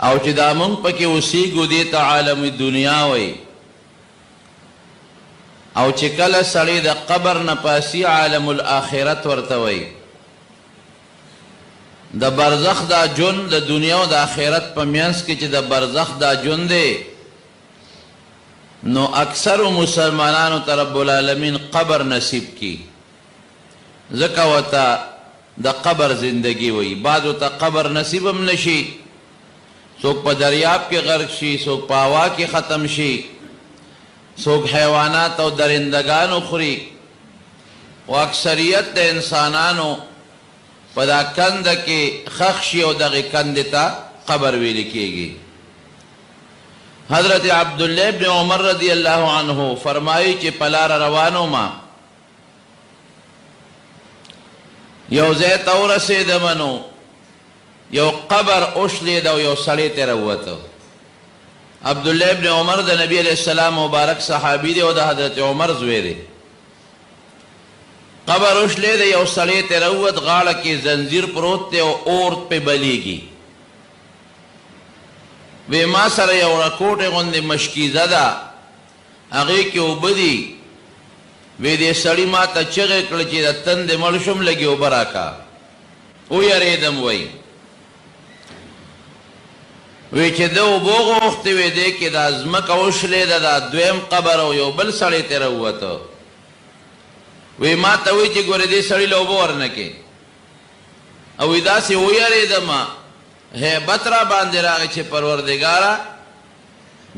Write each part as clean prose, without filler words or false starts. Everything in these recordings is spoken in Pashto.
او چې دا مونږ پکې اوسېږو دې ته عالم دنیا وایي او چې کله سړی د قبر نه پاسي عالم الاخرت ورته وایي د برزخ دا ژوند د دنیا او د آخرت په منځ کې چې د برزخ دا ژوند دی نو اکثرو مسلمانانو ته رب العالمین قبر نصیب کی ځکه ورته د قبر زندگی وایي بعضو ته قبر نصیب هم نشي څوک په دریاب کې غرق شي څوک په هوا کې ختم شي څوک حیوانات او درندگانو خوري او اکثریت د انسانانو په دا کنده کې خښ شي او دغې کندې ته قبر ویل کېږي حضرت عبدالله ابن عمر رضی الله عنه فرمایي چې په لاره روان وم یو ځای ته ورسېدم نو یو قبر اوشلید او یو سړی ترې راووته عبدالله ابن عمر د نبی علیہ السلام مبارک صحابي دی او د حضرت عمر زوی دی قبر اوشلید یو سړی ترې راووت غاړه کې زنځیر پروت دی او اور پې بلیږي وی ما سره یو رکوټې غوندې مشکیزه ده هغې کې اوبه دي وی دې سړي ما ته چغې کړه چې د تندې مړ شم لږې اوبه راکړه ویرېدم وی وی چې ده اوبه غوښتې وی دې کې دا ځمکه وشلېده دا دویم قبر او یو بل سړی ترې راووته وی ما ته وی چې ګورې دې سړي له اوبه ورنکې او وی داسې ویرېدم هیبت را باندې راغی چې پروردګاره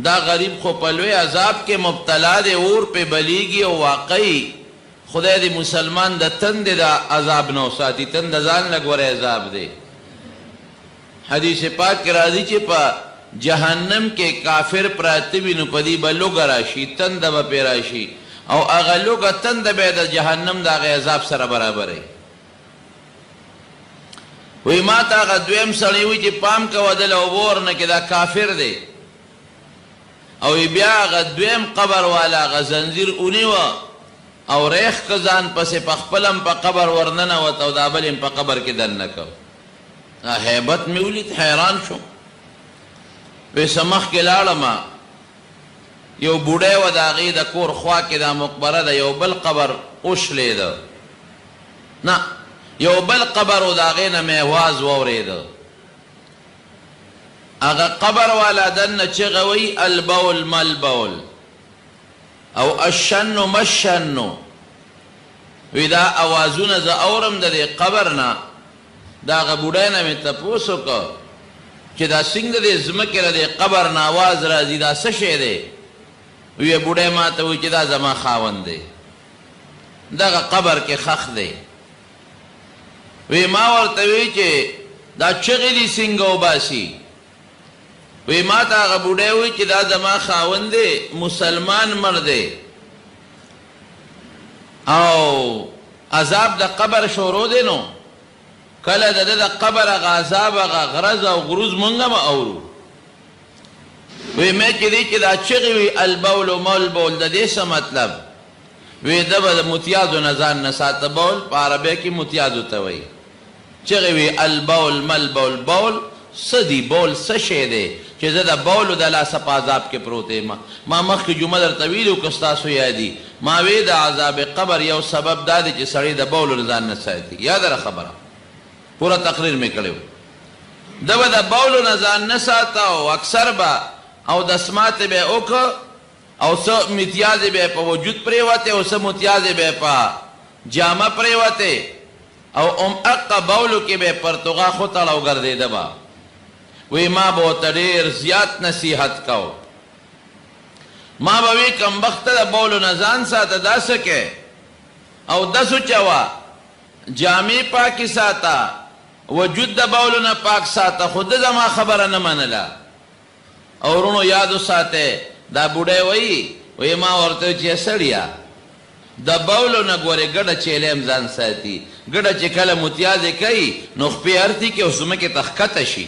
دا غریب خو په لوی عذاب کې مبتلا دی اور پې بلیږي او واقعي خدای دې مسلمان د تندې د عذاب نه وساتي تند ځان له ګورې عذاب دی حدیث پاک کې راځي چې په جهنم کې کافر پراته وي نو په دې به لوږه راشي تنده به پرې راشي او هغه لوږه تنده به د جهنم د هغې عذاب سره برابروي وی ما ته هغه دویم سړی وي چې پام کوه ده له اوبه ورنکې دا کافر دی او بیا هغه دویم قبر والا هغه زنځیر ونیوه او ریخ که ځان پسې په خپل هم په قبر ورننوت او دا بل هم په قبر کې دننه کو هیبت مې ولید حیران شو وی څه مخکې لاړم یو بوډی و د هغې د کور خوا کې دا مقبره ده یو بل قبر اوشلېده نه یو بل قبر و د هغې نه مې اواز واورېده هغه قبر والا دننه چغه وی البول مالبول او الشن مشن وی دا اوازونه زه اورم د دې قبر نه د هغه بوډی نه مې تپوس وکړه چې دا څنګه د دې ځمکې له دې قبر نه اواز راځي دا څه شی دی وی بوډی ما ته وی چې دا زما خاوند دی دغه قبر کې خښ دی وی ما ورته وی چې دا چغې دي څنګه وباسي وی ما ته هغه بوډی وی چې دا زما خاوند دی مسلمان مړ دی او عذاب د قبر شروع دی نو کله د ده د قبر هغه عذاب هغه غرض او غروز مونږ هم اورو وی مې چې دی چې دا چغې وي البول مالبول د دې څه مطلب وی ده به د متیازو نه ځان نه ساته بول په عربۍ کې متیازو ته وایي چغې وي البول مالبول بول څه دی بول څه شی دی چې زه د بولو د لاسه په عذاب کې پروت یم ما مخکې جمعه درته ویلي که ستاسو یادي ما وی د عذاب قبر یو سبب دا دی چې سړی د بولو نه ځان نه ساتي یاده را خبره پوره تقریر مې کړی و ده به د بولو نه ځان نه ساته او اکثر به او دسماتې به یې وکړه او څه متیازې به یې په وجود پرېوتې او څه متیازې به یې په جامه پرېوتې او هغه بولو کې به یې پرتوغا خوتړ او ګرځېده به وی ما به ورته ډېر زیات نصیحت کو ما به وی کمبخته د بولو نه ځان ساته دا څه کې او دسو چوه جامې پاکې ساته وجود د بولو نه پاک ساته خو ده زما خبره نه منله او ورونو یاد وساتئ دا بوډی وی ما ورته چې سړیه د بولو نه ګورې ګډه چیلې هم ځان ساتي ګډه چې کله متیازې کوي نو خپې ارتي کې او ځمکې ته ښکته شي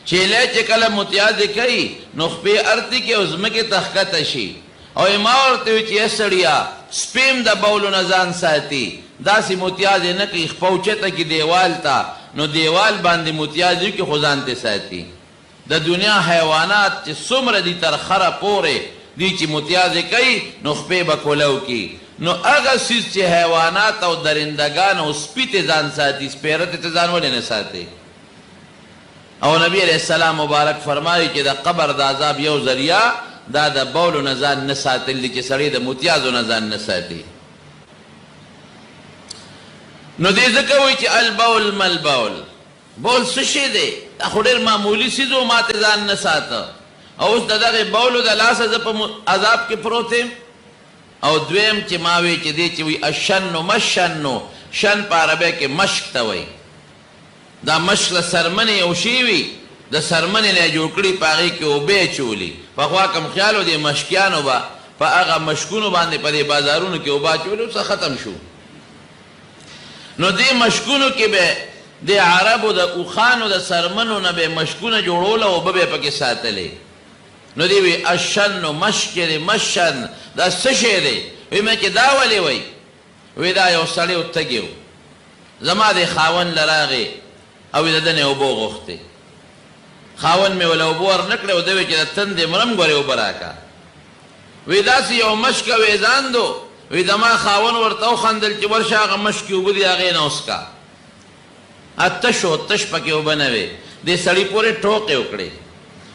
چیلې چې کله متیازې کوي نو خپې ارتي کې او ځمکې ته ښکته شي او ما ورته وی چې سړیه سپیم د بولو نه ځان ساتي داسې متیازې نه کوي خپه اوچته کې دیوال ته نو دیوال باندې متیازې کې خو ځان ته ساتي د دنیا حیوانات چې څومره دي تر خره پورې دی چې متیازې کوي نو خپې به کولو کی نو هغه څیز چې حیوانات او درندگان او سپي ته ځان ساتي سپیره ته ځان ولې نه ساتي او نبی علیہ السلام مبارک فرمایي چې د قبر د عذاب یو ذریعه دا د بولو نه ځان نه ساتل دي چې سړی د متیازو نه ځان نه ساتي نو دې ځکه وایي چې البول ملبول بول څه شی دی دا خو ډېر معمولي څیز و ما ته ځان نه ساته او اوس د دغې بولو د لاسه زه په عذاب کې پروت یم او دویم چې ما وی چې دی چې وی الشنو مشنو شن په عربی کې مشک ته وی دا مشک له سرمنې یو شی وي د سرمنې نه یې جوړ کړي په هغې کې اوبه اچولي پخوا کوم خیال و دې مشکیانو به په هغه مشکونو باندې په دې بازارونو کې اوبه اچولي اوس ختم شو نو دې مشکونو کې به د عربو د اوښانو د سرمنو نه به مشکونه جوړوله اوبه به یې پکې ساتلې نو دی وی الشن مشک دی مشن دا څه شی دی وی مې چې دا ولې وی وی دا یو سړی و تږی و زما د خاوند له راغې او د ده نه اوبه وغوښتې خاوند مې وله اوبه ورنه کړې او ده وی چې د تندې مرم ګورې اوبه راکړه وی داسې یو مشک ویزاندو وی زما خاوند ورته وخندل چې ورشه هغه مشکې اوبه دي هغې نه وڅښه تش و تش پکې اوبه نه وې دې سړي پورې ټوقې وکړې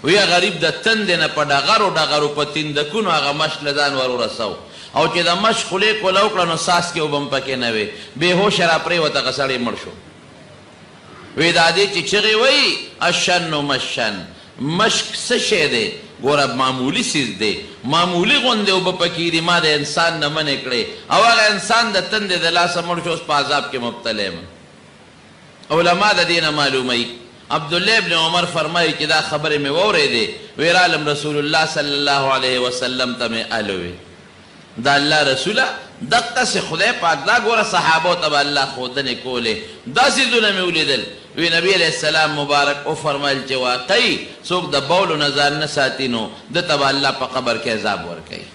وی غریب د تندې نه په ډغرو ډغرو په تندکونو هغه مشک له ځان ور ورسو او چې د مشک خولې کوله وکړه نو ساس کې اوبه هم پکې نه وې بېهوشه را پرېوته هغه سړی مړ شو وی دا دې چې چغې وایي الشنو مشن مشک څه شی دی ګوره معمولي څیز دی معمولي غوندې اوبه پکې دي ما د انسان نه منې کړې او هغه انسان د تندې د لاسه مړ شو اوس په عذاب کې مبتلا یم علما د دې نه معلوموي عبدالله ابن عمر فرمایي چې دا خبرې مې واورېدې وی رالم رسول الله صلی الله علیه وسلم ته مې الوې دا الله رسوله دقسې خدای پاک دا ګوره صحابو ته به الله ښودنې کولې دا څیزونه مې ولیدل وی نبی علیه السلام مبارک وفرمیل چې واقعي څوک د بولو نه ځان نه ساتي نو ده ته به الله په قبر کې عذاب ورکوي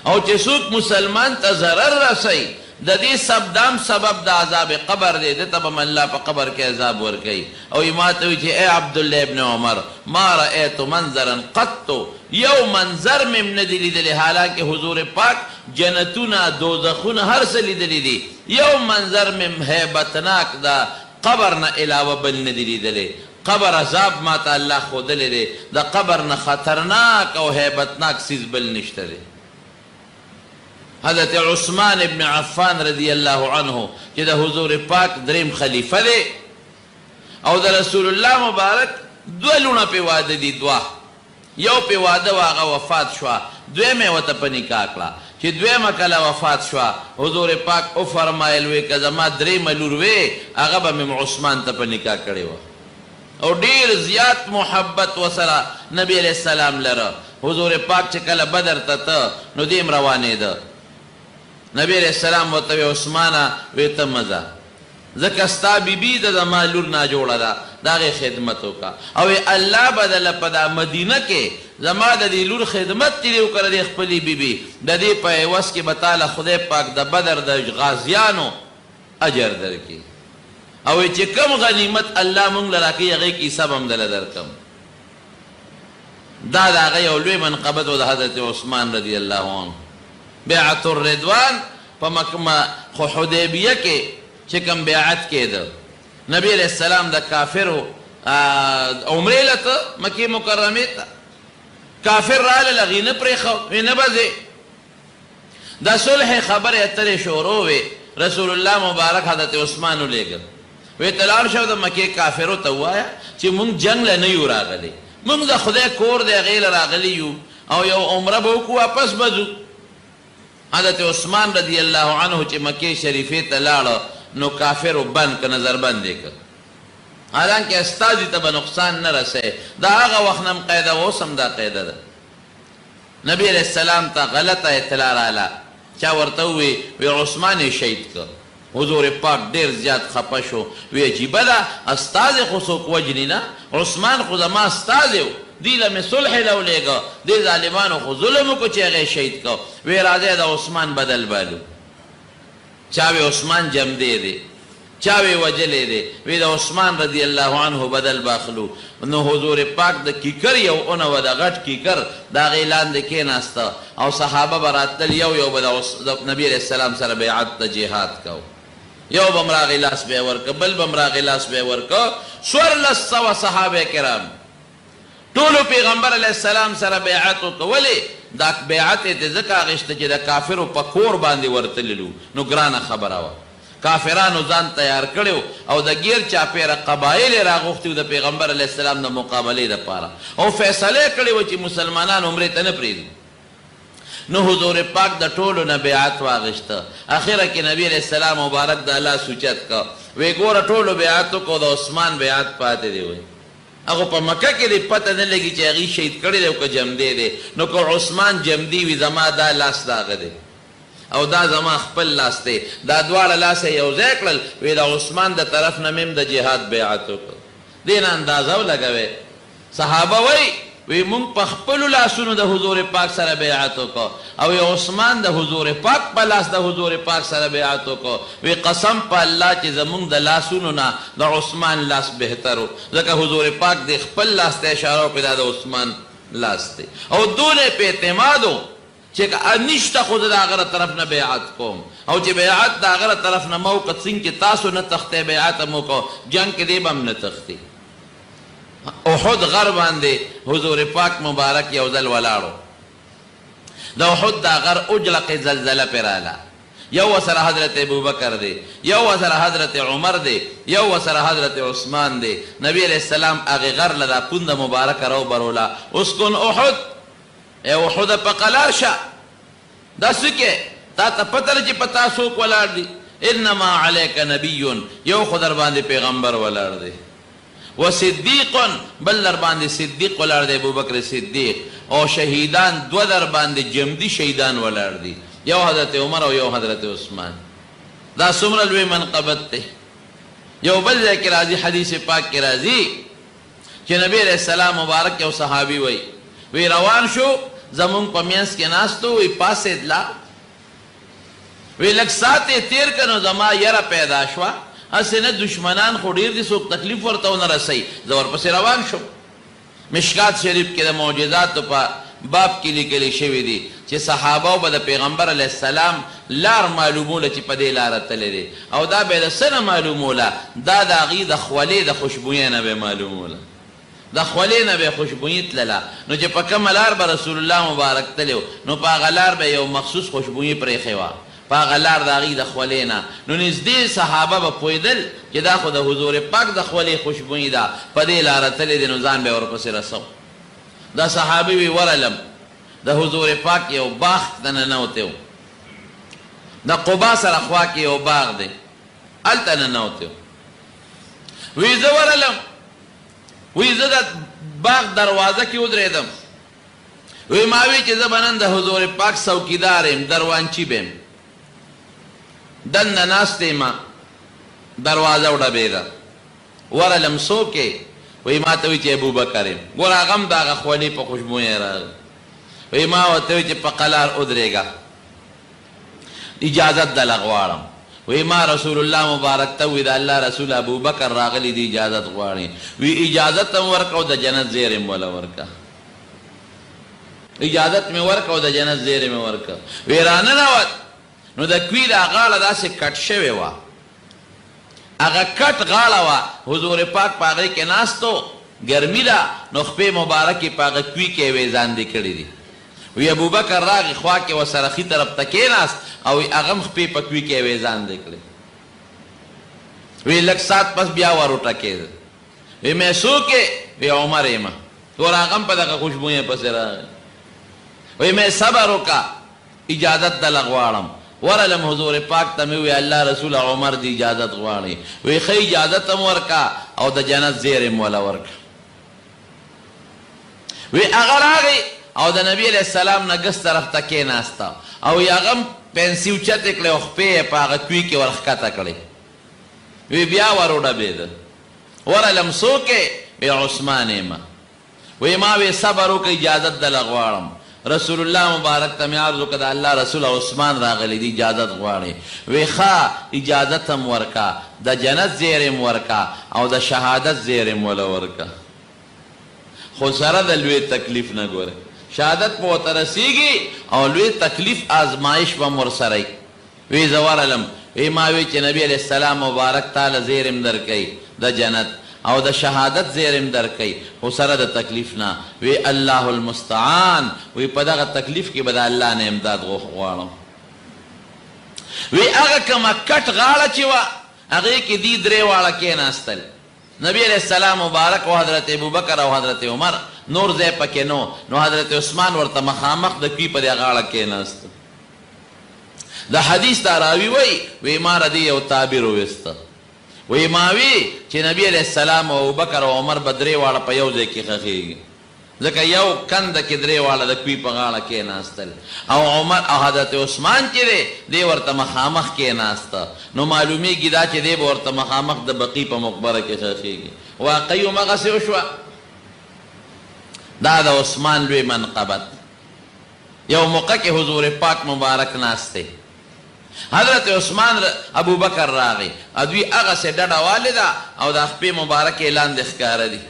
او چې څوک مسلمان ته ضرر رسوي د دې سبدام سبب د عذاب قبر دی ده ته به الله په قبر کې عذاب ورکوي او ما ته وی چې ای عبدالله ابن عمر ما رأیت منظرا قط یو منظر مې نه دی لیدلی حالانکه حضور پاک جنتونه دوزخونه هر څه لیدلی دي یو منظر مې هیبتناک د قبر نه علاوه بل نه دی لیدلی قبر عذاب ما ته الله ښودلی دی د قبر نه خطرناک او هیبتناک څیز بل نشته دی حضرت عثمان ابن عفان رضی الله عنه چې د حضور پاک دریم خلیفه دی او د رسول الله مبارک دوه لوڼه پې واده دي دوه یو پې واده و هغه وفات شوه دویمه یې ورته په نکاح کړه چې دویمه کله وفات شوه حضور پاک وفرمایل وی که زما درېیمه لور وې هغه به مې عثمان ته په نکاح کړې وه او ډېر زیات محبت ورسره نبي علیه السلام لره حضور پاک چې کله بدر ته ته نو دیم روانېده نبی علیہ السلام ورته وی عثمانه وی ته مه ځه ځکه ستا بیبي د زما لور ناجوړه ده د هغې خدمت وکړه او الله به دله په دا مدینه کې زما د دې لور خدمت چې دی وکړه د خپلې بیبي د دې په عوض کې به تاله خدای پاک د بدر د غازیانو اجر درکړي او چې کم غنیمت الله مونږ له راکوي هغې کې حساب هم دله درکم دا د هغه یو لوی منقبت و د حضرت عثمان رضی الله عنه بیعت الرضوان په خو حدیبیه کې چې کوم بیعت کېده نبی علیه السلام د کافرو عمرې له ته مکې مکرمې ته کافر راغلل هغې نه پرېښود وی نه به ځې د صلح خبرې اترې شروع وې رسول الله مبارک حضرت عثمان ولیږل وی ته لاړ شه د مکې کافرو ته ووایه چې مونږ جنګ له نه یو راغلی مونږ د خدای کور دی هغې له راغلي یو او یو عمره به وکړو واپس به ځو حضرت عثمان رضی الله عنه چې مکې شریفې ته لاړه نو کافرو بند که نظر بند یې کړ حالانکه استازي ته به نقصان نه رسوي دا هغه وخت نه هم قاعده و اوس هم دا قاعده ده نبی علیه السلام ته غلطه اطلاع راغله چا ورته ووی وی عثمان یې شهید کړ حضور پاک ډېر زیات خفه شو وی عجیبه ده استازی خو څوک وجني نه عثمان خو زما استازی و دی له مې صلح له ولیږه دې ظالمانو خو ظلم وکړو چې هغې شهید کړو وی راځئ د عثمان بدل بالو چا وی عثمان جمدی دی چاوی وجلې دی وی د عثمان رضی الله عنه بدل باخلو نو حضور پاک د کیکر یو اونه و د غټ کیکر د هغې لاندې کېناسته او صحابه به راتلل یو به د نبي علیه السلام سره بیعت د جهاد کو یو به م راغی لاس به یې ورکه بل به م راغی لاس به یې ورکه 1400 صحابه کرام ټولو پیغمبر علیه السلام سره بیعت وکړه ولې دا بیعت یې د ځکه اخیسته چې د کافرو په کور باندې ورتللو نو ګرانه خبره وه کافرانو ځان تیار کړی او د ګیر چاپیره قبایل یې راغوښتي وو د پیغمبر علیه السلام د مقابلې دپاره او فیصله یې کړې وه چې مسلمانان عمرې ته نه پرېږدي نو حضور پاک د ټولو نه بیعت واغېسته اخره کې نبي علیه السلام مبارک د الله سوچت که وی ګوره ټولو بیعت وکړو د عثمان بیعت پاتې دی وی هغه په مکه کې دې پته نه لګي چې هغې شهید کړی دی او که جمدی دی نو که عثمان جمدی وي زما دا لاس د هغه دی او دا زما خپل لاس دی دا دواړه لاس یې یو ځای کړل وی د عثمان د طرف نه مې د جهاد بیعت وکړ دې نه اندازه ولګوئ صحابه وی وی مونږ په خپلو لاسونو د حضور پاک سره بیعت وکړو او یو عثمان د حضور پاک په لاس د حضور پاک سره بیعت وکړو وی قسم په الله چې زمونږ د لاسونو نه د عثمان لاس بهتر و ځکه حضور پاک د خپل لاس ته اشاره وکړې دا د عثمان لاس دی او دونه په اعتماد و چې نشته خو د هغه طرف نه بیعت کوم او چې بیعت د هغه طرف نه مو که څنګه چې تاسو نه تښتئ بیعت هم وکړو جنګ کې دی به هم نه تښتي احد غر باندې حضور پاک مبارک یو ځل ولاړو د احد دا غر اجلقې زلزله پې راله یو ورسره حضرت ابوبکر دی یو ورسره حضرت عمر دی یو ورسره حضرت عثمان دی نبی علیه السلام هغې غر له دا پونده مبارکه راوبروله اسکن احد ای احد په قلار شه دا څه کې تا ته پته ده چې په تا څوک ولاړ دي انما علیک نبی یو خو در باندې پیغمبر ولاړ دی و صدیق بل در باندې صدیق ولاړ دی ابوبکر صدیق او شهیدان دو در باندې جمدي شهیدان ولاړ دي یو حضرت عمر او یو حضرت عثمان دا څومره لوی منقبت دی یو بل ځای کې راځي حدیث پاک کې راځي چې نبی علیه السلام مبارک یو صحابي وی روان شو زمونږ په منځ کې ناست وی پاسېد لا وی لږ ساعت یې تېر که نو زما یره پیدا شوه هسې نه دشمنان خو ډېر دي څوک تکلیف ورته ونه رسوي زه ورپسې روان شم مشکات شریف کې د معجزاتو په باب کې لیکلی شوي دي چې صحابه به د پیغمبر علیه السلام لار معلوموله چې په دې لاره تللی دی او دا به یې د څه نه معلوموله دا د هغې د خولې د خوشبویۍ نه به یې معلوموله د خولې نه به یې خوشبویي تلله نو چې په کومه لار به رسول الله مبارک تللی نو په هغه لار به یو مخصوص خوشبویي پرېښې وه په هغه لار د هغې د خولې نه نو نږدې صحابه به پوهېدل چې دا خو د حضور پاک د خولې خوشبویي ده په دې لاره تللی دی نو ځان به یې ورپسې رسو دا صحابي وی ورلم د حضور پاک یو باغ ته ننوتی و د قبا سره خوا کې یو باغ دی هلته ننوتی و وی زه ورلم وی زه د باغ دروازه کې ودرېدم وی ما وی چې زه به نن د حضور پاک څوکیدار یم دروانچي به یم دننه ناست یم دروازه وډبېده ورلم څوک یې وی ما ته وی چې ابوبکر یم ګوره هغه هم د هغه خولې په خوشبویۍ راغی وی ما ورته وی چې په قلار ودرېږه اجازت دله غواړم وی ما رسول الله مبارک ته وی د الله رسول ابوبکر راغلی دی اجازت غواړي وی اجازت هم ورکه او د جنت زیری م وله ورکه اجازت مې ورکه او د جنت زیری مې ورکه وی راننوت نو د کوي دا غاړه داسې کټ شوې وه هغه کټ غاړه وه حضور پاک په هغې کې ناست و ګرمي ده نو خپې مبارکې په هغه کوي کې یې ویځاندې کړي دي وی ابوبکر راغی خوا کې ورسره ښي طرف ته کېناست او هغه هم خپې په کوي کې یې ویځاندې کړې وی لږ ساعت پس بیا ور وټکېده وی مې څوک یې وی عمر یم ګوره هغه هم په دغه خوشبویۍ پسې راغی وی مې صبر وکړه اجازت دله غواړم ورلم حضور پاک ته مې وی الله رسول عمر دی اجازت غواړي وی ښه اجازت هم ورکه او د جنت زیری م وله ورکه وی هغه راغی او د نبی علیه السلام نه ګس طرف ته کېناسته او هغه هم پنسي اوچتې کړې او خپې یې په هغه کوي کې ورښکته کړې وی بیا ور وډبېده ورلم څوک یې وی عثمان یم وی ما وی صبر وکړه اجازت دله غواړم رسول الله مبارک ته مې عرض وکړه د الله رسول عثمان راغلی دی اجازت غواړي وی ښه اجازت هم ورکه د جنت زیری م ورکه او د شهادت زیری م وله ورکه خو سره د لوی تکلیف نه ګوره شهادت به ورته رسیږي او لوی تکلیف آزمایش به م ورسره وی زه ورغلم وی ما وی چې نبی علیه السلام مبارک تعالی زیری م درکوي د جنت او د شهادت زیرم درکوي خو سره د تکلیف نه وی الله المستعان وی په دغه تکلیف کې به د الله نه امداد غواړم وی هغه کومه کټ غاړه چې وه هغې کې دي درې واړه کېناستل نبی علیه السلام مبارک او حضرت ابوبکر او حضرت عمر نور ځای پکې نو حضرت عثمان ورته مخامخ د کوي په دې غاړه کېناست د حدیث دا راوي وی ما ردې یو تعبیر وویسته وی ماوی چې نبی علیه السلام او ابوبکر او عمر به درې واړه په یو ځای کې ښخېږي ځکه یو کنده کې درې واړه د کوي په غاړه کېناستل او عمر او حضرت عثمان چې دی دی ورته مخامخ کېناسته نو معلومیږي دا چې دی به ورته مخامخ د بقي په مقبره کې ښخېږي واقعي همغسې وشوه دا د عثمان لوی منقبت یو موقع کې حضور پاک مبارک ناست دی حضرت عثمان ابو بکر راغی ادوی هغسې ډډه والې ده او د خپې مبارکې لاندې ښکاره دي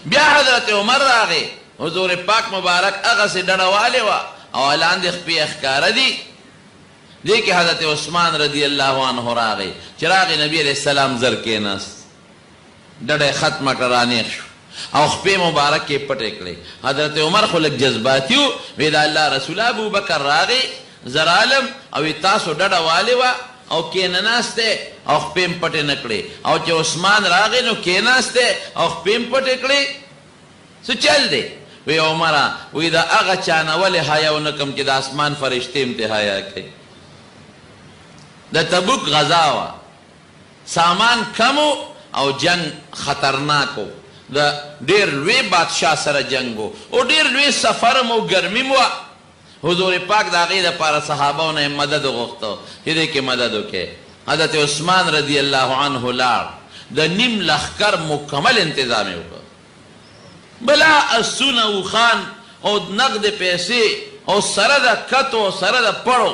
بیا حضرت عمر راغی حضور پاک مبارک هغسې ډډه والې وه او لاندې خپې ښکاره دي دې کې حضرت عثمان رضی الله عنه راغی چې راغی نبی علیه السلام زر کېناست ډډه یې ختمه کړه رانیغ شو او خپې مبارک یې پټې کړې حضرت عمر خو لږ جذباتي و وی د الله رسول ابو بکر راغی زر عالم او تاسو ډډه والې وه او کېنناستی او خپې م پټې نه کړې او چې عثمان راغی نو کېناستی او خپې م پټې کړې څه چل دی وی عمره وی د هغه چا نه ولې حیا ونه کړم چې د اسمان فرشتې م ترې حیا کوي د تبوک غذا وه سامان کم او جنگ خطرناک و د ډېر لوی بادشاه سره جنگ و او ډېر لوی سفر م او ګرمي م وه حضور پاک د هغې دپاره صحابو نه مدد غوښته چې دې کې مدد وکړي حضرت عثمان رضی الله عنه لاړ د نیم لښکر مکمل انتظام یې وکړ بلا اسونه اوښان او نقد پیسې او سره د کتو او سره د پړو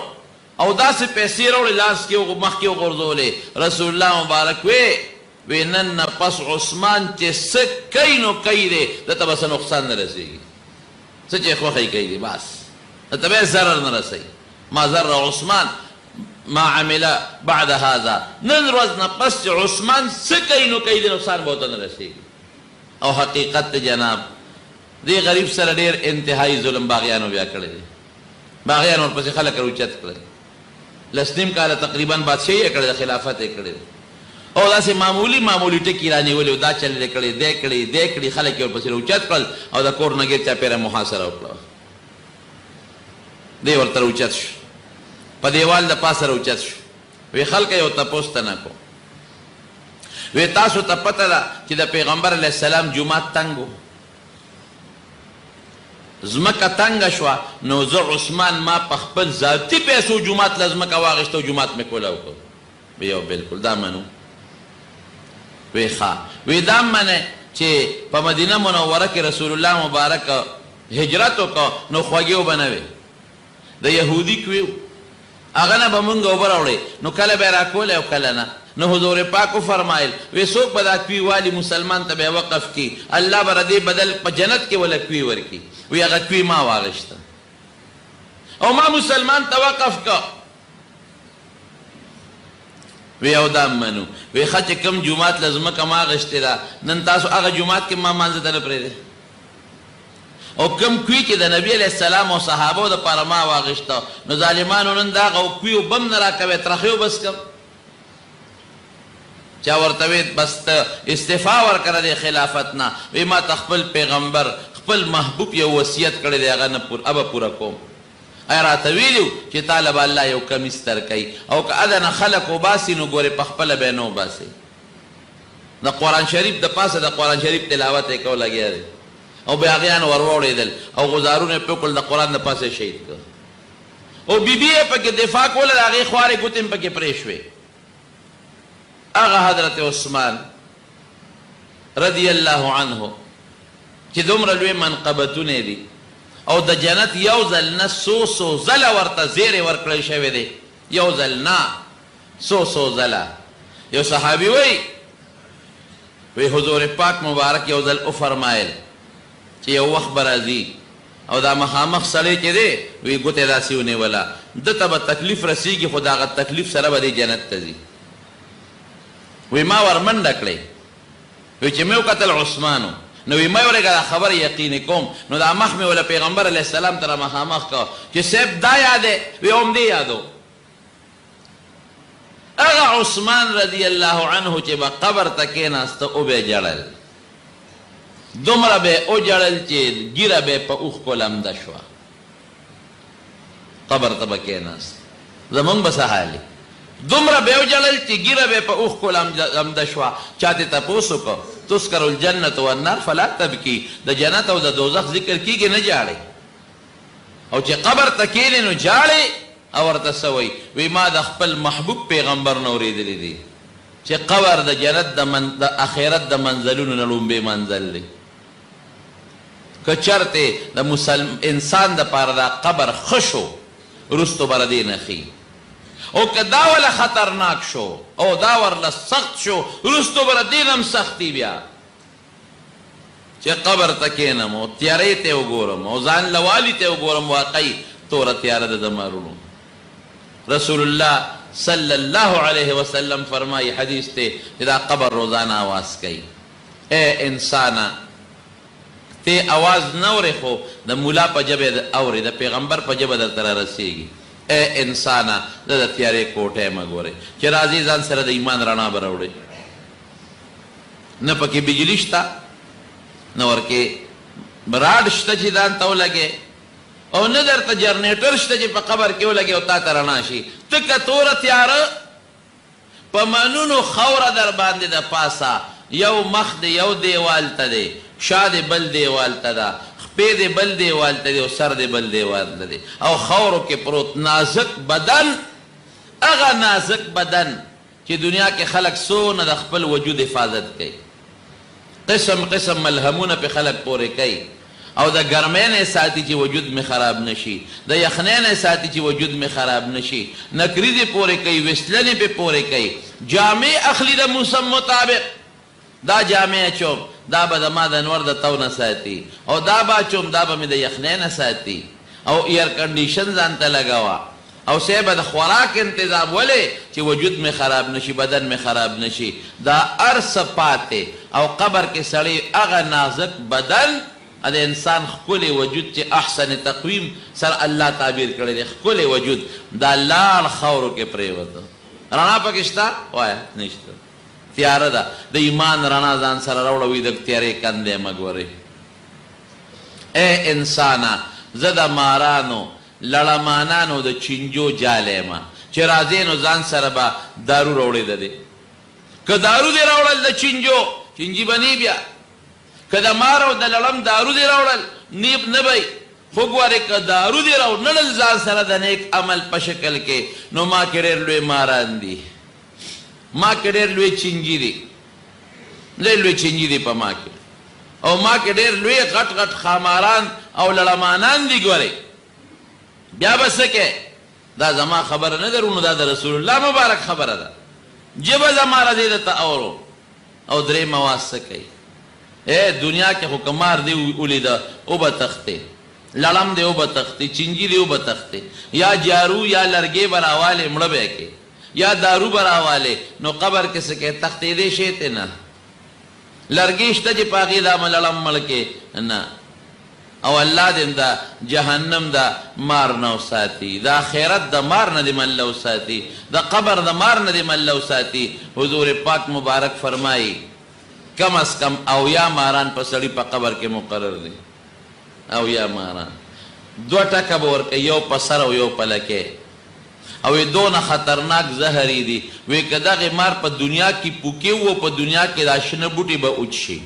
او داسې پیسې راوړې لاس کې مخکې وغورځولې رسول الله مبارک وی نن نه پس عثمان چې څه کوي نو کوي دی دته به څه نقصان نه رسېږي څه چې خوښی کوي دی بس دته به ضرر نه رسوي ما ضر عثمان ما عمل بعد هذا نن ورځ نه پس چې عثمان څه کوي نو کوي دی نقصان به ورته نه رسېږي او حقیقت جناب دې غریب سره ډېر انتهایی ظلم باغیانو بیا کړی دی باغیانو ورپسې خلک راوچت کړی لس نیم کاله تقریبا بادشاهي یې کړې ده خلافت یې کړی او داسې معمولي ټکي رانیولې او دا چل یې کړی دی کړي خلک یې ورپسې راوچت کړل او د کور نه ګیر چاپېره محاصره وکړه دی ورته راوچت شو په دیوال د پاسه راوچت شو وی خلک یې ورته پوښتنه کو وی تاسو ته پته ده چې د پیغمبر علیه السلام جومات تنګ و ځمکه تنګه شوه نو زه عثمان ما په خپل ذاتي پیسو جومات له ځمکه واخېسته او جومات مې کوله وکړ وی یو بلکل دا منو وی ښه وی دا منه چې په مدینه منوره کې رسول الله مبارک هجرت وکړه نو خوږې اوبه نه وې د یهودي کوي هغه نه به مونږ اوبه راوړې نو کله به یې راکولې او کله نه نو حضور پاک وفرمایل وی څوک به دا کوي والي مسلمان ته به یې وقف کي الله به ردې بدل په جنت کې وله کوي ورکي وی هغه کوي ما واغېسته او ما مسلمان ته وقف که وی او دا منو وی ښه چې کوم جومات له ځمکه ما اخېستې ده نن تاسو هغه جومات کې ما مانځه ته نه پرېږدئ او کوم کوي چې د نبي علیه السلام او صحابو دپاره ما واغېسته نو ظالمانو نن د هغه کویو بم نه راکوئ ترخې وبس کم چا ورته وی بس ته استعفا ورکړه د خلافت نه وی ما ته خپل پیغمبر خپل محبوب یو وصیت کړی دی هغه نه ابه پوره کوم ایا راته ویلو چې طالب الله یو کمیس ترکوي او که اده نه خلک وباسي نو ګورې په خپله به یې نه وباسئ د قرآن شریف د پاسه د قرآن شریف تلاوت یې کو لګیا دی او باغیان ور واوړېدل او غزارونه یې پرې کړل د قرآن د پاسه یې شهید کړ او بیبي یې پکې دفاع کوله د هغې خوارې ګوتې م پکې پرې شوې هغه حضرت عثمان رضی الله عنه چې دومره لوی منقبتونه دي او د جنت یو ځل نه څو ځله ورته زیری ورکړی شوی دی یو ځل نه څو ځله یو صحابي وی حضور پاک مبارک یو ځل وفرمایل چې یو وخت به راځي او دا مخامخ سړی چې دی وی ګوتې داسې ونیوله ده ته به تکلیف رسیږي خو د هغه تکلیف سره به دی جنت ته ځي وی ما ورمنډه کړی وی چې مې وکتل عثمانو نو وی ما ورګه دا خبر یقیني کوم نو دا مخ مې ولا پیغمبر علیه السلام ته مخامخ کو چې صاحب دا یادې وی هم دې یادو هغه عثمان رضی الله عنه چې به قبر ته کېناسته او به ژړل دومره به وژړل چې ږیره به په اوښکو لمده شوه قبر ته به کېناست زمونږ به څه حال دومره به وژړل چې ږیره به په اوښکو لمده شوه چا ترې تپوس وکړو تذکر الجنة والنار فلا تبکي د جنت او د دوزخ ذکر کیږي نه جاړې او چې قبر ته کېنې نو جاړې او ورته څه وایي وی ما د خپل محبوب پیغمبر نه اورېدلی دي چې قبر د جنت د آخرت د منزلونو نه لومبې منزل دی که چرته د انسان دپاره دا قبر ښه شو وروستو به د دې نه ښي او که دا وله خطرناک شو او دا ورله سخت شو وروستو به د دې نه هم سختي بیا چې قبر ته کښېنم او تیارې ته وګورم او ځان لوالي ته وګورم واقعي توره تیاره ده د مارونو رسول الله صلی الله علیه وسلم فرمائی حدیث تے کہ دا قبر روزانہ آواز کئی اے انسانا تے آواز نوری خو دا مولا پا جبه دا اوری دا پیغمبر پا جبه دا ترہ رسیگی اے انسانا دا تیارے کوٹے مگوری چر عزیزان سر دا ایمان رانا براوڑے نا پاکی بجلیشتا نا ورکے براڈشتا چی دان تاو لگے او نه درته جرنیټر شته چې په قبر کې ولګي او تا ته رڼا شي تکه توره تیاره په منونو خوره در باندې د پاسه یو مخ د یو دیوال ته دی شا د بل دیوال ته ده خپې د بل دیوال ته دی او سر د بل دیوال ته دی او خورو کې پروت نازک بدن هغه نازک بدن چې دنیا کې خلک څونه د خپل وجود حفاظت کوي قسم قسم ملهمونه په خلک پورې کوي او د ګرمۍ نه ساتي چې وجود می خراب نشي د یخنۍ نه ساتي چې وجود می خراب نشي نکریزې پورې کوي وسلنې پې پورې کوي جامې اخلي د موسم مطابق دا جامې اچوم دا به د ما د انور د تو نه ساتي او دا به اچوم دا به مې د یخنۍ نه ساتي او ایر کنډیشن ځان ته لګوه او صحیح به د خوراک انتظام ولې چې وجود می خراب نشي بدن می خراب نشي دا هر څه پاتې او قبر کې سړی هغه نازک بدن د انسان ښکلی وجود چې احسن تقویم سر الله تعبیر کړی دی ښکلی وجود دا لاړ خاورو کې پرېوته رڼا پکې شته وایه نشته تیاره ده د ایمان رڼا ځان سره راوړه وي د تیارې کندې مه ګورې ای انسانه زه د مارانو لړمانانو د چینجو جالی یم چې راځې نو ځان سره به دارو راوړې ده دی که دارو دې راوړل د چینجو چینجي به نی بیا که د مار او د لړم دارو دې راوړل نیب نه بی خو ګورې که دارو دې راوړل ځان سره د نیک عمل په شکل کې نو ما کې ډېر لوی ماران دي ما کې ډېر لوی چینجي دي ډېر لوی چینجي دي په ما کې او ما کې ډېر لوی غټ غټ خاماران او لړمانان دي ګورې بیا به څه کې دا زما خبره نه ده رونو دا د رسول الله مبارک خبره ده جبه زما راځي درته اورو او درې مواد څه کوي اے دنیا کې خو کمار دی ولیده او به تختې لړم دی او به تختې چینجي دی او به تختې یا جارو یا لرګې به راوالې مړه به کې یا دارو به راوالې نو قبر کې څه کې تختېدې شی ته نه لرګې شته چې په هغې دا لړم مړ کې نه او الله دې دا جهنم دا مار نه وساتي د آخرت د مار نه دې مله وساتي د قبر د مار نه دې مله وساتي حضور پاک مبارک فرمایي کم از کم اویا ماران په سړي په قبر کې مقرر دي اویا ماران دوه ټکه به ورکوي یو په سر او یو په لکې او یې دونه خطرناک زهري دي وی که دغې مار په دنیا کې پوکې و په دنیا کې دا شنه بوټي به اوچ شي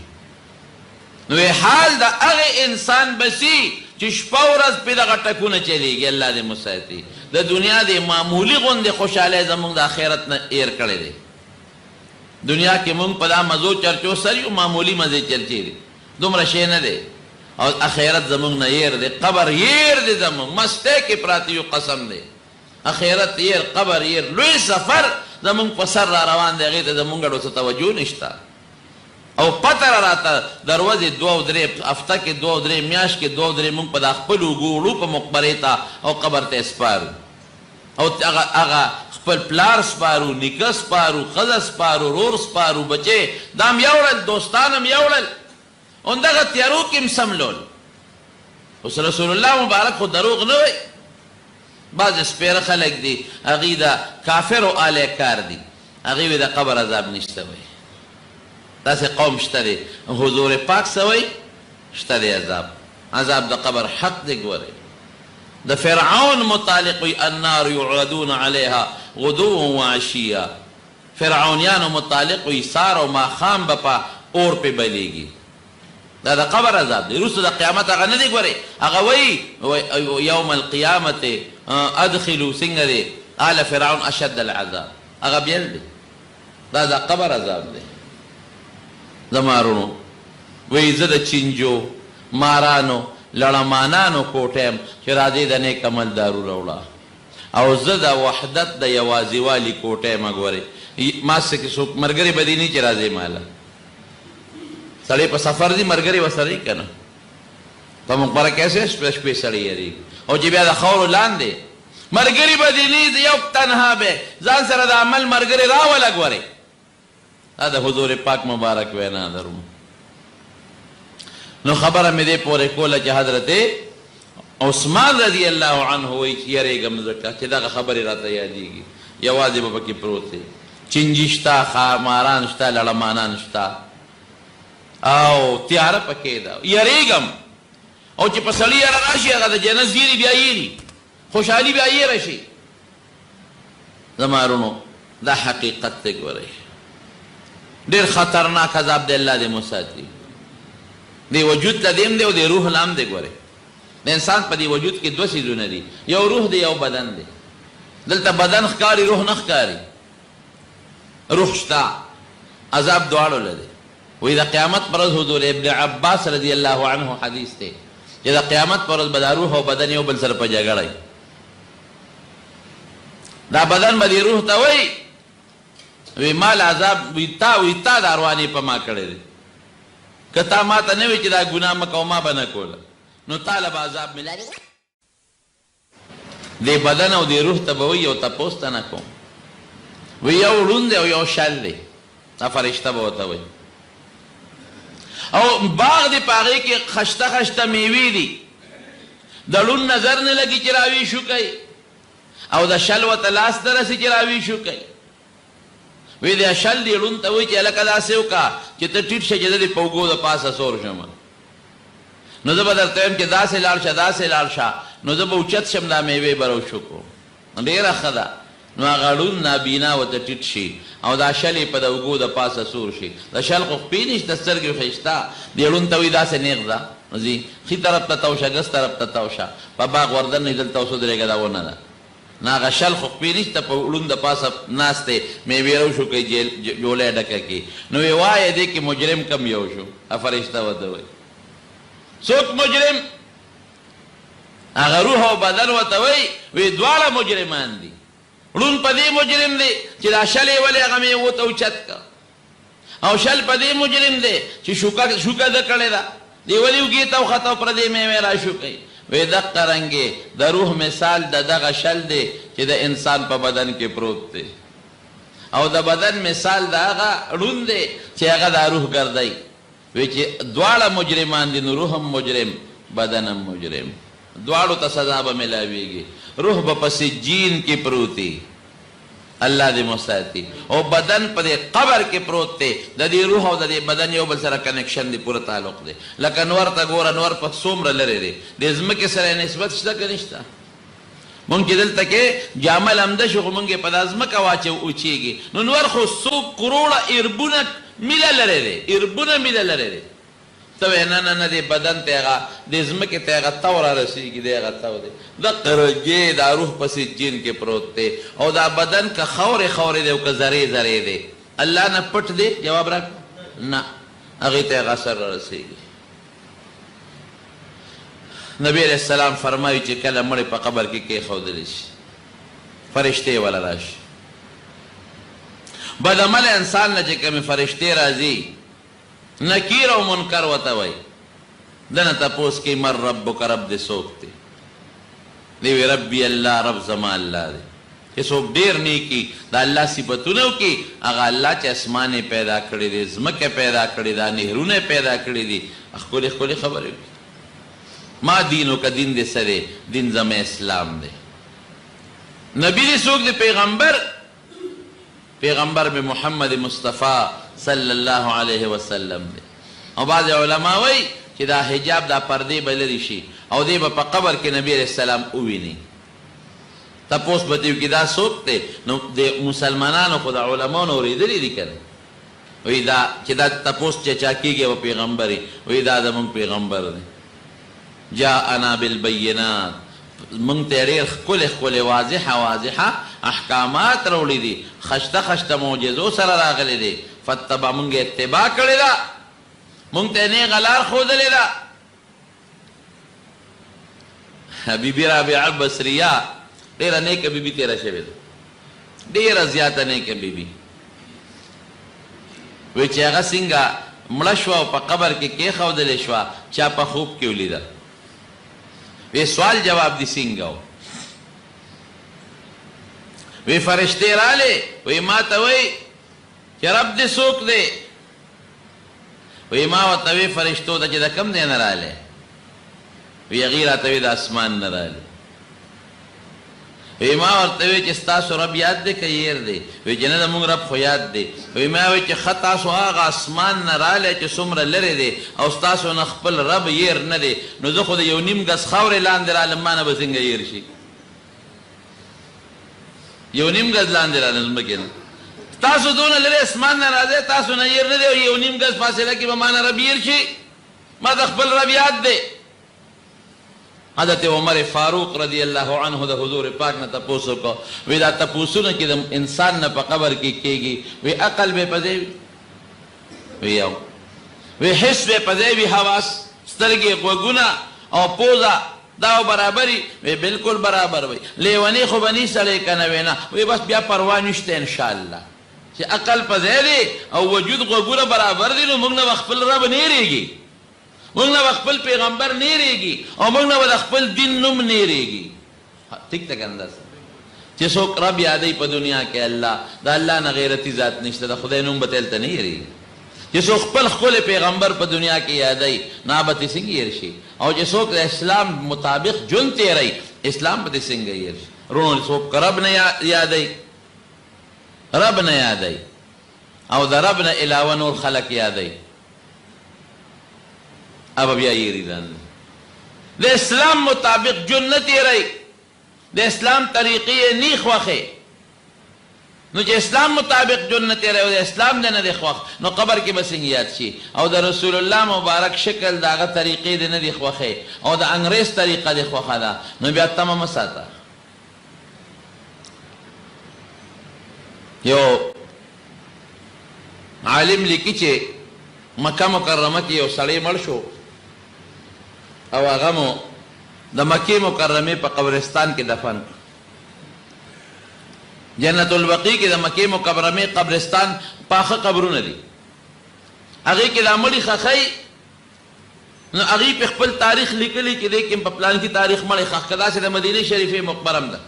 نو حال د هغې انسان بسي چې شپه ورځ پې دغه ټکونه چلیږي الله دې مساتي د دنیا د معمولي غوندې خوشحالی زموږ د آخرت نه ایر کړی دی دنیا کې مونږ په دا مزو چرچو سر یو معمولی مزې چرچې دي دومره شی نه دی او اخیرت زمونږ نه ير دی قبر ير دی زمونږ مستی کې پراته یو قسم دی اخیرت ير قبر ير لوی سفر زمونږ په سر را روان دی هغې ته زمونږ ډېر څه توجه نشته او پته را راته دروازې 2 او 3 هفته کې 2 او 3 میاشت کې 2 او 3 مونږ په دا خپل وګوړو په مقبرې ته او قبر ته سپارو او هغه خپل پلار سپارو نیکه سپارو ښځه سپارو رور سپارو بچې دا هم یوړل دوستان هم یوړل همدغه تیارو کې هم سملول اوس رسول الله مبارک خو دروغ نه وی بعضې سپیره خلک دي هغوی د کافرو آلی کار دي هغوی وی د قبر عذاب نشته وی داسې قوم شته دی حضور پاک څه وی شته دی عذاب د قبر حق دی ګورئ د فرعون متعلق وی النار یعرضون علیها غدوا وعشیا فرعونیانو متعلق وی سار او ماښام به په اور پې بلیږي دا د قبر عذاب دی وروسته د قیامت هغه نه دی ګورئ هغه وی یوم القیامت ادخلوا څنګه دی آل فرعون اشد العذاب هغه بیل دی دا د قبر عذاب دی زمارونو وی زه د چینجو مارانو لړمانانو کوټیم چې راځئ د نیک عمل دارو راوړه او زه د وحدت د یوازیوالي کوټیمه ګورئ ما څه کې څوک ملګري به دي نه چې راځئ ماله سړی په سفر دی ملګري ورسره وي که نه په مقبره کې شپې سړی یېرېږي او چې بیا د خاورو لاندې ملګري به دي نه یو تنها به ځان سره د عمل ملګري راوله ګورئ دا د حضور پاک مبارک وینا درم نو خبره مې دې پورې کوله چې حضرت عثمان رضی الله عنه وایي چې یېرېږم ځکه چې دغه خبرې راته یادېږي یوازې به پکې پروت دی چینجي شته خاماران شته لړمانان شته او تیاره پکې ده یېرېږم او چې په سړي یاره راشي هغه د جنت زیري بیا یېري خوشحالي بیا یېره شي زما رونو دا حقیقت دی ګورئ ډېر خطرناک عذاب دی الله دې مو ساتي دی وجود ته دیم دی او دی روح لام دی ګورئ د انسان په دې وجود کې 2 څیزونه دي یو روح دی یو بدن دی دلته بدن ښکاري روح نه ښکاري روح شته عذاب دواړو له دی وی د قیامت پر ورځ حضور ابن عباس رضی الله عنه حدیث دی چې د قیامت پر ورځ به دا روح او بدن یو بل سره په جګړه دا بدن به دې روح ته وایي وی مال عذاب وی تا د اروانې په ما کړی دی که تا ما ته نه وي چې دا ګناه مه کوه ما به نه کوله نو تاله به عذاب ملاري دې بدن او دې روح ته به وایي یو تپوس ته نه کوم وی یو ړوند دی او یو شل دی دا فرشته به ورته وایي او باغ دی په هغې کې خشته خشته میوې دي د ړوند نظر نه لګي چې راوي شو کوي او د شل ورته لاس ته رسي چې راوي شو کوي وی د شل دی ړوند ته وایي چې هلکه داسې وکړه چې ته ټیټ شه چې زه دې په اوږو د پاسه سور شم نو زه به درته وایم چې داسې لاړ شه داسې لاړ شه نو زه به اوچت شم دا میوې به روشو کړو ډېره ښه ده نو هغه ړوند نابینا ورته ټیټ شي او دا شل یې په د اوږو د پاسه سور شي د شل خو خپې نشته سترګې ښایسته دې ړوند ته وایي داسې نیغ ده ځي ښي طرف ته تاو شه ګس طرف ته تاو شه په باغ وردن یې دلته اوس ودرېږه دا ونه ده نه هغه شل خو خپې نشته په ړوند د پاسه ناست دی میوې روشو کوي جولی ډکه کړي نو وی وایه دې کې مجرم کم یو شو فرشته ورته وایي څوک مجرم هغه روح او بدن ورته وایي وی دواړه مجرمان دي ړوند په دې مجرم دی چې دا شل یې ولې هغه میوو ته اوچت کړه او شل په دې مجرم دی چې شوکه ده کړې ده دې ولې اوږې ته وخته او پردې میوې را شو کوي وی دقه رنګې د روح مثال د دغه شل دی چې د انسان په بدن کې پروت دی او د بدن مثال د هغه ړوند دی چې هغه دا روح ګرځوي وی چې دواړه مجرمان دي نو روح هم مجرم بدن هم مجرم دواړو ته سزا به ملاویږي روح به په سجین کې پروتي الله دې مستعتی او بدن په دې قبر کې پروت دی د دې روح او د دې بدن یو بل سره کنیکشن دی پوره تعلق دی لکه نور ته ګوره نور په څومره لرې دی د ځمکې سره نسبت شته که نشته مونږ چې دلته کې جامه لمده شو خو مونږ یې په دا ځمکه واچو اوچېږي نو نور خو 100 کروړه اربونه میله لرې دی اربونه میله لرې دی ته وایې نه نه نه دې بدن ته هغه دې ځمکې ته هغه تو را رسېږي دی هغه تو دی دقه رګې دا روح په سجین کې پروت دی او دا بدن که خورې خورې دی او که زرې زرې دی الله نه پټ دی جواب راکړه نه هغې ته هغه اثر را رسېږي نبی علیہ السلام فرمایي چې کله مړی په قبر کې کېښودلی شي فرشتې وله راشي بدعمل انسان نه چې کومې فرشتې راځي نکیر او منکر ورته وایي دنه تپوس کوي من ربک رب دې څوک دی دی وی ربي الله رب زما الله دی چې څوک ډېر نیکي د الله صفتونه وکړي هغه الله چې اسمانې پیدا کړي دي ځمکه پیدا کړي ده نهرونه پیدا کړي دي ښکلې ښکلې خبرې وکړي ما دینو که دین دې څه دی دین زما اسلام دی نبی دې څوک دی پیغمبر میں محمد مصطفیٰ صلی اللہ علیہ وسلم دی او بعض علماء وی چې دا حجاب دا پردې به لرې شي او دی به په قبر کې نبی علیہ السلام وویني تپوس به تې وکړي دا څوک دی نو د مسلمانانو خو د علماو نه اورېدلي دي که نه وی دا چې دا تپوس چې چا کېږي به پیغمبر وی دا زموږ پیغمبر دی جاءنا بالبینات مونږ ته ډېر ښکلې ښکلې واضحه احکامات راوړي دي خشته معجزو سره راغلي دي فتبع مونږ اتباع کړې ده مونږ ته نیغه لار ښودلې ده بیبي رابعه بصریه ډېره نیکه بیبي تېره شوې ده ډېره زیاته نیکه بیبي وایي چې هغه څنګه مړه شوه او په قبر کې کېښودلې شوه چا په خوب کې ولیده وی سوال جواب دی څنګه و وی فرشتې راغلې وی ما ته وی چې رب دې څوک دی وی ما ورته وی فرشتو ته چې د کوم ځای نه راغلی وی هغې راته وی د اسمان نه راغلی وی ما ورته وی چې ستاسو رب یاد دی که هیر دی وی چې نه زموږ رب خو یاد دی وی ما وی چې ښه تاسو هغه اسمان نه راغلی چې څومره لرې دی او ستاسو نه خپل رب هیر نه دی نو زه خو د یو نیم ګز خاورې لاندې رالم ما نه به څنګه هیر شي یو نیم ګز لاندې رالم ځمکې نه تاسو دونه لرې اسمان نه راځئ تاسو نه هیر نه دی او یو نیم ګز فاصله کې به ما نه رب هیر شي ما د خپل رب یاد دی حضرت عمر فاروق رضی اللہ عنہ د حضور پاک نه تپوس وکړو وی دا تپوسونه کې د انسان نه په قبر کې کېږي وی عقل به په ځای وی یو وی حس به په ځای وي حواس سترګې غوږونه او پوزه دا برابري وی بالکل برابر وي لیونی خو به نی سړی که نه وی نه وی بس بیا پروا نشته انشاءالله چې عقل په ځای دی او وجود غوږونه برابر دي نو موږ نه به خپل رب نه هېرېږي موږ نه به خپل پیغمبر نه هېرېږي او موږ نه به د خپل دین نوم نه هېرېږي ټیک ته که نه چې څوک رب یادوي په دنیا کې الله د الله نه غیرتي ذات نشته د خدای نوم به ته هلته نه هېرېږي چې څوک خپل ښکلی پیغمبر په دنیا کې یادوي نو هغه به ترې څنګه هېر شي او چې څوک د اسلام مطابق ژوند تېروي اسلام به ترې څنګه هېر شي وروڼو څوک رب نه یادوي او د رب نه علاوه نور خلک یادوي اب بیا یریدان د اسلام مطابق ژوند نه تېروي د اسلام طریقې یې نی خوښې نو چې اسلام مطابق ژوند نه تېروي او د اسلام دی نه دی خوښ نو قبر کې به څنګه یاد شي او د رسول الله مبارک شکل د هغه طریقې دی نه دی خوښې او د انګریز طریقه دی خوښه ده نو بیا تمه مه ساته یو عالم لیکي چې مکه مکرمه کې یو سړی مړ شو او هغه مو د مکې مکرمې په قبرستان کې دفن جنت البقیع کې د مکې مکرمې قبرستان پاخه قبرونه دي هغې کې دا مړي ښخی نو هغې په خپل تاریخ لیکلی چې دی کې په پلان کې تاریخ مړی ښخ که داسې د مدینې شریفې مقبرم ده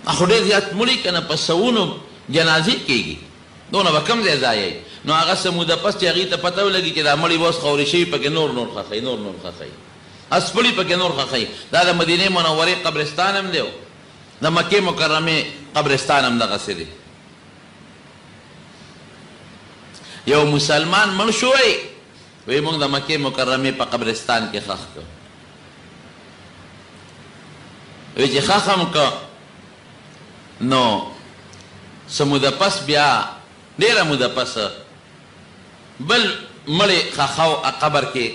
خو ډېر زیات مړي که نه په سوونو جنازې کېږي دونه به کم ځای ځایوي نو هغه څه موده پس چې هغې ته پته ولګي چې دا مړي به اوس خورې شوي پکې نور ښخوي نور ښخوي اسپړي پکې نور ښخوي دا د مدینې منورې قبرستان هم دی د مکې مکرمې قبرستان هم دغسې دی یو مسلمان مړ شوی وی موږ د مکې مکرمې په قبرستان کې ښخ کړو وی چې ښخ هم که نو څه موده پس بیا ډېره موده پس بل مړی ښخاو قبر کې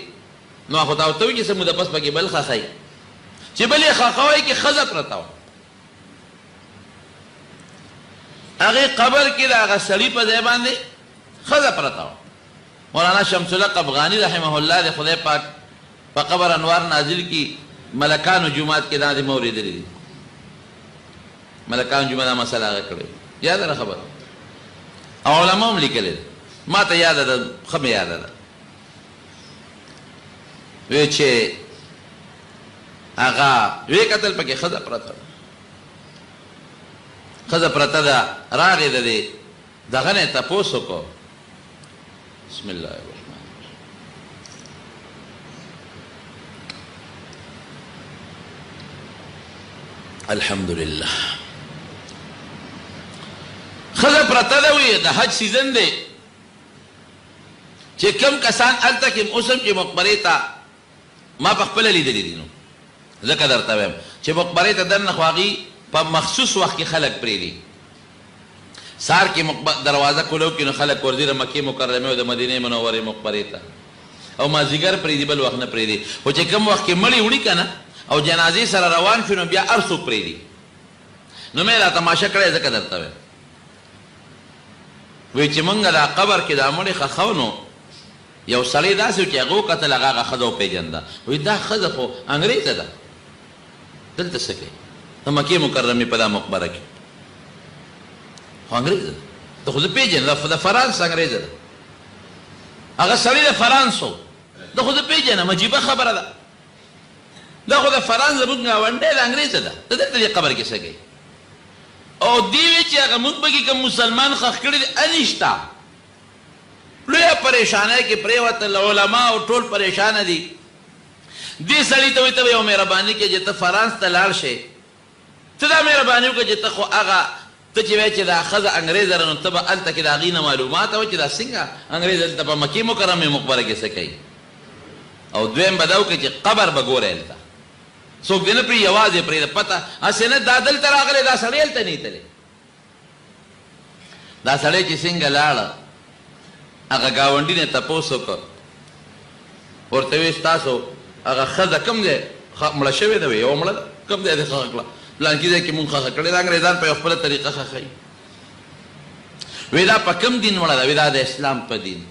نو خو تا ورته وي چې څه موده پس پکې بل ښخوي چې بل یې ښخوی کې ښځه پرته وه هغې قبر کې د هغه سړي په ځای باندې ښځه پرته وه مولانا شمس الحق افغاني رحمه الله د خدای پاک په قبر انوار نازل کی ملکانو جمعات کې دا دې موریدلې دي ملکانو جمعه دا مسله هغه کړې یاد ده خبر او علماء هم لیکلې ما ته یاد ده ښه مې یاده ده وی چې هغه وی کتل پکې ښځه پرته ده راغې د دې دغه نه تپوس وکړو بسم الله الرحمن الحمدلله ښځه پرته ده وی د حج سیزن دی چې کم کسان هلته کې اوسم چې مقبرې ته ما په خپله لیدلي دي نو ځکه درته وایم چې مقبرې ته دننه خو هغې په مخصوص وخت کې خلک پرېږدي سهار کې دروازه کولو کې نو خلک ورځي د مکې مکرمې او د مدینې منورې مقبرې ته او مازدیګر پرېږدي بل وخت نه پرېږدي خو چې کوم وخت کې مړي وړي که نه او جنازې سره روان شو نو بیا هر څوک پرېږدي نو مې را تماشه کړی ځکه درته وایم وایي چې موږ دا قبر کې دا مړي ښخو نو یو سړی داسې و چې هغه وکتل هغه ښځه وپېژنده وایي دا ښځه خو انګریزه ده دلته څه کوي د مکې مکرمې په دا مقبره کې خو انګریزه ده ته خو زه پېژنم د فرانس انګریزه ده هغه سړی د فرانس و ده خو زه پېژنم عجیبه خبره ده دا خو د فرانس زموږ ګاونډی د انګریزه ده ته دلته دې قبر کې څه کوي او دې وی چې هغه موږ پکې کوم مسلمان ښخ کړي دي انشته لویه پریشانۍ کې پرېوتل علما او ټول پریشانه دي دې سړي ته وایي ته یو مهرباني کې چې ته فرانس ته لاړ شې ته دا مهرباني وکړه چې ته خو هغه ته چې وایې چې دا ښځه انګریزه ده نو ته به هلته کې د هغې نه معلومات وایي چې دا څنګه انګریزه دلته په مکې مکرمې مقبره کې څه کوي او دویم به دا وکړي چې قبر به ګورې هلته څوک دې نه پرې یوازې پرېږده پته هسې نه دا دلته راغلی دا سړی هلته نه تللی دا سړی چې څنګه لاړه هغه ګاونډي نه تپوس وکړه ورته وایي ستاسو هغه ښځه کوم دی مړه شوې ده وایي یوه مړه ده کوم ځای دې ښخه کړه پلانکي ځای کې مونږ ښخه کړې ده انګریزان په یو خپله طریقه ښخوي وایي دا په کوم دین مړه ده وایي دا د اسلام په دین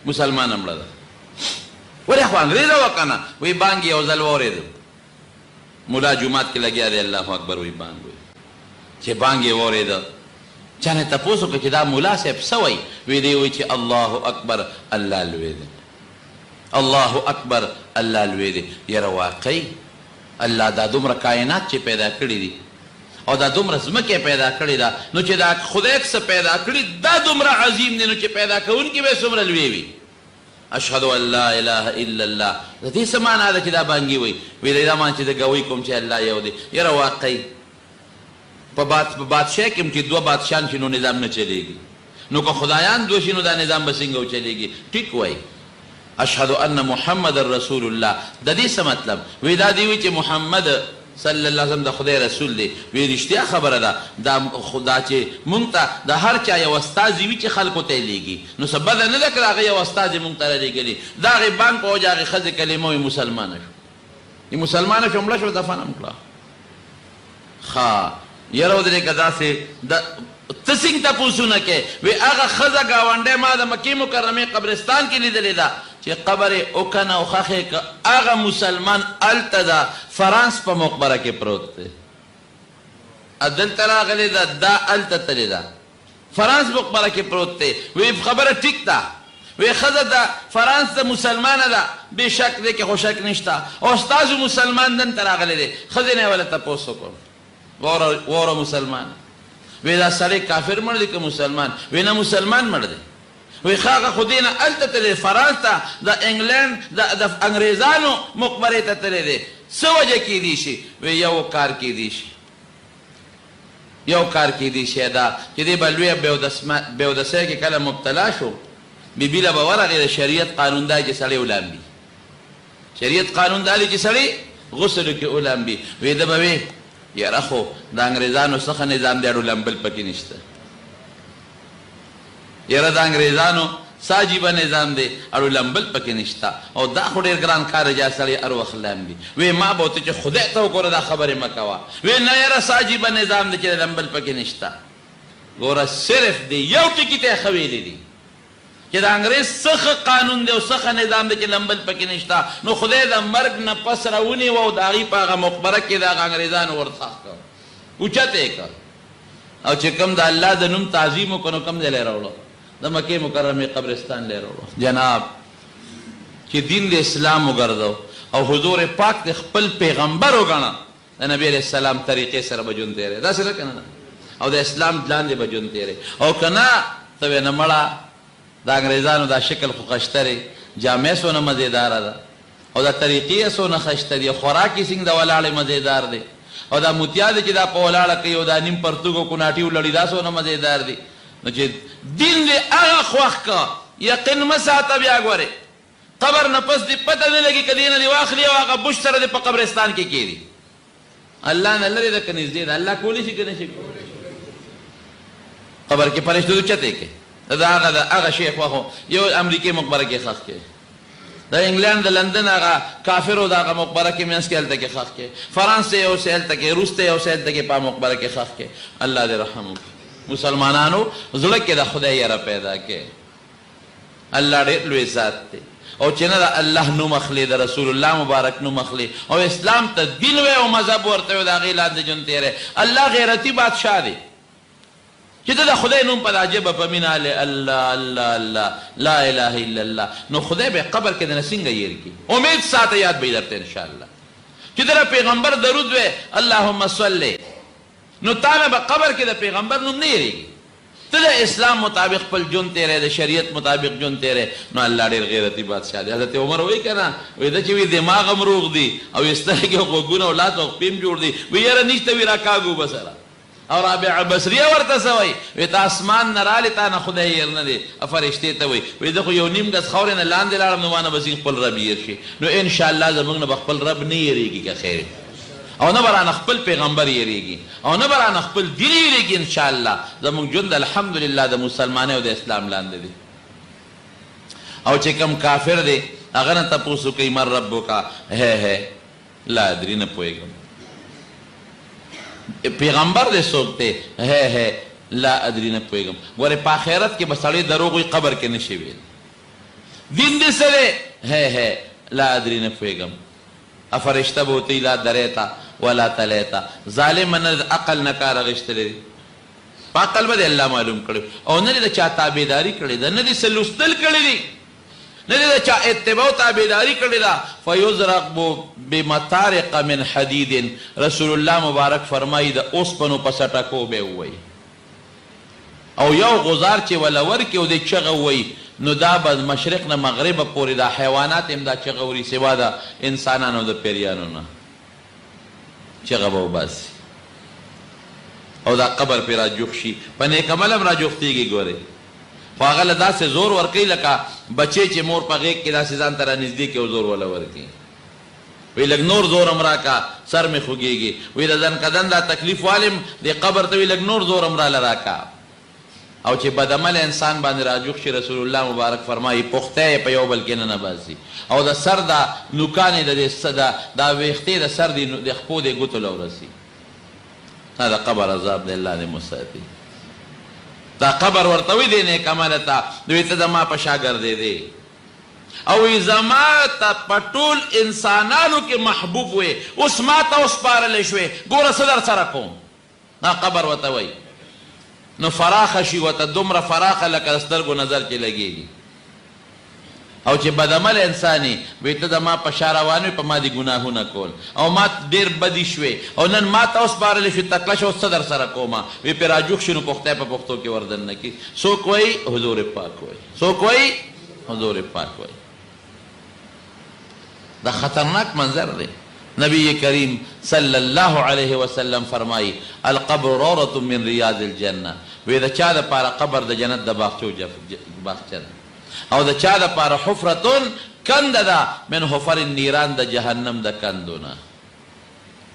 مسلمانه مړه ده ولې خو انګریزه وه که نه وایي بانګ یو ځل واورېدم ملا جومات کې لګیا دی الله اکبر وایي بانګ وایي چې بانګ یې واورېده چا نه تپوس وکړه چې دا ملا صاحب څه وایي وایي دی وایي چې الله اکبر الله لوی دی الله اکبر الله لوی دی یاره واقعي الله دا دومره کائنات چې پیدا کړي دي او دا دومره ځمکې پیدا کړې ده نو چې دا خدای څه پیدا کړي دا دومره عظیم دی نو چې پیدا کوونکي به یې څومره لوی وي اشهد ان لا اله الا الله د دې څه معنا ده چې دا بانګي وایي وایي دا معنی چې د ګوی کوم چې الله یو دی یاره واقعي په بادشاه کې هم چې دوه بادشاهان شي نو نظام نه چلېږي نو که خدایان دوه شي نو دا نظام به څنګه وچلېږي ټیک وایي اشهد ان محمد رسول الله د دې څه مطلب وی دا دی وی چې محمد صلی الله علیه وسلم د خدای رسول دی وی رښتیا خبره ده دا خدا چې مونږ ته د هر چا یو استازي وي چې خلکو ته یې لیږي نو څه بده نه ده که د هغه یو استازي مونږ ته رالیږلي د هغې بانک په وجه هغې ښځې کلمه وي مسلمانه شو ی مسلمانه شو مړه شوه دفن هم کړه ښه یاره ودرې که داسې ته څنګه تپوسونه کوې وی هغه ښځه ګاونډی ما د مکې مکرمې قبرستان کې لیدلې ده چې قبر یې وکنه او ښخ که هغه مسلمان هلته ده فرانس په مقبره کې پروت دی دلته راغلی ده دا هلته تللی ده فرانس مقبره کې پروت دی وی خبره ټیک ده وی ښځه د فرانس د مسلمانه ده بې شک دی کې خو شک نشته او ستاسو مسلمان دلته راغلی دی ښځې نه یې وله تپوس وکړو واوره مسلمان وی دا سړی کافر مړ دی که مسلمان وی نه مسلمان مړ دی وی ښاغه خو دې نه هلته تللی فرانس ته د انګلینډ د انګریزانو مقبرې ته تللی دی څه وجه کیدی شي وی یو کار کیدی شي یو کار کیدی شي دا چې دې به لویه بېودسۍ کې کله مبتلا شو بیبي له به ورغې د شریعت قانون دا چې سړی ولامبي شریعت قانون دا دی چې سړی غسلو کې ولامبي وی ده به وی یاره خو د انګریزانو څخه نظام دی اړو لمبل پکې نشته یاره د انګریزانو ساجیبه نظام دی اړو لمبل پکې نشته او دا خو ډېر ګران کار دی سړی هر وخت لامبي وی ما به ورته چې خدای ته وګوره دا خبرې مه کوه وی نه یاره ساجیبه نظام دی چې لمبل پکې نشته ګوره صرف دی یو ټکي ته یې ښه ویلي دي چې د انګریز څخه قانون دی او څخه نظام دی چې لمبل پکې نشته، نو خدای د مرګ نه پس راونیو او د هغې په هغه مقبره کې د هغه انګریزانو ورڅخ کړ، اوچت یې کړ، او چې کوم د الله د نوم تعظیم وکړو کوم ځای لی راوړو؟ د مکې مکرمې قبرستان لی راوړو. جناب چې دین د اسلام وګرځو او حضور پاک د خپل پیغمبر وګڼه، د نبی علیه السلام طریقې سره به ژوند تېری، داسې نه که نه، او د اسلام لاندې به ژوند تېری. او که نه ته وې نه مړه د انګریزانو دا شکل خو ښشته دی، جامې څونه مزېداره ده او دا طریقې یې څونه ښشته دي، خوراک یې څنګه د ولاړې مزېدار دی، او دا موتیا دی چې دا په ولاړه کوي او دا نیم پرتوګ او کوناټي ولړي دا څونه مزېدار دي. نو چې دین دې هغه خوښ که یقین مه ساته، بیا ګورې قبر نه پس دې پته نه لګي که دې نه دې واخلي او هغه بوش سره دې په قبرستان کې کېږدي. الله نه لرې ده که نږدې ده؟ الله کولی شي که نه شي؟ قبر کې فرشتو اوچتې کې د هغه شیخ واخو یو امریکې مقبره کې ښخ کې، د انګلینډ د لندن هغه کافرو د هغه مقبره کې منځ کې هلته کې ښخ کې، فرانس ته یو څه هلته کې، روس ته یو څه هلته کې په مقبره کې ښخ کې. الله دې رحم وکړي. مسلمانانو زړه کې د خدای یره پیدا کې. الله ډېر لوی ذات دی، او چې نه د الله نوم اخلي، د رسول الله مبارک نوم اخلي او اسلام ته دین وی او مذهب ورته وی، د هغې لاندې ژوند تېری. الله غیرتي بادشاه دی چې ته د خدای نوم په عجبه په مینه الله الله الله لا اله الا الله، نو خدای به قبر کې دنه څنګه یېر کړي؟ امید ساته، یاد به یې درته انشاءالله چې د پیغمبر درود وی اللهم صلی، نو تا نه به قبر کې د پیغمبر نوم نه یېرېږي. ته د اسلام مطابق خپل ژوند تېری، د شریعت مطابق ژوند تېری. نو الله ډېر غیرتي بادشاه دی. حضرت عمر وایي که نه، وایي ده چې وي دماغ هم روغ دي او یې سترګې او غوږونه او لاس او خپې هم جوړ دي، وایي یاره نشته وي راکاږو به سره. او رابعه بصریه ورته څه وایي؟ وایي ته اسمان نه رالې تا نه خدای هېر نه دی. فرشتې ته وایي وایي زه خو یو نیم ګز خاورې نه لاندې لاړم نو ما نه به خپل رب هېر شي. نو انشاءالله زموږ نه به خپل رب نه هېرېږي که خیر، او نه به رانه خپل پیغمبر یېرېږي او نه به رانه خپل دین یېرېږي. انشاءالله زموږ ژوند الحمدلله د مسلمانۍ او د اسلام لاندې دی. او چې کوم کافر دی هغه نه تپوس وکوي من ربک، هی لا ادري، نه پوهېږم. پیغمبر دې څوک دی؟ هی لا ادري، نه پوهېږم. ګورې په آخرت کې به سړی دروغ وي، قبر کې نه شي ویل. دین دې څه دی؟ هی لا ادري، نه پوهېږم. فرشته به ورته لا دریته ولا تلیته. ظالم نه د عقل نه کار اخیستلی دی، په عقل به دې الله معلوم کړی، او نه دې د چا تابعداري کړې ده، نه دې څه لوستل کړي دي، نه دې د چا اتباع او تابعداري کړې ده. فیضرب بمطارق من حدید، رسول الله مبارک فرمایي د اوسپنو په سټکو به ووایي، او یو غزار چې وله ورکړي او دې چغه ووایي، نو دا به مشرق نه مغربه پورې دا حیوانات هم دا چغه وري، سوا د انسانانو د پیریانو نه چغه به وباسي، او دا قبر پې راجوخ شي. په نیک عمل هم راجوختېږي. ګورې خو هغه له داسې زور ورکوي لکه بچې چې مور په غېږ کې داسې ځان ته رانږدې کړي او زور وله ورکړي. وی لږ نور زور هم راکړه، سر مې خوږېږي. وی د ځنکدن دا تکلیف والم دې قبر ته وی لږ نور زور هم راله راکړه. او چې بدعمل انسان باندې راجوخ شي، رسول الله مبارک فرمایي پخته یې په یو بل کې نه باسي، او د سر دا نوکانې دا ویښتې د سر د خپو د ګوتو له ورسي. دا د قبر عذاب دی، الله دې مساتي. دا قبر ورته وي دی نیک عمله ته، دوی ته د ما په شا ګرځېدې، او وی زما ته په ټول انسانانو کې محبوب وې، اوس ما ته وسپارلی شوې، ګوره څه در سره کوم. دا قبر ورته وایي. نو فراخه شي ورته، دومره فراخه لکه د سترګو نظر چې لګېږي. او چې بدعمل انسان یې وایي ته د ما په شا روان وې، په ما دې ګناهونه کول، او ما ډېر بدي شوې، او نن ما ته وسپارلی شوې، تکله شه اوس څه در سره کومه. وی پرې راجوخ شي نو پختی په پښتو کې ور دننه کړي. څوک وایي؟ حضور پاک وایي. څوک وایي؟ حضور پاک وایي. دا خطرناک منظر دی. نبی کریم صلی الله علیه وسلم فرمایي القبر روضة من ریاض الجنه. وی د چا دپاره قبر د جنت د باغچه ده، او د چا دپاره حفرتون کنده ده من حفر النیران د جهنم د کندو نه.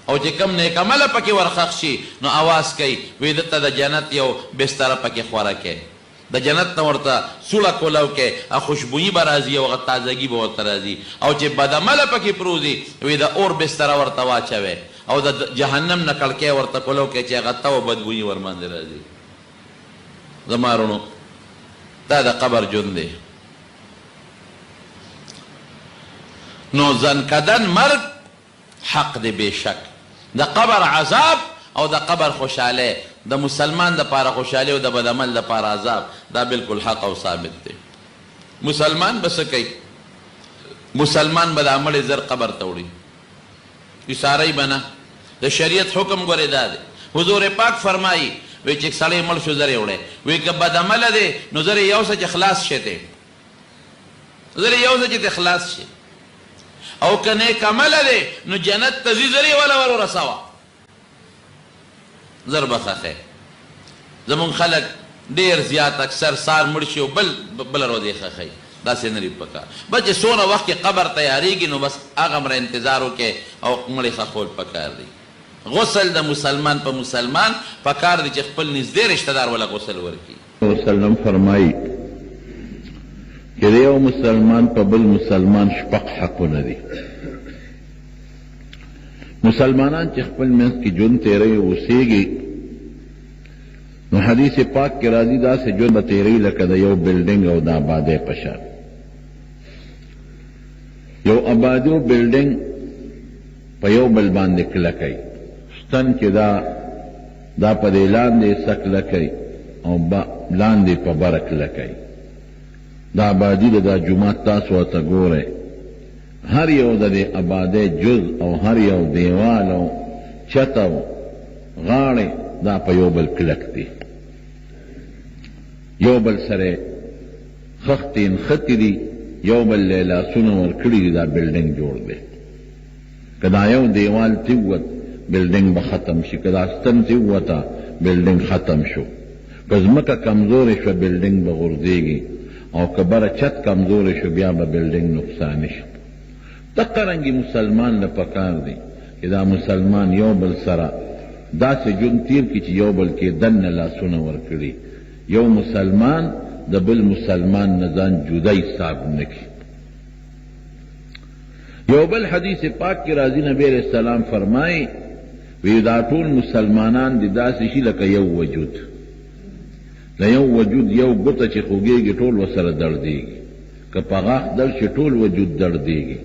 او چې کم نیک عمله پکې ورخښ شي نو اواز کوي، وی دته د جنت یو بستره پکې خوره کوي، د جنت نه ورته سوړه کولو کې خوشبویي به راځي او هغه تازګي به ورته راځي. او چې بدعمله پکې پروزي، وی د اور بستره ورته واچوي، او د جهنم نه کړکۍ ورته کولو کې چې هغه ته او بدبویي ورباندې راځي. زما وروڼو دا د قبر ژوند دی. نو زنکدن مرگ حق دی بشک. د قبر عذاب او د قبر خوشحاله، د مسلمان د پاره خوشحاله او د بدعمل د پاره عذاب، دا بالکل حق او ثابت دی. مسلمان بس کوي، مسلمان بدعمل زر قبر ته وړي، اشاره بنا د شریعت حکم ګورې دا دی. حضور پاک فرمایي وی چې سړی مړ شو زر یې وړی، وی که بدعمله دی نو زر یې یو څه چې خلاص شي دی، زر یې یو څه چې خلاص شي، او که نیک عمله دی نو جنت ته ځي، زر یې وله ور ورسوه، زر به ښه. زمونږ خلک ډېر زیات اکثر سار مړ شي او بله ورځ یې ښخوي، داسې نه وي پکار. بس چې څونه وخت کې قبر تیارېږي نو بس هغه مره انتظار وکړې او مړې ښخول پکار دی. غسل د مسلمان په مسلمان پکار دی چې خپل نږدې رشته دار وله غسل ورکړي. وسلم فرمایي چې د یو مسلمان په بل مسلمان شپږ حقونه دي. مسلمانان چې خپل منځ کې ژوند تېروي اوسېږي، نو حدیث پاک کې راځي داسې ژوند به تېروي لکه د یو بلډینګ او د آبادۍ په شان. یو آبادي او بلډینګ په یو بل باندې کلکوي، ستن چې دا په دې لاندې څه کلکوي او لاندې په بره کلکوي. دا آبادي د دا جومات تاسو ورته ګورئ، هر یو د دې آبادۍ جز او هر یو دیوال او چت او غاړې دا په یو بل کلک دي، یو بل سره خښتې نښتې دي، یو بل له لاسونه ورکړي دي، دا بلډینګ جوړ دی. که دا یو دیوال تیوت بلډینګ به ختم شي، که دا ستن تیوته بلډینګ ختم شو، که ځمکه کمزورې شوه بلډینګ به غورځېږي، او که بره چت کمزورې شو بیا به بلډینګ نقصاني شي. دقه رنګې مسلمان له پکار دی چې دا مسلمان یو بل سره داسې ژوند تیر کړي چې یو بل کې دننه لاسونه ورکړي، یو مسلمان د بل مسلمان نه ځان جدا حساب نه کړي. یو بل حدیث پاک کې راځي نبی علیہ السلام فرمایي وی دا ټول مسلمانان دي داسې شي لکه یو وجود، د یو وجود یو ګوته چې خوږېږي ټول ورسره دردېږي، که په غاښ درد شي ټول وجود دردېږي،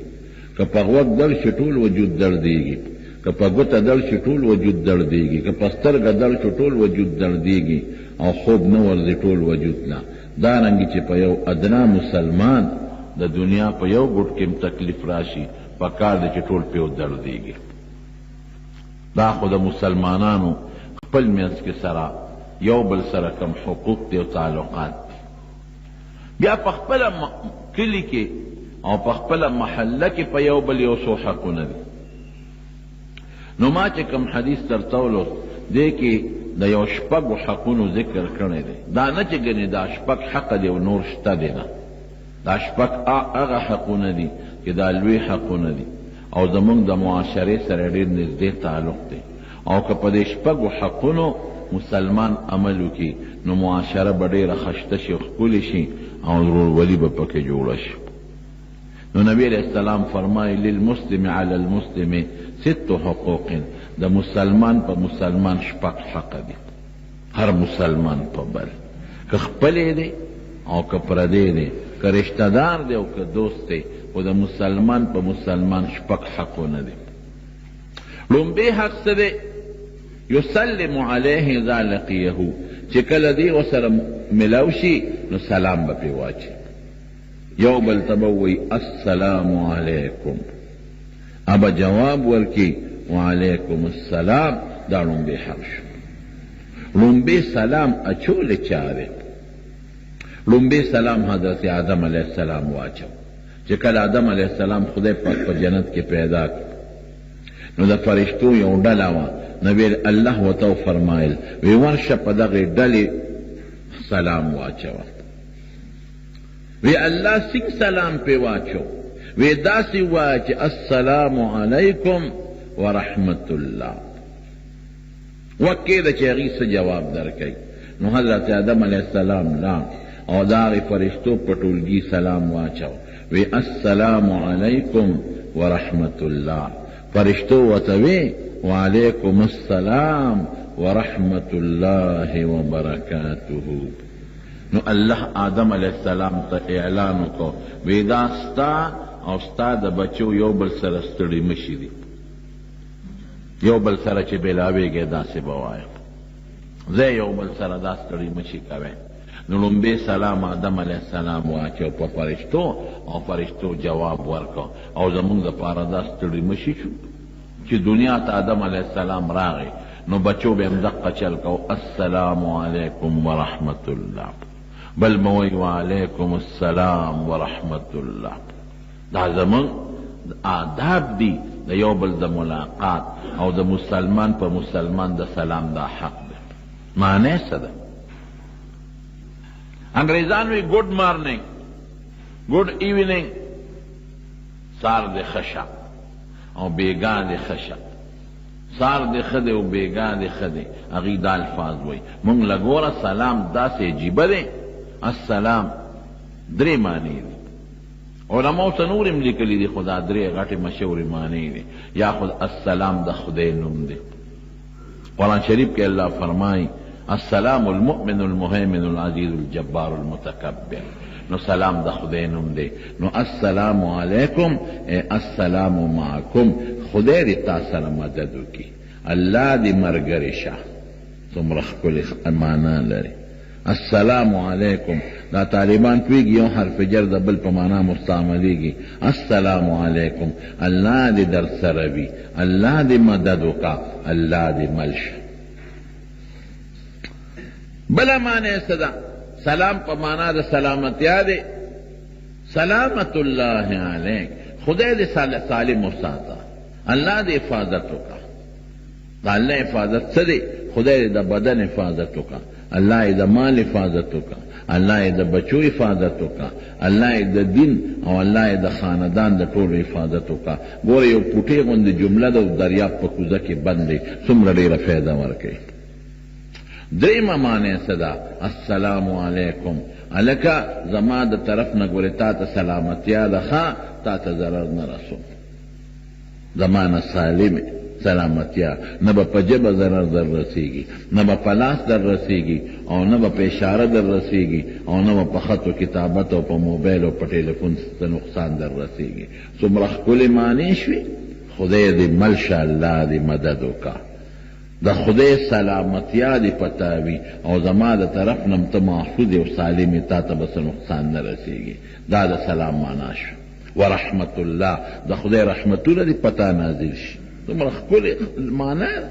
که په غوږ درد شي ټول وجود دردېږي، که په ګوته درد شي ټول وجود دردېږي، که په سترګه درد شي ټول وجود دردېږي، او خوب نه ورځي ټول وجود نه. دارنګې چې په یو ادنا مسلمان د دنیا په یو ګوټ کې تکلیف راشي پکار دی چې ټول پې دردېږي. دا خو د مسلمانانو خپل منځ کې سره یو بل سره کم حقوق دی او تعلقات دی. بیا په خپله کلي کې او په خپله محله کې په یو بل یو څو حقونه دي. نو ما چې کوم حدیث درته ولوست دې کې د یو شپږو حقونو ذکر کړی دی. دا نه چې ګنې دا شپږ حق دی او نور شته دی، نه، دا شپږ هغه حقونه دي چې دا لوی حقونه دي او زمونږ د معاشرې سره ډېر نږدې تعلق دی. او که په دې شپږو حقونو مسلمان عمل وکړي نو معاشره به ډېره خشته شي، ښکلې شي او ورورولي به پکې جوړه شي. نو نبی علیہ السلام فرمایي للمسلم علی المسلم 6 حقوق، د مسلمان په مسلمان شپږ حق دي، هر مسلمان په بل، که خپلې دی او که پردی دی، که رشتہ دار دی او که دوست دی، خو د مسلمان په مسلمان شپږ حقونه دي. لومبی حق څه دی؟ یسلم علیه اذا لقیه، چې کله دی ورسره ملاو شي نو سلام به پرې واچي، یو بل ته به ووایي السلام علیکم، ابه جواب ورکي وعلیکم السلام. دا لومبی حق شو. لومبی سلام اچول چا دی؟ لومبی سلام حضرت آدم علیہ السلام واچو، چې کله آدم علیہ السلام خدای پاک په جنت کې پیدا کړ نو د فرشتو یو ډله وه، نبی الله ورته فرمایل وی ورشه په دغې ډلې سلام واچوه. وی الله څنګه سلام پې واچو؟ وی داسې وایه چې السلام علیکم ورحمت الله، وکې ده چې هغې څه جواب درکوي. نو حضرت آدم علیہ السلام لا او د هغې فرشتو په ټولګي سلام واچو، وی السلام علیکم ورحمت الله. فرشتو ورته وی وعلیکم السلام ورحمت الله وبرکاته. نو الله آدم علیہ السلام ته اعلان وکړو وی دا ستا او ستا د بچو یو بل سره ستړي مشي دي، یو بل سره چې بېلاوېږې داسې به وایم زه یو بل سره دا ستړي مشي کوئ. نو لومبې سلام آدم علیه السلام واچو په فرشتو او فرشتو جواب ورکو او زمونږ دپاره دا ستړي مشي شو چې دنیا ته آدم علیه السلام راغی نو بچو به هم دقه چل کو السلام علیکم ورحمت الله، بل موی وعلیکم السلام ورحمت الله. دا زمونږ آداب دي د یو بل د ملاقات او د مسلمان په مسلمان د سلام دا حق ده. معنی څه ده؟ انګریزان وی ګډ مارننګ ګډ ایوننګ، سار د خشه او بیګا د خشه، سار د خده او بیګا د خده، هغې دا الفاظ وی. مونږ لګوره سلام داسې عجیبه دی، السلام درې معنی دی. علماء ته نور هم لیکلي دي خو دا درې غټې مشهورې معنی دي. یا خود السلام د خدای نوم دی. قرآن شریف کې الله فرمایي السلام المؤمن المهيمن العزيز الجبار المتكبر. نو سلام د خدای نوم دی. نو السلام علیکم السلام معکم، خدای دې تا سره مدد وکړي، الله دې ملګری شه. څومره ښکلې معنا لري السلام علیکم. دا طالبان پوهېږي یو حرف جر د بل په معنا مستعملېږي. السلام علیکم، الله دې در سره وي، الله دې مدد وکړه، الله دې مل شه. بله معنی څه ده؟ سلام په معنا د سلامتیا دی. سلامت الله علیک، خدای دې سالم وساته، الله دې حفاظت وکړه. د الله حفاظت څه دی؟ خدای دې د بدن حفاظت وکړه، الله یې د مال حفاظت وکړه، الله یې د بچو حفاظت وکړه، الله یې د دین او الله یې د خاندان د ټولو حفاظت وکړه. ګوره یو پوټې غوندې جمله ده او دریاب په کوزه کې بند دی، څومره ډېره فایده ورکوي. درېیمه معنی څه ده؟ السلام علیکم، هلکه زما د طرف نه ګورې تا ته سلامتیا ده، ښه تا ته ضرر نه رسو، زما نه سالمې سلامتیا، نه به په ژبه ضرر در رسیږي، نه به په لاس در رسیږي، او نه به په اشاره در رسیږي، او نه به په خط و کتابت او په موبایل او په ټلیفون څه نقصان در رسیږي. څومره ښکلې معنی شوې. خدای دې مل شه، الله دې مدد وکړه، د خدای سلامتیا دې پته وي او زما د طرف نه ته محفوظ او سالمې، تا ته به څه نقصان نه رسیږي. دا د سلام معنا شو. ورحمت الله، د خدای رحمتونه دې پته نازل شي. دومره ښکلې معنا ده.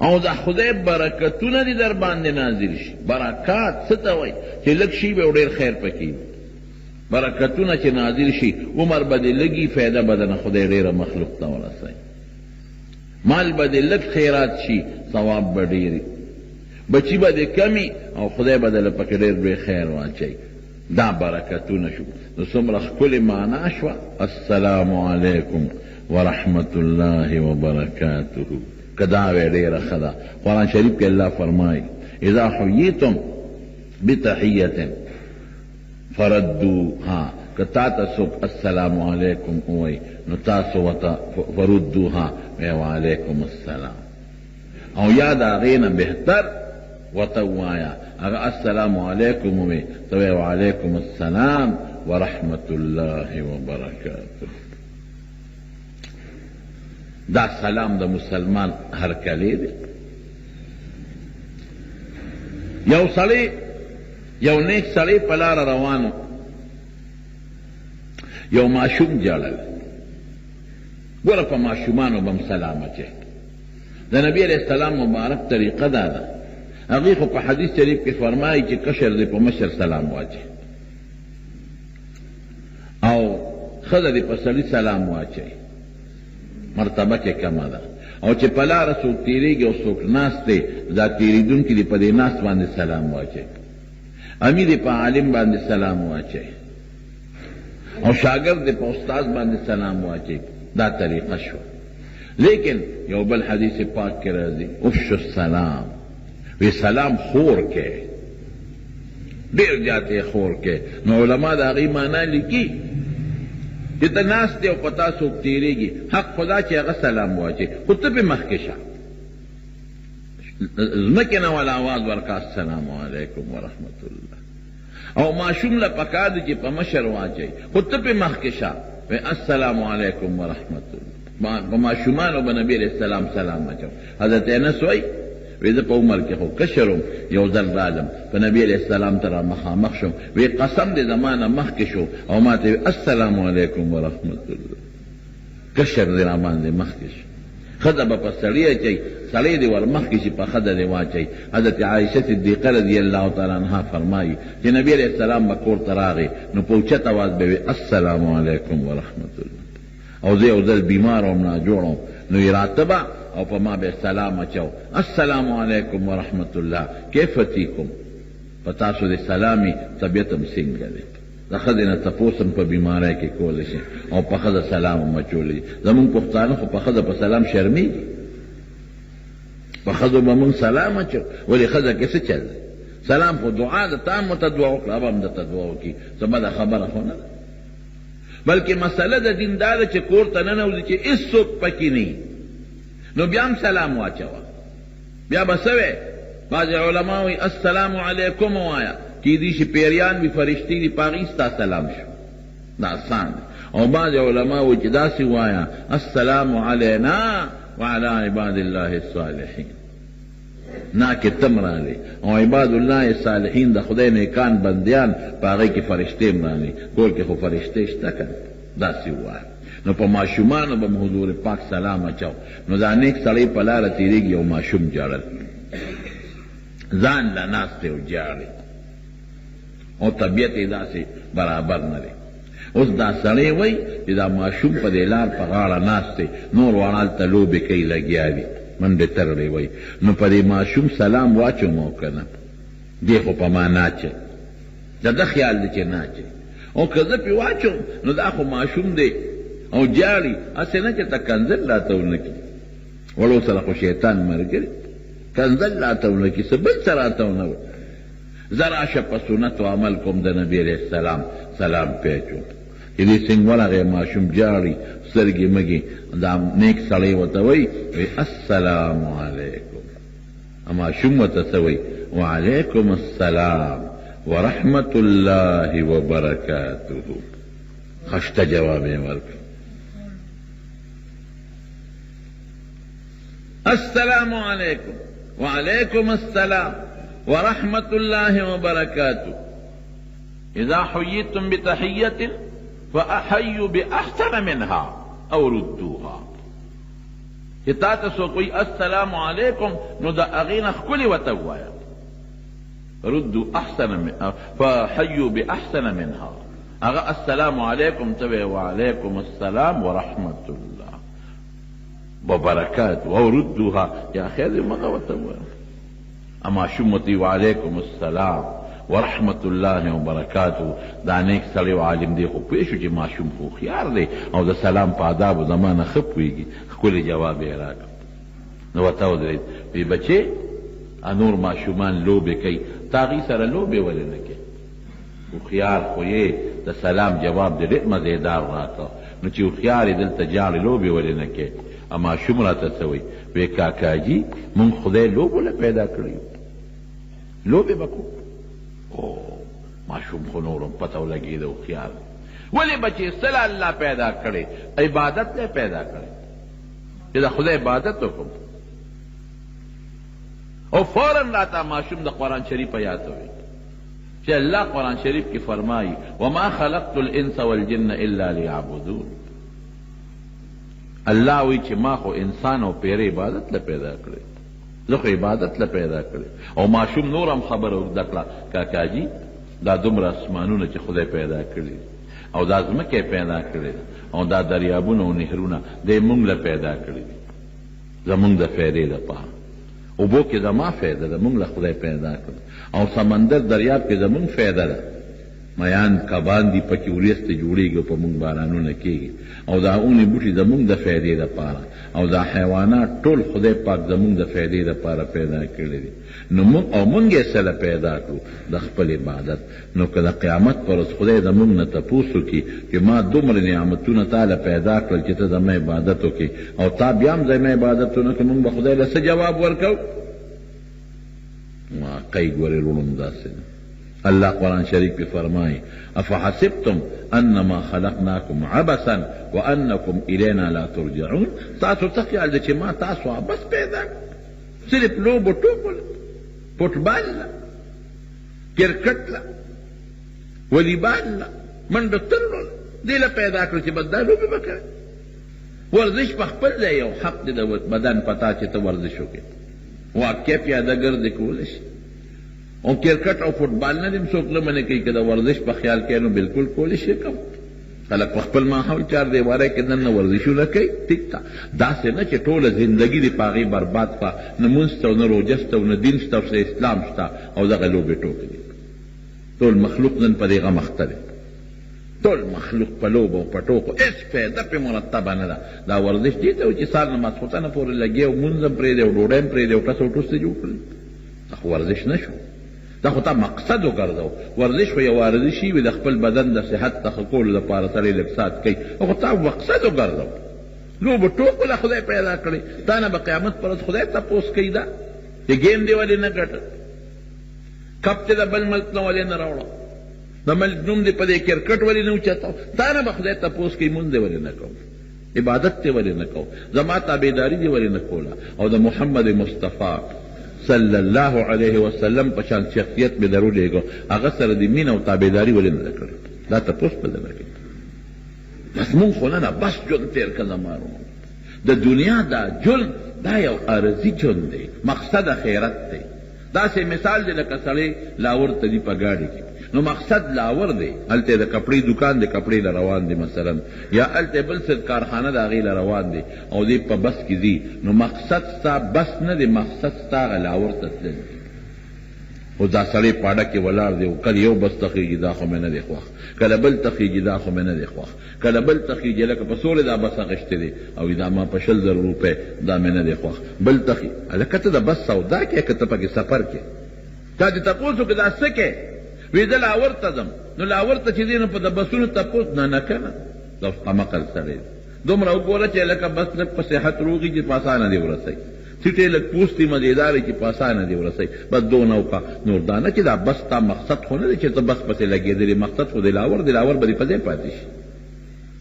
او د خدای برکتونه دې در باندې نازل شي. برکات څه ته وایي؟ چې لږ شي به او ډېر خیر پکې وي. برکتونه چې نازل شي، عمر به دې لږي، فایده به دنه خدای ډېره مخلوق ته ورسوي. مال به دې لږ خیرات شي، ثواب به ډېر، بچي به دې کمی او خدای به دله پکې ډېر لوی خیر واچوي. دا برکتونه شو. نو څومره ښکلې معنا شوه. السلام علیکم ورحمت الله وبرکاته. که دا وی ډېره ښه ده. قرآن شریف کې الله فرمایي اذا حییتم بتحیة فردوها، که تا ته څوک السلام علیکم ووایي نو تاسو ورته فردوها وی وعلیکم السلام. او یا د هغې نه بهتر ورته ووایه، هغه السلام علیکم ووایي ته وی وعلیکم السلام ورحمت الله وبرکاته. دا سلام د مسلمان هرکلی دی. یو سړی، یو نیک سړی په لاره روانو، یو ماشوم جړل. ګوره په ماشومانو به هم سلام اچوي. د نبي علیه السلام مبارک طریقه دا ده. هغې خو په حدیث شریف کې فرمایي چې کشر دی په مشر سلام واچوي، او ښځه دی په سړي سلام واچوي، مرتبه کې کمه ده. او چې په لاره څوک تېرېږي او څوک ناست دی، دا تېرېدونکي دی په دې ناست باندې سلام واچوي، امي دی په عالم باندې سلام واچوي، او شاګرد دی په استاد باندې سلام واچوي. دا طریقه شو. لیکن یو بل حدیث پاک کې راځي افشوا السلام، وی سلام خور کې، ډېر زیات یې خور کې. نو علما د هغې معنا لیکي چې ته ناست دی او په تا څوک تېرېږي، حق خدا چې هغه سلام واچوي، خو ته پې مخکې شه، ځمکې نه وله آواز ورکړه السلام علیکم ورحمت الله. او ماشوم له پکار دی چې په مشر واچي خو ته پې مخکې شه وی السلام علیکم ورحمت الله. په ماشومانو به نبي علیه السلام سلام اچو. حضرت انس وایي وی زه په عمر کې خو کشر وم، یو ځل رالم په نبي علیه السلام ته را مخامخ شم، وی قسم دې زما نه مخکې شو او ما ته وی السلام علیکم ورحمت الله. کشر دې را باندې مخکې شو. ښځه به په سړي اچوي، سړی دې ور مخکې شي په ښځه دې واچوي. حضرت عایشه صدیقه رضی الله تعالی عنها فرمایي چې نبي علیه السلام به کور ته راغی نو په اوچت اواز به وی السلام علیکم ورحمت الله. او زه یو ځل بیمار وم ناجوړ وم نو یې راته به او په ما به سلام اچو السلام علیکم ورحمت الله کیف فیکم. په تاسو د سلامي طبیعت هم څنګه دی؟ د ښځې نه تپوس هم په بیمارۍ کې کولی شي او په ښځه سلام هم اچولی. زمونږ پښتانه خو په ښځه په سلام شرمېږي، په ښځو به مونږ سلام اچو، ولې ښځه کې څه چل دی؟ سلام خو دعا ده، تا هم ورته دعا وکړه هغه هم درته دعا وکړي، څه بده خبره خو نه ده. بلکې مسله د دین دا ده چې کور ته ننوځي چې هېڅوک پکې نه وي نو بیا هم سلام واچوه. بیا به څه وی؟ بعضې علما وایي السلام علیکم ووایه، کیدی شي پیریان وي فرشتې دي په هغې ستا سلام شو، دا آسان دی. او بعضې علما وایي چې داسې ووایه السلام علینا وعلى عباد الله الصالحین. نا کې تم راغلی او عباد الله صالحین د خدای نیکان بندیان په هغې کې فرشتې هم راغلي، کور کې خو فرشتې شته که داسې ووایه. نو په ماشومانو به حضور پاک سلام اچو. نو دا نیک سړی په لاره تېرېږي او ماشوم جاړل ځان له ناست دی او جاړي او طبیعت یې داسې برابر نه دی. اوس دا سړی وایي چې دا ماشوم په دې لار په غاړه ناست دی، نور واړه هلته لوبې کوي لګیا دي منډې ترړې وایي. نو په دې ماشوم سلام واچوم او که نه دی خو په ما ناچه، د ده خیال دی چې ناچه. او که زه پې واچوم نو دا خو ماشوم دی او جاړي، هسې نه چې ته کنځل راته ونه کړي. وړو سره خو شیطان ملګری، کنځل راته ونه کړي، څه بل څه راته ونه وکړي. زه راشه په سنت و عمل کوم د نبي علیه السلام سلام پې اچوم. چې دې څنګه ورغی ماشوم جاړي سترګې مږې، دا نیک سړی ورته وایي وی السلام علیکم. ماشوم ورته څه وایي؟ وعلیکم السلام ورحمت الله وبرکاته. خشته جواب یې ورکړ. السلام علیکم وعلیکم السلام ورحمت الله وبرکاته. اذا حییتم بتحیة فاحیوا باحسن منها او ردوها. چې تا ته څوک وایي السلام علیکم نو د هغې نه ښکلې ورته ووایه ردوا احسن فاحیوا باحسن منها. هغه السلام علیکم ته وایي وعلیکم السلام ورحمت الله وبرکاته او ردوها، یا خیر دې مغه ورته ووایه. اما شمتی وعلیکم السلام ورحمت الله وبرکاته. دا نیک سړی او عالم دی خو پوه شو چې ماشوم خو هوښیار دی او د سلام په آدابو زمانه ښه پوهېږي. ښکلی جواب یې راکړ. نو ورته ودرېد وی بچې نور ماشومان لوبې کوي، تا هغې سره لوبې ولې نه کوې؟ هوښیار خو یې د سلام جواب دې ډېر مزېدار راکړ. نو چې هوښیار یې دلته جاړې لوبې ولې نه کوې؟ ماشوم راته څه وایي؟ وی کاکاجي مونږ خدای لوبو له پیدا کړي، لوبې به کوو. او ماشوم خو نورم پته ولګېده هوښیار. ولې بچې څه الله پیدا کړی؟ عبادت له پیدا کړی چې د خدای عبادت وکړم. او فوراً راته ماشوم د قرآن شریف یاد وي چې الله قرآن شریف کې فرمایي وما خلقت الانس والجن الا لیعبدون. الله وی چې ما خو انسان او پیره عبادت له پیدا کړی، زه خو عبادت له پیدا کړی. او ماشوم نور هم خبره اوږده کړه کاکاجي دا دومره اسمانونه چې خدای پیدا کړي او دا ځمکه پیدا کړې او دا دریابونه او نهرونه دی مونږ له پیدا کړي دي زمونږ د فایدې دپاره. اوبو کې زما فایده ده، مونږ له خدای پیدا کړ. او سمندر دریاب کې زمونږ فایده ده، میان کبان دي پکې وریځ ته جوړېږي او په مونږ بارانونه کېږي. او دا اونې بوټي زمونږ د فایدې دپاره او دا حیوانات ټول خدای پاک زمونږ د فایدې دپاره پیدا کړي دي. نو مونږ او مونږ یې سره پیدا کړو د خپل عبادت. نو که د قیامت پر ورځ خدای زمونږ نه تپوس وکړي چې ما دومره نعمتونه تاله پیدا کړل چې ته زما عبادت وکړې او تا بیا هم زما عبادت ونه کړې، مونږ به خدای له څه جواب ورکوو؟ واقعي ګورې وروڼو داسې ده. اللہ قرآن شریف پہ فرمائے افحسبتم انما خلقناکم عبثا وانکم الینا لا ترجعون تاسو څه خیال دی چې ما تاسو عبث پیدا صرف لوبو ټوپو فوټبال لا کرکټ لا والیبال لا منډه ترلو دې له پیدا کړو چې بس دا لوبې به کوې ورزش په خپل ځای یو حق دی د بدن پتا چې ته ورزش وکړې واقع پیاده ګرځې کولی شي او کرکټ او فوټبال نه دې څوک نه منې کوي که د ورزش په خیال کې نو بالکل کولی شي کوم خلک په خپل ماحول چار دیواره کې دننه ورزشونه کوي ټیک ده داسې نه چې ټوله زندګي دې په هغې برباد کړه نه مونځ ته نه روژه شته او نه دین شته او اسلام شته او دغه لوبې ټوکې دي ټول مخلوق نن په دې غم اخته دی ټول مخلوق په لوبو او په ټوکو هېڅ فایده پرې مرتبه نه ده دا ورزش دې ته و چې سهار نه ماسخوتنه پورې لګي او مونځ هم پرېږدي او ډوډۍ هم پرېږدي او ټس او ټوس ته جوړ کړي دا خو ورزش نه شو دا خو تا مقصد وګرځو ورزش خو یو عارضي شي وي د خپل بدن د صحت ته ښه کولو دپاره سړی لږ سات کوي خو تا مقصد وګرځو لوبو ټوکو له خدای پیدا کړی تا نه به قیامت پر ورځ خدای تپوس کوي دا چې ګیم دې ولې نه ګټه کپ چې د بل ملک نه ولې نه راوړه د ملک نوم دې په دې کرکټ ولې نه اوچتاو تا نه به خدای تپوس کوي مونځ دې ولې نه کوو عبادت دې ولې نه کوو زما تابعداري دې ولې نه کوله او د محمد مصطفی صلی الله علیه وسلم په شان شخصیت مې درو لېږو هغه سره د مینه او تابعداري ولې نه ده کړې دا تپوس په ده نه کوي بس مونږ خو نه بس ژوند تېر که زمانو د دنیا دا ژوند دا یو عارضي ژوند دی مقصد خیرت دی داسې مثال دی لکه سړی لاور ته دي په ګاډي کې نو مقصد لاور دی هلته د کپړې دکان دی کپړې له روان دی مثلا یا هلته بل څه کارخانه د هغې له روان دی او دی په بس کې ځي نو مقصد ستا بس نه دی مقصد ستا هغه لاور ته تلل دی خو دا سړی پاډه کې ولاړ دی او کله یو بس تخیږي دا خو مې نه دی خوښ کله بل تخیږي دا خو مې نه دی خوښ کله بل تخیږي لکه په سولې دا بس اخیستی دی او دا ما په 100,000 روپۍ دا مې نه دی خوښ بل تخي هلکه ته د بس سودا کې که ته پکې سفر کې تا دې تپوس وکړې دا څه کې وی زه لاور ته ځم نو لاور ته چې دی نو په د بسونو تپوس نه که نه دا اوس قمقل سړی دومره وګوره چې لکه بس لږ په صحت روغي چې په اسانه دې ورسوي سیټې لږ پوستې مزېدارې چې په اسانه دې ورسوي بس دونه وکړه نور دا نه چې دا بس تا مقصد خو نه دی چې ته بس پسې لګېدلې مقصد خو د لاور به دې په ځای پاتې شي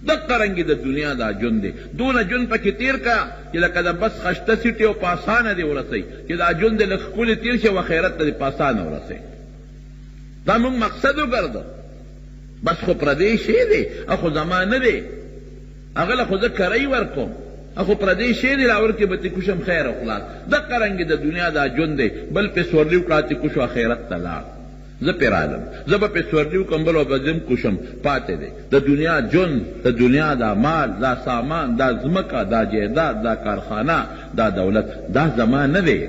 دقه رنګې د دنیا دا ژوند دی دونه ژوند پکې تېر کړه چې لکه د بس خشته سیټې او په اسانه دې ورسوي چې دا ژوند دې لږ ښکلې تېر شي او خیرت ته دې په اسانه ورسوي دا مونږ مقصد وګرځو بس خو پردی شی دی اخو زما نه دی هغه له خو زه کرۍ ورکوم اخو پردی شی دی لاور کې به تی کوشم خیر او خلاص دقه رنګې د دنیا دا ژوند دی بل پې سورلي وکړه تی کوشو آخرت ته لاړ زه پې رالم زه به پې سورلي وکړم بل به ځم کوشم پاتې دی د دنیا ژوند د دنیا دا مال دا سامان دا ځمکه دا جایداد دا کارخانه دا دولت دا زما نه دی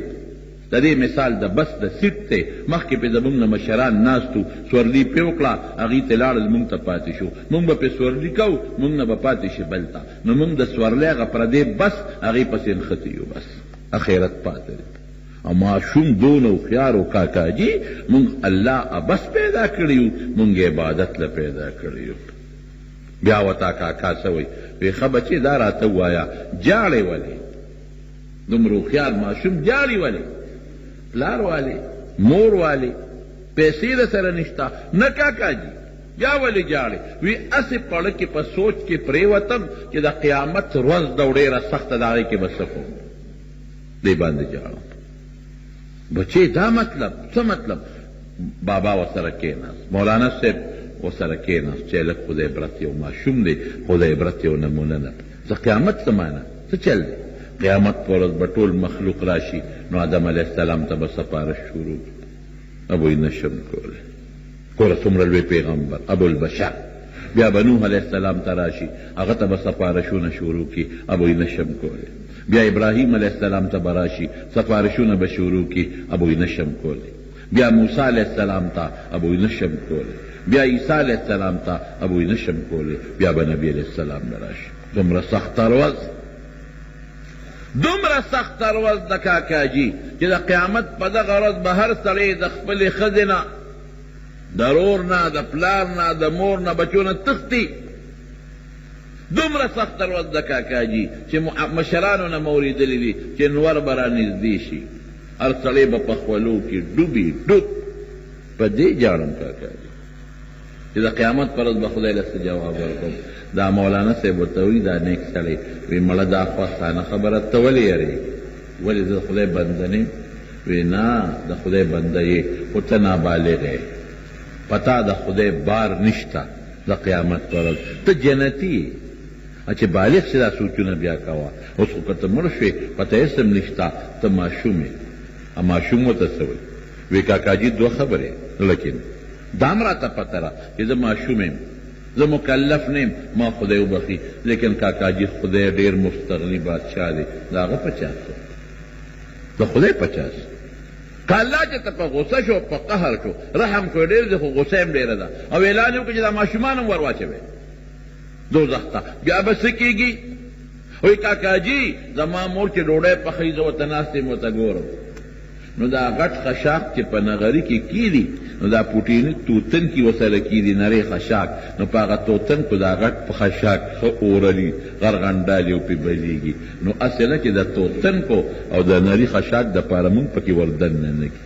د دې مثال د بس د سیټ دی مخکې پې زمونږ نه مشران ناستو سورلي پې وکړه هغې ته لاړل مونږ ته پاتې شو مونږ به پې سورلي کوو مونږ نه به پاتې شي بل ته نو مونږ د سورلۍ هغه پردې بس هغې پسې نښتي یو بس اخرت پاتې دی او ماشوم دونه هوښیار و کاکاجي مونږ الله ابس پیدا کړي یو مونږ عبادت له پیدا کړي یو بیا ورته کاکا څه وایي وایي ښه بچې دا راته ووایه جاړې ولې دومره هوښیار ماشوم جاړې ولې پلار والی مور والی پیسې د سره نشته نه کاکاجي یا ولې جاړې وی اسې پړه کې په سوچ کې پرېوتم چې د قیامت ورځ د ډېره سخته د هغې کې به څه کوم دې باندې جاړم بچې دا مطلب څه مطلب بابا ورسره کېناست مولانا صاحب ورسره کېناست چې لږ خو د عبرت یو ماشوم دی خو د عبرت یو نمونه ده څه قیامت څه معنی څه چل دی قیامت پر ورځ به ټول مخلوق راشي نو آدم علیه السلام ته به سپارش شروع ابوی نشم کولی ګوره څومره لوی پیغمبر ابوالبشر بیا به نوح علیه السلام ته راشي هغه ته به سپارشونه شروع کړي ابوی نشم کولی بیا ابراهیم علیه السلام ته به راشي سپارشونه به شروع کړي ابوی نشم کولی بیا موسی علیه السلام ته ابوی نشم کولی بیا عیسی علیه السلام ته ابوی نشم کولی بیا به نبی علیه السلام به راشي دومره سخته ورځ دومره سخته ورځ د کاکاجي چې د قیامت په دغه ورځ به هر سړی د خپلې ښځې نه د رور نه د پلار نه د مور نه بچو نه تښتي دومره سخته ورځ د کاکاجي چې مشرانو نه مو اورېدلي دي چې نور به رانږدې شي هر سړی به په خولو کې ډوبي ډوب په دې جاړم کاکا جي چې د قیامت پر ورځ به خدای له جواب ورکوم. دا مولانا صاحب ورته وایي دا نیک سړی وی مړه دا خوښانه خبره ته ولې یېرېږي؟ ولې زه خدای بنده نه یم؟ وی نه د خدای بنده یې خو ته نابالغ یې، پتا د خدای بار نشته د قیامت پر ورځ، ته جنتي یې. چې بالغ شي دا سوچونه بیا کوه. اوس خو که ته مړ شوې پته اسم نشته، ته ماشوم یې. ماشوم ورته څه وایي؟ وی کاکاجي دوه خبرې، لیکن دام راته پته را چې زه ماشوم یم، زه مکلف نیم، ما خدای وبخي، لیکن کاکاجي خدای ډېر مستغني بادشاه دی، د هغه 50 د خدای 50. که الله چې ته په غصه شو په قهر شو رحم کوې ډېر دی، خو غصه هم ډېره ده، او اعلان یې وکړي چې دا ماشومان هم ور واچوئ دوزخ ته، بیا به څه کېږي؟ وایي کاکاجي زما مور چې ډوډۍ پخوي زه ورته ناست یم ورته ګورم، نو دا غټ خشاک چې په نغري کې کیدي نو دا پوټیني توتن کې ورسره کیدي نری خشاک، نو په هغه توتن کو دا غټ په خشاک ښه اورلي غرغنډالي او پې بلیږي. نو اصله چې د توتن کو او د نری خشاک دپاره مونږ پکې وردننه نه کړي.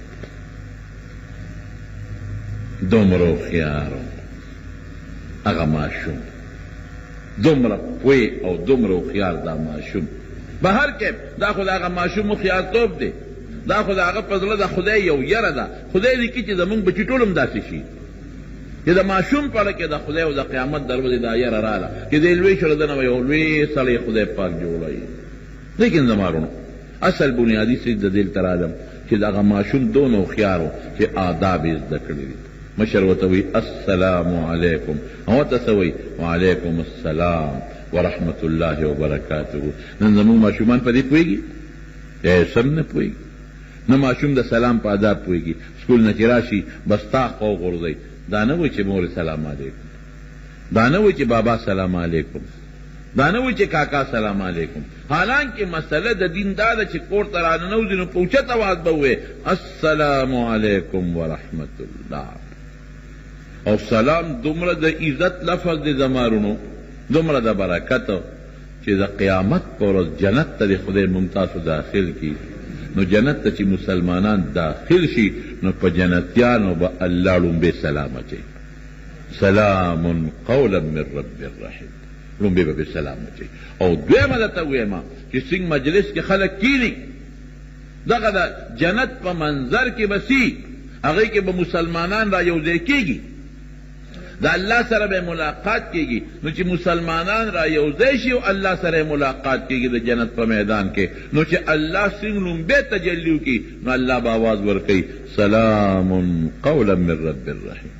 دومره هوښیار هغه ماشوم، دومره پوی او دومره هوښیار دا ماشوم. به هر کې دا خو د هغه ماشوم هوښیارتوب دی، دا خو د هغه په زړه د خدای یو یره ده. خدای لیکي چې زمونږ بچي ټول هم داسې شي چې د ماشوم په اړه کې د خدای او د قیامت د ورځې دا یره راله چې دی لوی شو د نه به یو لوی سړی خدای پاک جوړوي. لیکن زما وروڼو اصل بنیادي څیز د دې ته راځم چې د هغه ماشوم دونه هوښیار و چې آداب یې زده کړي دي. مشر ورته وایي السلام علیکم، هغه ورته څه وایي؟ وعلیکم السلام ورحمت الله وبرکاته. نن زمونږ ماشومان په دې پوهېږي؟ سم نه پوهېږي. نه ماشوم د سلام په آداب پوهېږي. سکول نه چې راشي بس طاق وغورځئ، دا نه وایي چې مور سلام علیکم، دا نه وایي چې بابا سلام علیکم، دا نه وایي چې کاکا سلام علیکم. حالانکه مسله د دین دا ده چې کور ته راننوځي نو په اوچت اواز به ووایې السلام علیکم ورحمت الله. او سلام دومره د عزت لفظ دی زمارونو، دومره د برکت چې د قیامت په ورځ جنت ته د خدای ممتاز داخل کی. نو جنت ته چې مسلمانان داخل شي نو په جنتیانو به الله لومبې سلام اچوي، سلام قولا من رب الرحیم، لومبې به سلام اچوي. او دویمه درته ویمه چې څنګه مجلس کې خلک کیني دغه د جنت په منظر کې به سي، هغې کې به مسلمانان را یوځای کېږي، د الله سره به ملاقات کېږي. نو چې مسلمانان را یوځای شي او الله سره ملاقات کېږي د جنت په میدان کې، نو چې الله څنګه لومبې تجلی وکړي نو الله به آواز ورکوي سلام قولا من رب الرحیم.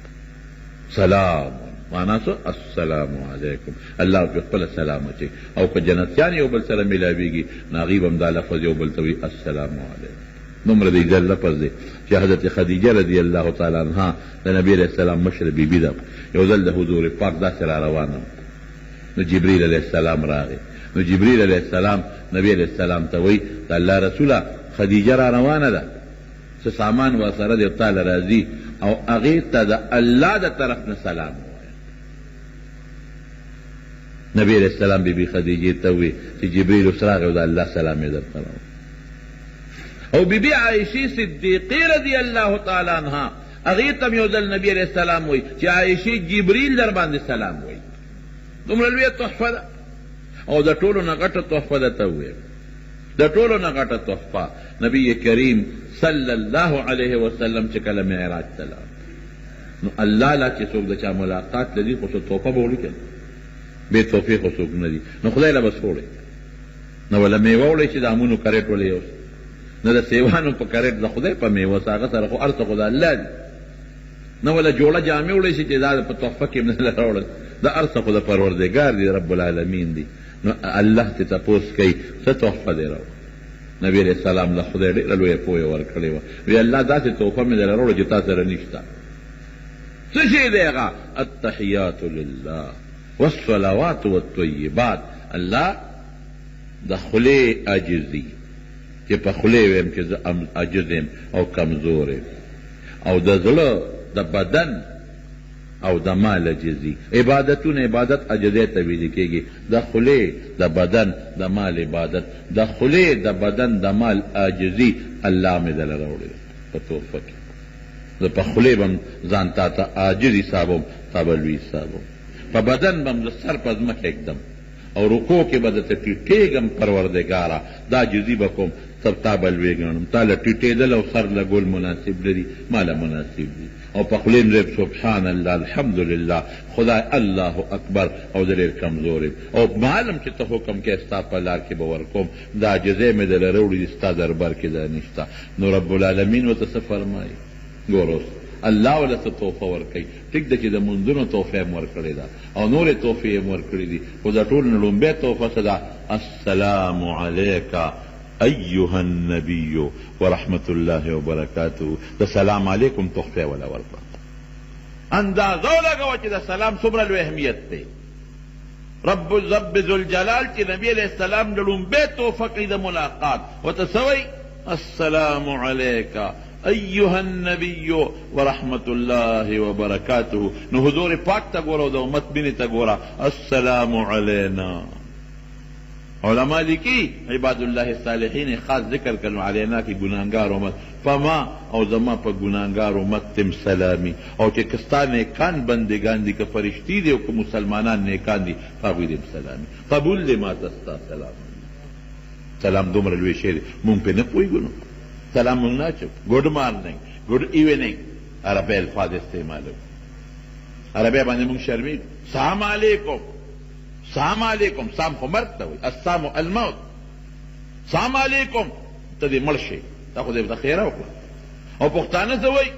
سلام معنا څه؟ السلام علیکم. الله په خپله سلام اچوي. او که جنتیان یو بل سره میلاویږي نو هغوی به هم دا لفظ یو بل ته وایي السلام علیکم. نمره د عزت لفظ دی چې حضرت خدیجه رضی الله تعالی عنها د نبی علیہ السلام مشر بیبي ده. یو ځل د حضور پاک داسې را روانه نو جبریل علیہ السلام راغی. نو جبریل علیہ السلام نبی علیہ السلام ته وایي د الله رسوله خدیجه را روانه ده، څه سامان ورسره دی او تاله راځي، او هغې ته د الله د طرف نه سلام ووایه. نبی علیہ السلام بیبي خدیجې ته وایي چې جبریل اوس راغی او د الله سلام یې درته راوړ. او بیبی عائشی صدیقی رضی اللہ تعالی عنہ هغې ته یو ځل نبی علیہ السلام وایي چې عائشې جبریل در باندې سلام وایي. دومره لویه تحفه ده. او د ټولو نه غټه تحفه درته ووایم، د ټولو نه غټه تحفه نبی کریم صلی الله علیه وسلم چې کله معراج ته لاړ نو الله لا چې څوک د چا ملاقات لري خو څه تحفه به ورکړي، بې تحفې خو څوک نه دي. نو خدای له به څه وړی؟ نو وله میوه وړی چې د امونو کرېټ ولې یوسي، نه د سیوانو په کرېټ د خدای په میوه هغه سره خو هر څه خو د الله دي. نه وله جوړه جامې وړی شي چې دا په تحفه کې نه راوړل، د هر څه خو د پروردګار دی، رب العالمین دی. نو الله ته تپوس کوي څه تحفه دی راوړه. نبی علیہ السلام له خدای ډېره لویه پوهه ورکړې وه. وی الله داسې تحفه مې در راوړه چې تا سره نشته. څه شی دی هغه؟ التحیات لله والصلوات والطیبات. الله د خولې عاجزي چې په خولې ویم چې زه عاجز یم او کمزور یم، او د زړه د بدن او د مال عجزي. عبادتونه عبادت عجزۍ ته ویل کېږي. د خولې د بدن د مال عبادت، د خولې د بدن د مال عاجزي الله مې دله راوړې په تحفه کې. زه په خولې به ځان تا ته عاجز حسابوم تا به لوی حسابوم په بدن به م زه سر په ځمکه ایږدم او رکوع کې به درته ټیټېږم پروردګاره دا عاجزي به کوم تا به لوی ګڼم تا له ټیټېدل او سر لګول مناسب لري ما له مناسب دي او په خولې م زه سبحان الله الحمدلله خدای الله اکبر او زه ډېر کمزور یم او معلم چې ته حکم کې ستا په لار کې به ورکوم دا عاجزۍ مې دله راوړي دي ستا دربار کې دا نشته نو رب العالمین ورته څه فرمایي ګوره اوس الله وله څه تحفه ورکوي ټیک ده چې د منځونو تحفه یې ورکړې ده او نورې تحفې یې ورکړې دي خو د ټولو نه لومبۍ تحفه څه ده السلام علیک ایها النبی ورحمت الله وبرکاته د سلام علیکم تحفه ولا ورکړه اندازه ولګوه چې د سلام څومره لوی اهمیت دی رب ذوالجلال چې نبی علیه السلام د لومبۍ تحفه کوي د ملاقات ورته څه وایي السلام علیک ایها النبی ورحمت الله وبرکاته نو حضور پاک ته ګوره او د امت مینې ته ګوره السلام علینا علماء لیکي عباد الله الصالحین خاص ذکر کړو علینا کې ګناهګار امت فما او زما په ګناهګار امت تم سلامي او چې کستا نیکان بندگان دي که فرشتي دي او که مسلمانان نیکان دي هغوی دې سلامي قبول دې ما ته ستا سلام دومره لوی شی دی مونږ پرې نه پوهېږو نو سلام مونږ نه اچو ګډ مارننګ ګډ ایوننګ عربی الفاظ استعمالوو عربی باندې مونږ شرمېږو سلام علیکم سلام علیکم سام خو مرګ ته وایي السلام الموت سلام علیکم ته دې مړ شي تا خو دې ته خیره وکړه او پښتانه څه وایي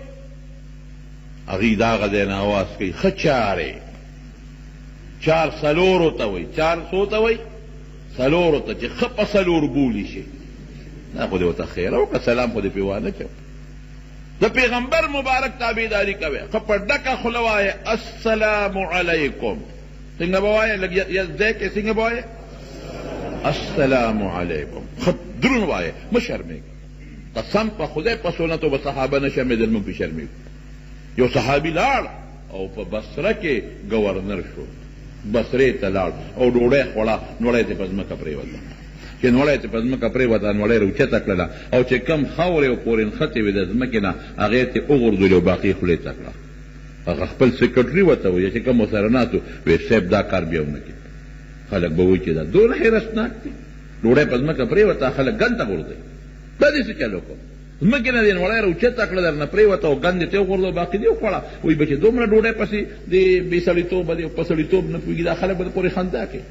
هغوی د هغه ځای نه اواز کوي ښه چارې چار څلورو ته وایي چار څو ته وایي څلورو ته چې ښه په څلور بولی شي دا خو دې ورته خیره وکړه سلام خو دې پرې وانه چو د پیغمبر مبارک تابعداري کوئ ښه په ډکه خوله وایه السلام علیکم څنګه به وایه لږ ځای کې څنګه به وایه السلام علیکم ښه دروند وایه مه شرمېږه قسم په خدای په سنتو به صحابه نه شرمېدل موږ پې شرمېږو یو صحابي لاړ او په بصره کې ګورنر شو بصرې ته لاړ او ډوډۍ خوړه نوړی ته په ځمکه پرېوته چې نوړی ته په ځمکه پرېوته نوړی راوچته کړله او چې کم خاورې او پورې نښتې وې د ځمکې نه هغې ته وغورځولې او باقي خولې ته کړه هغه خپل سیکرټري ورته وایي چې کوم ورسره ناست و وایي صاحب دا کار بیا ونه کړي خلک به وایي چې دا دونه حیرتناک دی ډوډۍ په ځمکه پرېوته خلک ګند ته غورځوي دا دې څه چل وکړو ځمکې نه دې نوړی راوچته کړه درنه پرېوته او ګند یې ته وغورځو باقي دې وخوړه وایي بچې دومره ډوډۍ پسې د بې سړیتوبه دی په سړیتوب نه پوهېږي دا خلک به د پورې خندا کوي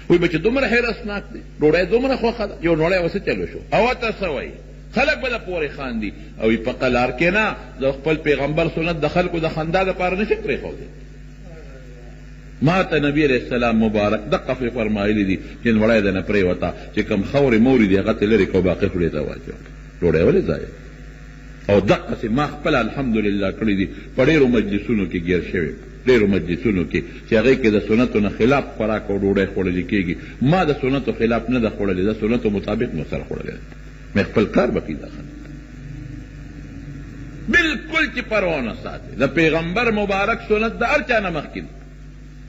وایي بچې دومره حیرتناک دی ډوډۍ دومره خوښه ده یو نوړی ورسه چلو شو او ته څه وایي خلک به د پورې خاندي او په قلار کې نه د خپل پیغمبر سنت د خلکو د خندا دپاره نشي پرېښودی ما ته نبی علیه السلام مبارک دقه پرې فرمایلي دي چې نوړی د نه پرېوته چې کوم خورې مورې دي هغه ته لرې کړه باقي خولې ته واچوه ډوډۍ ولې ځایه او دقسې ما خپل الحمدلله کړي دي په ډېرو مجلسونو کې ګیر شوی ډېرو مجلسونو کې چې هغې کې د سنتو نه خلاف خوراک او ډوډۍ خوړلې کېږي ما د سنتو خلاف نه ده خوړلې د سنتو مطابق مو سره خوړلې ده مې خپل کار به کړي دا بلکل چې پروا نه ساتي د پیغمبر مبارک سنت د هر چا نه مخکې دي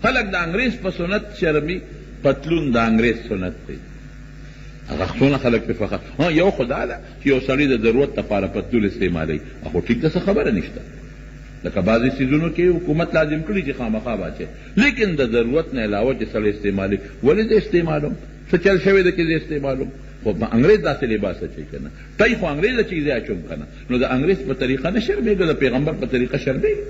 خلک د انګریز په سنت شرمي پتلون د انګریز سنت دی هغه څونه خلک پې فخر یو خو دا ده چې یو سړي د ضرورت دپاره پتلون استعمالوي خو ټیک ده څه خبره نشته لکه بعضې څیزونو کې حکومت لازم کړي چې خامخا باچي لیکن د ضرورت نه علاوه چې سړی استعمالوي ولې زه استعمالوم څه چل شوی ده چې زه استعمالوم خو انګریز داسې لباس اچوي که نه تی خو انګریز چې زه اچوم که نه نو د انګریز په طریقه نه شرمېږه د پیغمبر په طریقه شرمېږي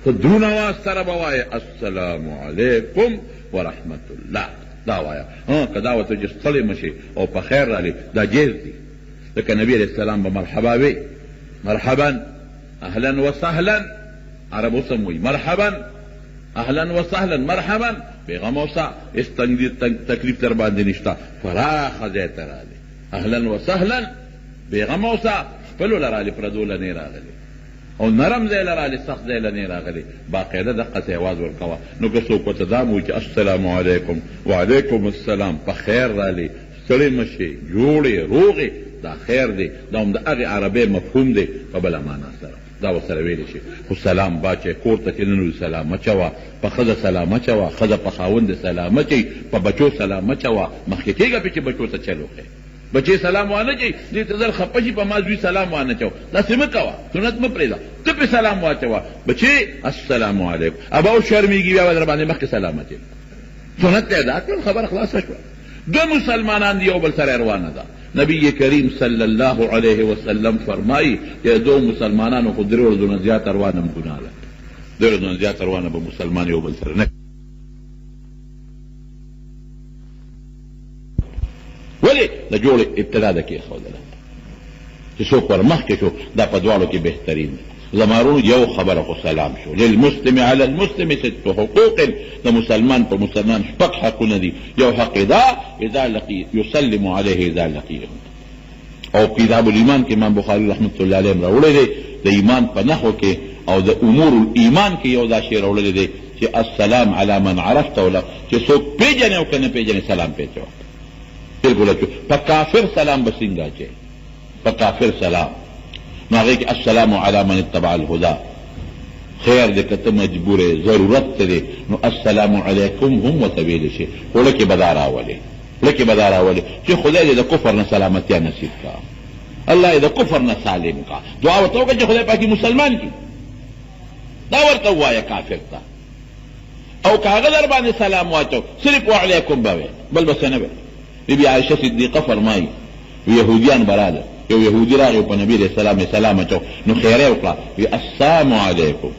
خو درون اواز سره به وایه السلام علیکم ورحمت الله دا وایه که دا ورته چې ستړی مشي او په خیر رالي دا جیز دي لکه نبي علیه السلام به مرحبا وی مرحبا اهلا وسهلا عربو سم وی مرحبا اهلا وسهلا مرحبا پیغام اوسه هېڅ تکلیف در باندې نشته فراخه ځای ته راغلی اهلا وسهلا پیغام اوسه خپلو له رالي پردو له نه راغلی او نرم ځای له رالي سخت ځای له نه راغلی باقاعده دقسې اواز ورکوه نو که څوک ورته دا م وایي چې السلام علیکم وعلیکم السلام په خیر رالي ستړی مه شئ جوړې روغې دا خیر دی دا هم د هغې عربۍ مفهوم دی په بله معنا سره دا ورسره ویلی شي خو سلام باچی کور ته چې ننوځي سلام اچوه په ښځه سلام اچوه ښځه په خاوند سلام اچوي په بچو سلام اچوه مخکې کېږه پې چې بچو ته چل وښیې بچے سلام وانه کوي دې ته ځل خفه شي په ما زوی سلام وانه چو داسې مه کوه سنت مه پرېږده ته پې سلام واچوه بچې السلام علیکم ابا او شرمېږي بیا به در باندې مخکې سلام اچوي سنت ته ادا کړل خبره خلاصه شوه دو مسلمانان دی یو بل سره روانه ده نبی کریم صلی الله علیه وسلم فرمایي چې دو مسلمانانو خو درې ورځو نه زیات روانه ګناه ده درې ورځو نه زیات روانه به مسلمان یو بل سره نه ولې د جوړې ابتدا ده کېښودله چې څوک ور مخکې شو دا په دواړو کې بهترین دی زمارونو یو خبره خو سلام شو للمسلم علی المسلم ست حقوق د مسلمان په مسلمان شپږ حقونه دي یو حق دا اذا لقي يسلم عليه اذا لقيه او کتاب الایمان کې امام بخاری رحمت الله علیه راوړی دی د ایمان په نحو کې او د امور الایمان کې یو دا شی راوړی دی چې السلام علی من عرفت ولا چې څوک پیژنې او کنه پیژنې سلام پیچو بالکل په کافر سلام بسنګا چې په کافر سلام نو هغې کې السلام علی من اتبع الهدى خیر دی که ته مجبور ضرورت ته دی نو السلام علیکم هم ورته ویلی شي خو لکې به دا راولې چې خدای دې د کفر نه سلامتیا نصیب کا الله دې د کفر نه سالم کا دعا ورته وکړه چې خدای پاکي مسلمان کړي دا ورته ووایه کافر ته او که هغه در باندې سلام واچو صرف وعلیکم به وی بل بس نه وی بیبي عایشه صدیقه فرمایي یهودیان براده یو یهودی راغی په نبی علیہ السلام سلام اچو نو خیره وکړه وی السلام علیکم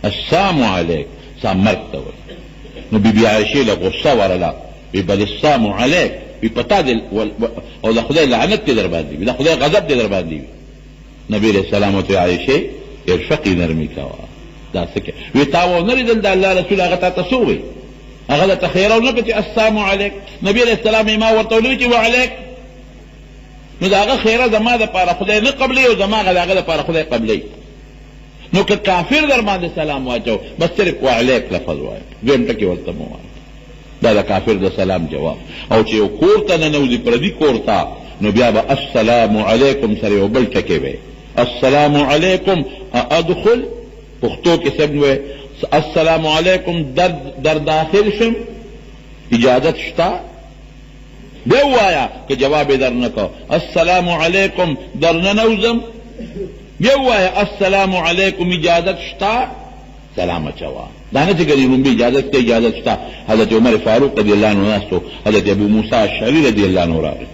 السلام علیک سلام مرګ ته وی نو بیبي عایشه له غصه ورله وی بل السلام علیک وی پتا دې او د خدای لعنت دې در باندې وي د خدای غضب دې در باندې وي نبی علیہ السلام ته عایشه ارفقي نرمي کوه دا څه کې وی تاو نه لیدل د الله رسول هغه ته تسوي هغه ته خیره ونه کړه السلام علیک نبی علیہ السلام ما ورته ویل چې وعلیک نو دا هغه خیره زما دپاره خدای نه قبلوي او زما هغه د هغه دپاره خدای قبلوي نو که کافر در باندې سلام واچو بس صرف وعلیک لفظ وایه دویم ټکي ورته مه وایه دا د کافر د سلام جواب او چې یو کور ته ننوځي پردي کور ته نو بیا به السلام علیکم سره یو بل ټکی وی السلام علیکم ادخل پښتو کې سب وی السلام علیکم در داخل شم اجازت شته بیا ووایا که جواب یې در نه کو السلام علیکم در ننوځم بیا ووایا السلام علیکم اجازت شته سلام اچوه دا نه چې ګنې لومبي اجازت شته حضرت عمر فاروق رضی الله عنه ناستو حضرت ابو موسی اشعري رضی الله عنه راغی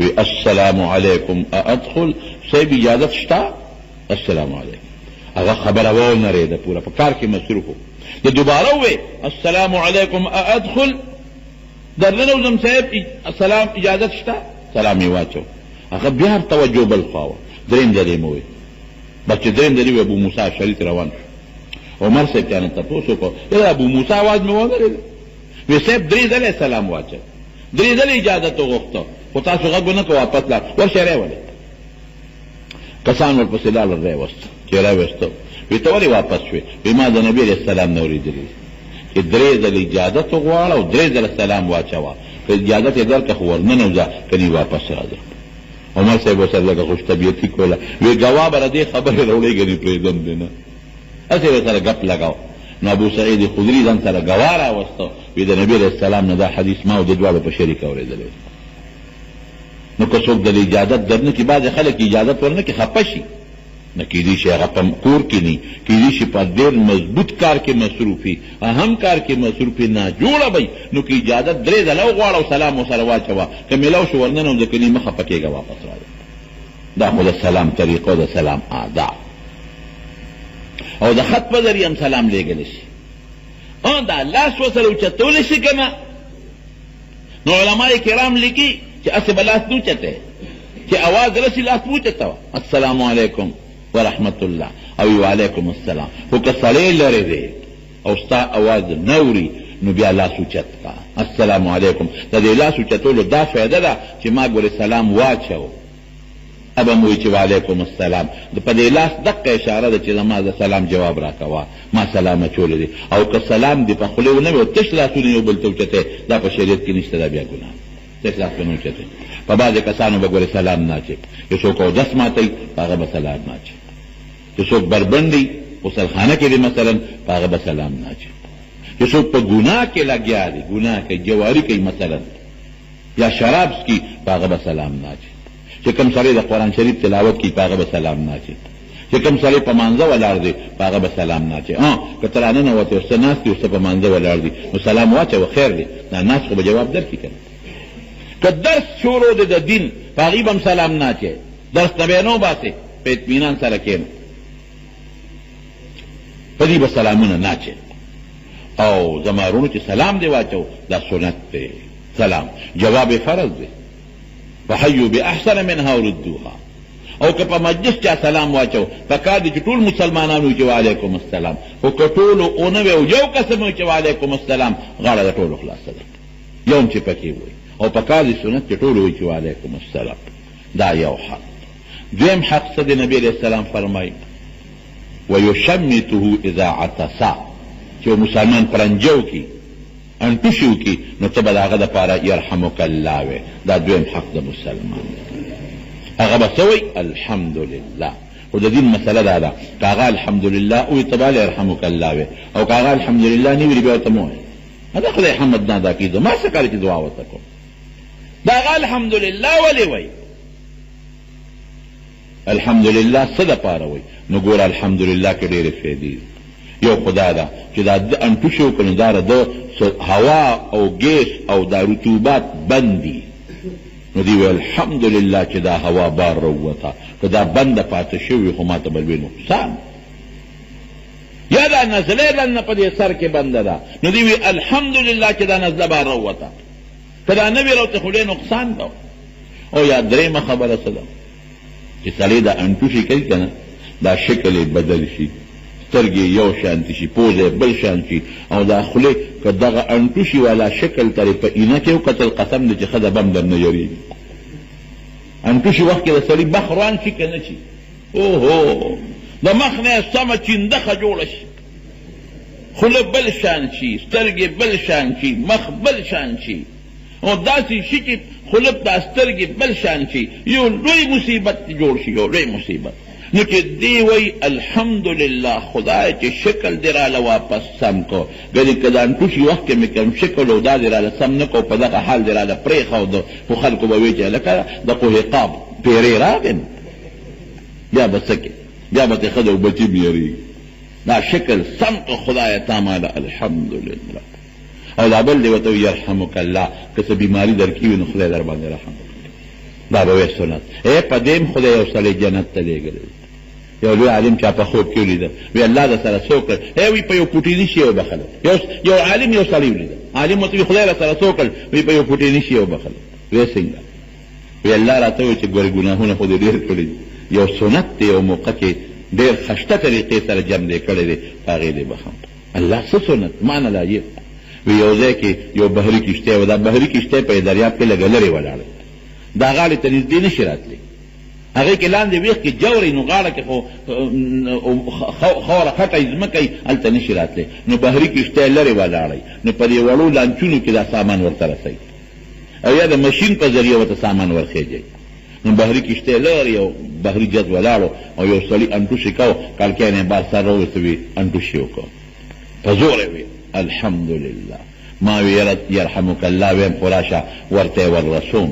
وی السلام علیکم ادخل صاحب اجازت شته السلام علیکم هغه خبره ونرېده پوره په کار کې مصروف و د دوباره ووی السلام علیکم ادخل در ننوځم صاحب سلام اجازت شته سلام یې واچو هغه بیا توجه بل خوا وه درېیم ځل یې مه وی بس چې درېیم ځل یې ابو موسی اشعري ته روان شو عمر صاحب ته نه تپوس وکړو یاره ابو موسی اواز مې ونرېده وی صاحب درې ځله سلام واچو درې ځله اجازت وغوښته خو تاسو غږ ونه کړو واپس لاړ ورشه راولې کسان ورپسې لاړل راوسته چې راوسته وی ته ولې واپس شوې وی ما د نبي علیه السلام نه اورېدلي چې درې ځله اجازت وغواړه او درې ځله سلام واچوه که اجازت یې درکړه خو ورننوځه کنې واپس راځه عمر صاحب ورسره لږه خوش طبیعتي کوله وی ګواه به د دې خبرې راوړې ګنې پرېږدم دې نه هسې ورسره ګپ لګاو نو ابو سعید خدري ځان سره ګواه راوسته وی د نبي علیه السلام نه دا حدیث ما او د دواړو په شریکه اورېدلی نو که څوک د اجازت درنه کړي بعضې خلک اجازت ورنه کړي خفه شي نه کېدی شي هغه په کور کې نه کېدی شي په ډېر مضبوط کار کې مصروف وي اهم کار کې مصروف وي ناجوړه وی نو که اجازت درې ځله وغواړه او سلام ورسره واچوه که میلاو شو ورننوځه که نه مه خفه کېږه واپس راځه دا خو د سلام طریقه د سلام آداب او د خط په ذریعه هم سلام لیږلی شي دا لاس ورسره اوچتولی شي که نه نو علماء کرام لیکي چې هسې به لاس نه اوچتی چې اواز رسي لاس مه اوچتوه السلام علیکم ورحمت الله او وعلیکم السلام خو که سړی لرې دی او ستا اواز نوري نو بیا لاس اوچت کا السلام علیکم د دې لاس اوچتولو دا فایده ده چې ما ګورې سلام واچو ابه مو وي چې وعلیکم السلام په دې لاس دقه اشاره ده چې زما د سلام جواب راکوه ما سلام اچولی دی او که سلام دې په خولې ونه وي او تش لاسونه یو بل ته اوچتی دا په شریعت کې نشته دا بیا ګناه تش لاسونه اوچتی په بعضې کسانو به ګورې سلام نه اچي چې څوک اودس ماتوي په هغه به سلام نه اچي چې څوک بربند دی غسلخانه کې دی مثلا په هغه به سلام نه اچي چې څوک په ګناه کې لګیا دی ګناه کوي جواري کوي مثلا یا شراب سکي په هغه به سلام نه اچي چې کوم سړی د قرآن شریف تلاوت کوي په هغه به سلام نه اچي چې کوم سړی په مانځه ولاړ دی په هغه به سلام نه اچي که ته راننوتې اوس ته ناست دي اوس ته په مانځه ولاړ دي نو سلام واچوه خیر دی دا ناست خو به جواب درکړي که که درس شروع دی د دین په هغې به هم سلام نه اچي درس نه به یې نه وباسې په اطمینان سره کښېنه په دې به سلامونه نه اچي او زما وروڼو چې سلام دی واچو دا سنت دی سلام جواب فرض دی فحیو باحسن منها وردوها او که په مجلس چا سلام واچو پکار دی چې ټول مسلمانان وایي چې وعلیکم السلام خو که ټولو اونه وي او یو قسم وایي چې وعلیکم السلام غاړه د ټولو خلاصه ده یو هم چې پکې وایي او پکار دی سنت چې ټولو وایي چې وعلیکم السلام دا یو حق دویم حق څه دی نبی علیه السلام فرمایي ویشمته اذا عطسا چې مسلمان پرنجو کی انټوشو کی نو ته به د هغه دپاره یرحمک الله وی دا دویم حق د مسلمان هغه به څه وی الحمدلله خو د دین مسله دا ده که هغه الحمدلله وی ته به یرحمک الله وی او که هغه الحمدلله نه ویلي بیا ورته مه وایه دا خدای حمد نه ادا کېږي ما څه کار چې دعا ورته کوم دا هغه الحمدلله ولې وی الحمدلله څه دپاره وی نو ګوره الحمدلله کې ډېرې فایدې یو خدا ده چې دا د انټوشي وکړو دا د هوا او ګیس او دا رطوبات بند دي نو دی وی الحمدلله چې دا هوا بار راووته که دا بنده پاته شوي خو ماته به لوی نقصان یا دا نزله دننه په دې سر کې بنده ده نو دی وی الحمدلله چې دا نزله بار راووته که دا نه وي راوته خو ډېر نقصان ده او یا درېیمه خبره څه ده چې سړی دا انټوشي کوي که نه دا شکل یې بدل شي سترګې یو شانتي شي پوزه بل شان شي او دا خولې که دغه انټوشي والا شکل ترې په اینه کې وکتل قسم دی چې ښه د بم درنه یېرېږي انټوشي وخت کې د سړي مخ روان شي که نه شي اوهو د مخ نه یې سمه چیندخه جوړه شي خوله بل شان شي سترګې بل شان شي مخ بل شان شي او داسې شي چې خوله دا سترګې بل شان شي یو لوی مصیبت جوړ شي یو لوی مصیبت نو چې دی وی الحمدلله خدای چې شکل دی راله واپس سم کو ګنې که دا انټوشي وخت کې مې کوم شکل او دا دی راله سم نه کو په دغه حال دی راله پرېښود خو خلکو به وایي چې هلکه د قهقاب پیرې راغیم بیا به څه کې بیا به ترې ښه ده او بچي مې یېرېږي دا شکل سم کو خدایه تا ماله الحمدلله او دا بل دی ورته وایي یرحمک الله که څه بیماري در کې وي نو خدای در باندې رحم وکړي دا به وایي سنت په دې هم خدای یو سړی جنت ته لیږلی یو لوی عالم چا په خوب کې ولیده وی الله د سره څه وکړل وی په یو پوټي نشي وبخله یو عالم یو سړی ولیده عالم ورته وی خدای را سره څه وکړل وی په یو پوټي نشي وبخله وی څنګه وی الله راته وی چې ګورې ګناهونه خو دې ډېر کړي یو سنت دی یو موقع کې ډېر خشته طریقې سره جمع دی کړی دی هغې دې بخم الله څه سنت معنه لا وی یو ځای کې یو بحري کښتۍ وه دا بحري کښتۍ په دریاب کې لږه لرې ولاړه دا غاړې ته نږدې نشي راتلی هغې کې لاندې ویښ کې جوړې نو غاړه کې خو خوره خټی ځمکه یي هلته نشي راتلی نو بحري کښتۍ لرې ولاړئ نو په دې وړو لانچونو کې دا سامان ورته رسئ او یا د مشین په ذریعه ورته سامان ورخېجئ نو بحري کښتۍ لرې یو بحري جز ولاړو او یو سړي انټوشي کو کالکیان یې بار سر راوویسته وي انټوشي وکړو په زوره وي الحمدلله ما وی یرحمک الله ویم خو راشه ورته یې وررسوم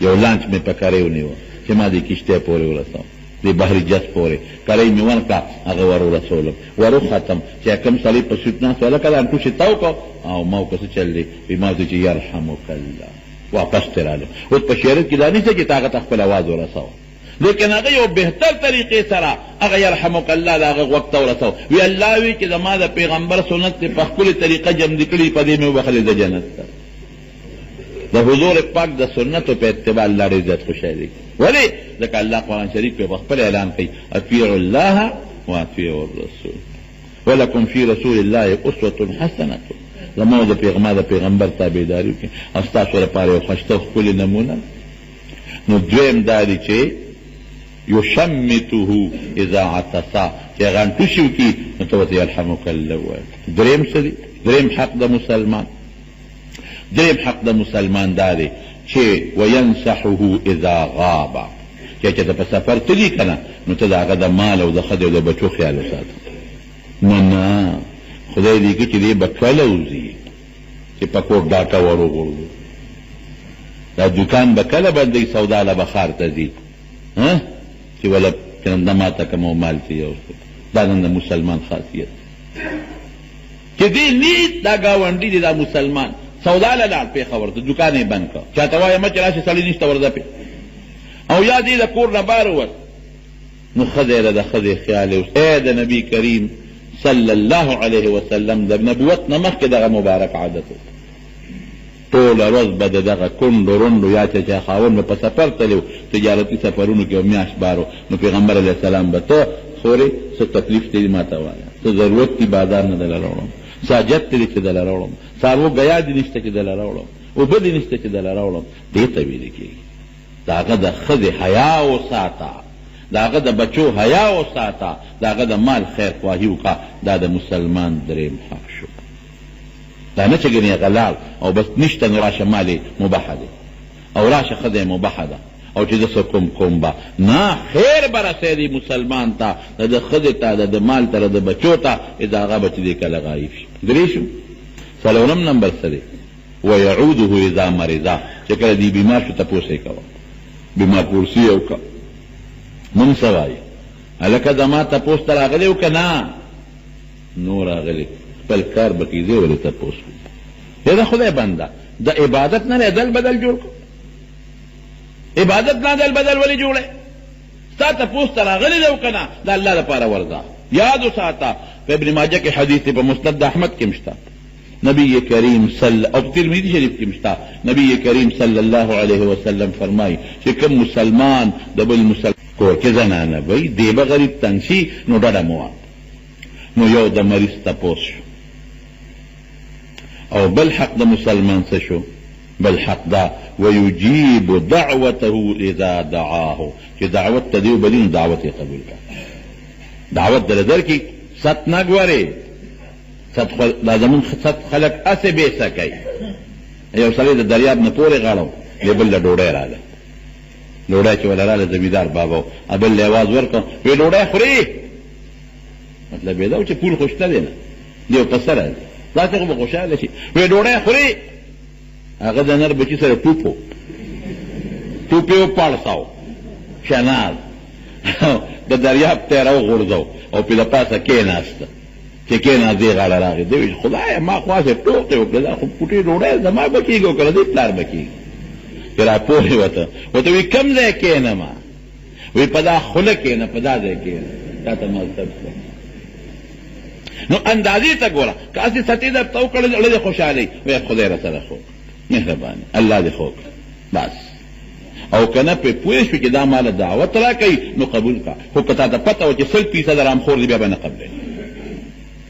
یو لانچ مې په کرۍ ونیوه چې ما دې کښتۍ پورې ورسوم دې بحري جز پورې کرۍ مې ورکړه هغه ور ورسولم وروختم چې کوم سړی په سوټ ناست و هلکه دا انټوشي تاو کړو او ما وکړه څه چل دی وی ما ورته چې یرحمک الله واپس ترې رالم اوس په شریعت کې دا نشته چې تا هغه ته خپل اواز ورسوه لیکن هغه یو بهتر طریقې سره هغه یرحمک الله د هغه غوږ ته ورسو وی الله وی چې زما د پیغمبر سنت دې په ښکلې طریقه جمع کړي په دې مې وبخلې د جنت ته د حضور پاک د سنتو په اتباع الله ډېر زیات خوشحالي ولې ځکه الله قرآن شریف کې په خپل اعلان کوي اطیعوا الله واطیعوا الرسول ولکم فی رسول الله اسوة حسنة زما د پیغمبر تابعداري وکړئ او ستاسو لپاره یو ښایسته ښکلې نمونه نو دویم دا دی چې یشمته اذا عطسا چې هغه انټوشي وکړي نو ته ورته یرحمک الله ووایه دریم څه دی دریم حق د مسلمان دا دی چې وینصحه اذا غاب چې ته په سفر تلي که نه نو ته د هغه د مال او د ښځې او د بچو خیال وساته نه خدای لیکي چې دی به کله وځي چې په کور ډاکه ور وغورځو دا دکان به کله بندوي سودا له به ښار ته ځي چې وله چرنده ماته کوم مال چې یو دا نن د مسلمان خاصیت چې دې نیت دا ګاونډي دی دا مسلمان سودا له لاړ پېښور ته دکان یې بند کړ چاته وایه مه چې راشي سړي نشته ورځه پې او یا دې د کور نه بار ووت نو ښځه یې د ښځې خیال یې ای د نبي کریم صلی الله علیه وسلم د نبوت نه مخکې دغه مبارک عادت و ټوله ورځ به د دغه کونډو رونډو یا چا خاوند به په سفر تللی و تجارتي سفرونو کې میاشت بار و نو پیغمبر علیه السلام به ته خورې څه تکلیف دی ما ته وایه څه ضرورت دی بازار نه دله راوړم څه حاجت دی چې دله راوړم څاروو ګیا دي نشته چې دله راوړم اوبه دي نشته چې دله راوړم دې ته ویلې کېږي د هغه د ښځې حیا وساته د هغه د بچو حیا وساته د هغه د مال خیر خواهي وکړه دا د مسلمان درېیم حق شو دا نه چې ګنې هغه لاړ او بس نشته نو راشه مال مباحه دی او راشه ښځه مباحه ده او چې زه څه کوم به نه خیر به رسېدی مسلمان ته د ښځې ته د مال ته د بچو ته د هغه به چې دی کله غایب شي درې شو څلورم نمبر څه دی ویعوده اذا مرضه چې کله دی بیمار شو تپوس یې کوه بیمار پرسي یې وکړه مونږ څه وایو هلکه زما تپوس ته راغلی و که نه نو راغلی خپل کار به کېږي ولې تپوس وکړو د خدای بنده د عبادت نه عدل بدل جوړ کړو عبادت نه عدل بدل ولې جوړی ستا تپوس ته راغلی دی و که نه د الله لپاره ورځه یاد وساته په ابن ماجه کې حدیث په مسند احمد کې مشته نبی کریم او ترمذی شریف کې مشته نبی کریم صلی الله علیه وسلم فرمایي چې کوم مسلمان د بل مسلمان کور کې زنانه وی دی به غریب تنګ شي نو ډډه مو نو یو د مریض تپوس شو او بل حق د مسلمان څه شو بل حق دا ویجیب دعوته اذا دعاه چې دعوت ته دی وبلي نو دعوت یې قبول کړه دعوت در درکړي ست نه ګورې دا زمونږ ست خلک هسې بېسه کوي یو سړی د دریاب نه پورې غاړو دی بل له ډوډۍ راغله ډوډۍ چې وله راله زمیندار بابا و بل له اواز ورکړه وی ډوډۍ خورې مطلب یې دا و چې پول خو شته دی نه دی په سره داسې خو به خوشحاله شي وی ډوډۍ خورې هغه د نر بچي سره ټوپ یې وپاړساو شناز د دریاب ته یې راوغورځو او پې د پاسه کېناسته چې کېناست دې غاړه راغی دی ویل خدایه ما خو هسې ټوقې وکړه دا خو پوټې ډوډۍ زما به کېږي او که د دې پلار به کېږي چې راپورې ورته وی کوم ځای کېنمه وی په دا خوله کېنه په دا ځای کېنه تا ته مذهب نو اندازې ته ګوره که هسې سطحې درته وکړل زړه دې خوشحالۍ وی خدای را سره خوږ مهرباني الله دې خوږ بس او که نه پرې پوه شو چې دا ماله دعوت را کوي نو قبول کا خو که تا ته پته وه چې 100% رامخور دی بیا به نه قبلوي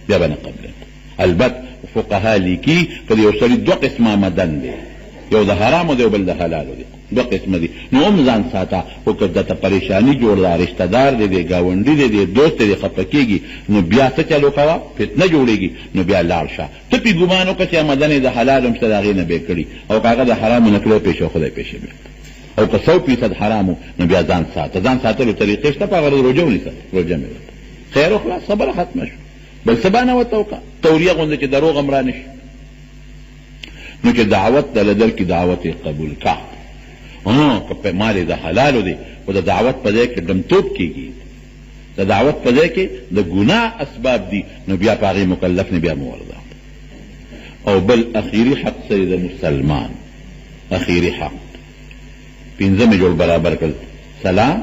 بیا به نه قبلوي البته فقها لیکي که د یو سړي دوه قسمه مدن دی یو د حرامو دی او بل د حلالو دی دوه قسمه دي نو هم ځان ساته خو که درته پریشاني جوړ ده رشته دار دی دی ګاونډي دی دی دوست دی خفه کېږي نو بیا څه چلو کوه فتنه جوړېږي نو بیا لاړ شه ته پې ګمان وکړه چې مدن یې د حلالو هم شته د هغې نه بې کړي او که هغه د حرامو نه کړی پېښه خدای پېښې بیا او که 100% حرامو نو بیا ځان ساته ځان ساتلو طریقې شته په هغه روژه ونیسه روژه مې خیر وخلاص خبره ختمه شو بل سبا نه ورته وکړه توریه غوندې چې دروغ هم را نه شي نو چې دعوت دله درکړي دعوت یې قبول کا که مال د حلالو دی خو د دعوت په ځای کې ډمتوب کېږي د دعوت په ځای کې د ګناه اسباب دي نو بیا په هغې مکلف نه بیا مو ورځه او بل اخیري حق سره د مسلمان اخیري حق پنځه مې جوړ برابر کړل سلام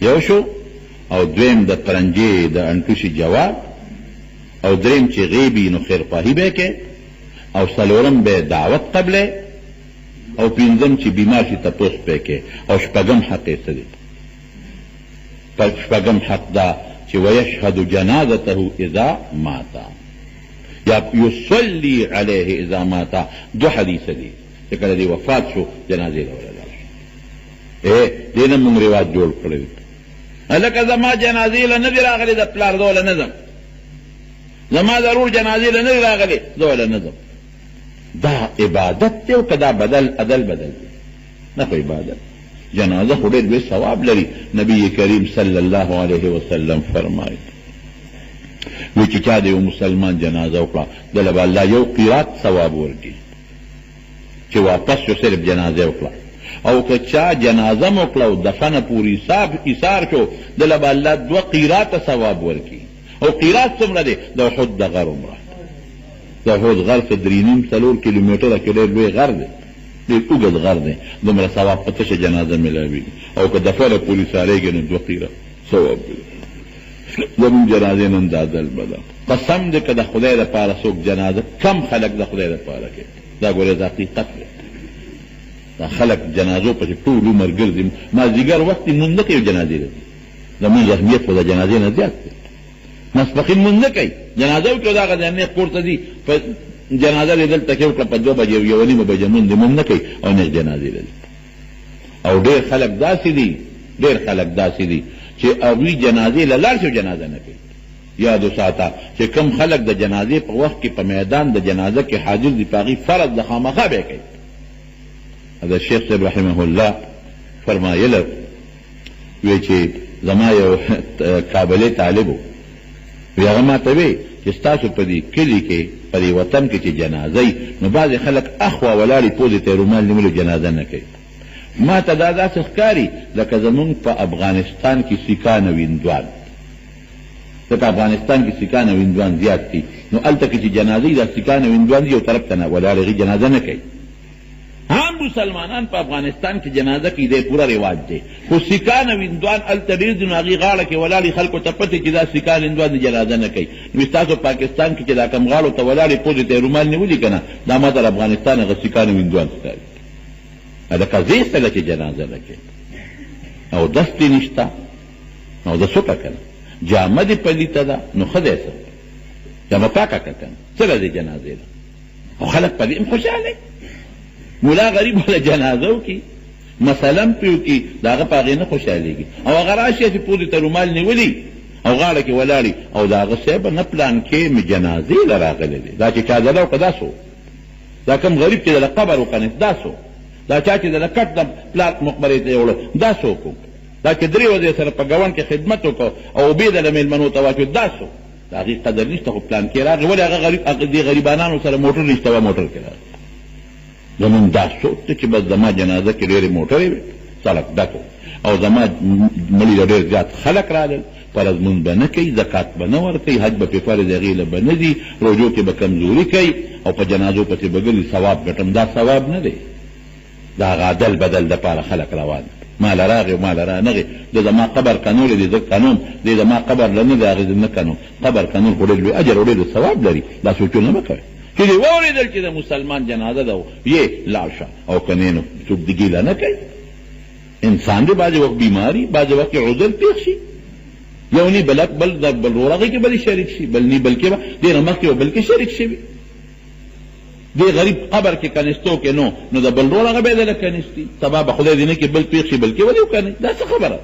یو شو او دویم د پرنجې د انټوشي جواب او دریم چې غیبي نو خیرخواهي به کې او څلورم به دعوت قبله او پنځم چې بیمار شي تپوس به کې او شپږم حق یې څه دی شپږم حق دا چې ویشهد جنازته اذا ماتا یا یصلي علیه اذا ماتا دو حدیث دي چې کله دی وفات شو جنازې له ولاړ شو دې نه موږ رواج جوړ کړی هلکه زما جنازې له نه دي راغلي د پلار دوله نه ځم زما ضرور جنازې له نه دي راغلي دوله نه ځم دا عبادت دی او که دا عدل بدل دی نه خو عبادت جنازه خو ډېر لوی ثواب لري نبی کریم صلی الله علیه وسلم فرمایي وی چې چا د یو مسلمان جنازه وکړه دله به الله یو قیرات ثواب ورکړي چې واپس شو صرف جنازه وکړه او که چا جنازه مو وکړه او دفنه پورې ایثار شو دله به الله 2 قیراته ثواب ورکړي او قیرات څومره دی د احد د غر عمره د احد غر څه 3.5 کیلومتره کې ډېر لوی غر دی ډېر اوږد غر دی دومره ثواب په تشه جنازه میلاویږي او که دفنه پورې سارېږي نو 2 قیرات ثواب دی زمون جنازې نن دا ځل به ده قسم دی که د خدای دپاره څوک جنازه کم خلک د خدای دپاره کوي دا ګورې دا حقیقت دی دا خلک جنازو پسې ټول عمر ګرځي مازدیګر وخت یې مونځ نه کوي جنازې ته زمونږ اهمیت خو د جنازې نه زیات دی ماسپښین مونځ نه کوي جنازه وکړو د هغه ځای نه کور ته ځي په جنازه لیدل ته کې وکړه په 2 بجې 1:30 بجې مونځ مونځ نه کوي او نه جنازې لیدل او ډېر خلک داسې دي چې هغوی جنازې له لاړ شو جنازه نه کوي یاد وساته چې کم خلک د جنازې په وخت کې په میدان د جنازه کې حاضر دي په هغې فرض د خامخا به کوي د شیخ صاحب رحمه الله فرمایله وی چې زما یو کابلې طالب و وی هغه ما ته وی چې ستاسو په دې کلي کې په دې وطن کې چې جنازه وي نو بعضې خلک اخوا ولاړې پوزې ته یې رومال نیولو جنازه نه کوي ما ته دا داسې ښکاري لکه زمونږ په افغانستان کې سیکان او هندوان ځکه افغانستان کې سیکان او هندوان زیات دي نو هلته کې چې جنازه وي دا سیکان او هندوان دي یو طرف ته نه ولاړ هغې جنازه نه کوي عام مسلمانان په افغانستان کې جنازه کې دی پوره رواج دی خو سیکان او هندوان هلته ډېر دي نو هغې غاړه کې ولاړې خلکو ته پته چې دا سیکان هندوان د جنازه نه کوي نو ستاسو پاکستان کې چې دا کم غاړو ته ولاړې پوزې ته یې رومال نیولي که نه دا ما در افغانستان هغه سیکان او هندوان ښکاري د قضیې سره چې جنازه نه کوي او دستې نشته نو د څه که نه جامه دې پلیته ده نو ښه دی څه جامه پاکه که که نه څه له دې جنازې ده او خلک په دې هم خوشحاله مولا غریب والا جنازه وکړي مثلا پرې وکړي د هغه په هغې نه خوشحالېږي او هغه راشي چې پورې ته رومال نیولي او غاړه کې ولاړي او د هغه صاحب نه پلان کې مې جنازې له راغلی دی دا چې چا زده وکړه دا څو دا کم غریب چې د قبر وکنس دا څو دا چا چې د کټ د پلات مقبرې ته یې وړه دا څوک دا چې 3 ورځې سره په ګاونډ کې خدمت وکړو او اوبې د له مېلمنو ته واچو دا څو د هغې قدر نشته خو پلان کې راغی ولې هغه دې غریبانانو سره موټر نشته وه موټر کې راغی زمونږ دا سوچ دی چې بس زما جنازه کې ډېرې موټرې وې سړک ډک او زما مړي له ډېر زیات خلک رالل فرض مونځ به نه کوي زکات به نه ورکوي حج به پې فرض هغې له به نه ځي روژو کې به کمزوري کوي او په جنازو پسې به ګرځي ثواب ګټم دا ثواب نه دی دا هغه عدل بدل دپاره خلک روان ما له راغې او ما له را نغې د زما قبر کنول دی زه کنوم دی زما قبر له نه دی هغې نه کنوم قبر کنول خو ډېر لوی اجر او ډېر ثواب لري دا سوچونه مه کوئ چې دې واورېدل چې د مسلمان جنازه ده یې لاړ شه او که نه نو څوک دې ګیله نه کوي انسان دی بعضې وخت بیماري بعضې وخت کې عذر پېښ شي یو نی بل ورور هغې کې بلې شریک شي بل نی بلکې به دې نه مخکې به بل کې شریک شوي دې غریب قبر کې کنستو کې نو د بل ورور هغه به یې دله کنستي سبا به خدای دې نه کې بل پېښ شي بلکې ولې وکنست دا څه خبره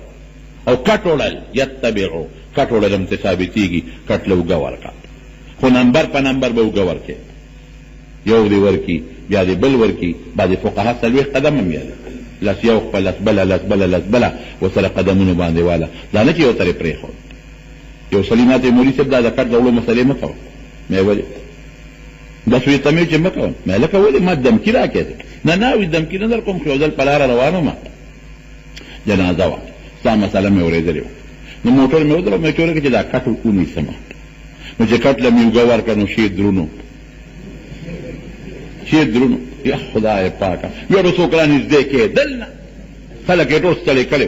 او کټ وړل یتبعو کټ وړل هم ته ثابتېږي کټ له اوږه ورکړه خو نمبر په نمبر به اوږه ورکړې یو دې ورکي بیا دې بل ورکي بعضې فقها 40 قدم هم یاده لس یو خپل لس بله لس بله لس بله ورسره قدمونو باندې واله دا نه چې یو ترې پرېښود یو سړي ما ته یې مولي صاحب دا د کټ د وړو مسلې مه کوه مې ولې بس وی ته مې چې مه کوه مې لکه ولې ما دمکي راکړې نه وي دمکي نه در کوم خو یو ځل په لاره روان وم جنازه وه ستا مسله مې اورېدلې وه نو موټر مې ودرو مې چوره کې چې دا کټ ونیسمه نو چې کټ له مې اوږه ورکړه نو شی درونو یا خدای پاکه بیا به څوک رانږدې کېدل نه خلک یې ټول ستړي کړی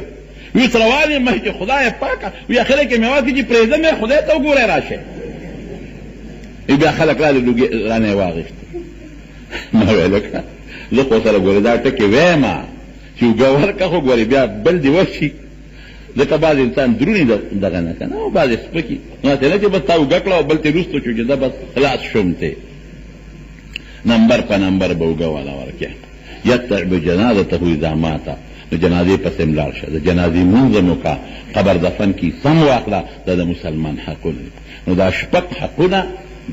وي اوس روان یم مخکې خدای پاکه وي اخره کې مې واکړي چې پرېږده مې خدای ته وګورئ راشئ بیا خلک راغلي لوګي رانه یې واغېست ما ویل لکه زه خو سره ګورې دا ټکې ویم چې اوږه ورکړه خو ګورې بیا بل دې وشي ځکه بعض انسان درونې دغه نه که نه او بعضې سپکي هسې نه چې بس تا اوږه کړه او بل ترې وروسته شو چې زه بس خلاص شوم تی نمبر په نمبر به اوږه والا ورکړې یتبع جنازته اذا مات نو جنازې پسې هم لاړ شه د جنازې مونځ هم وکړه قبر دفن کې سم واخله دا د مسلمان حقونه دي نو دا شپږ حقونه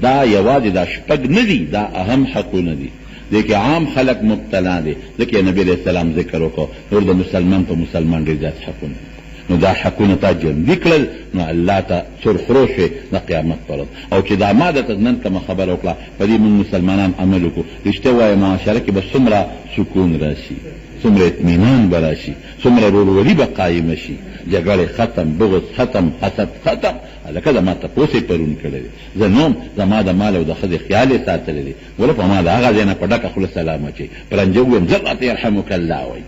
دا یوازې دا شپږ نه دي دا اهم حقونه دي دې کې عام خلک مبتلا دي ځکه نبي علیه السلام ذکر وکړو نور د مسلمان په مسلمان ډېر زیات حقونه نو دا حقونه تا جلدي کړل نو الله ته سرخرو شوې د قیامت پر ورځ او چې دا ما درته نن کومه خبره وکړه په دې موږ مسلمانان عمل وکړو رښتیا وایه معاشره کې به څومره سکون راشي څومره اطمینان به راشي څومره ورورولي به قایمه شي جګړې ختم بغض ختم حسد ختم لکه زما تپوس یې پرون کړی دی زه نوم زما د مال او د ښځې خیال یې ساتلی دی ولې په ما د هغه ځای نه په ډکه خوله سلام اچوي پرنجه ووایم زه راته یرحمک الله وایي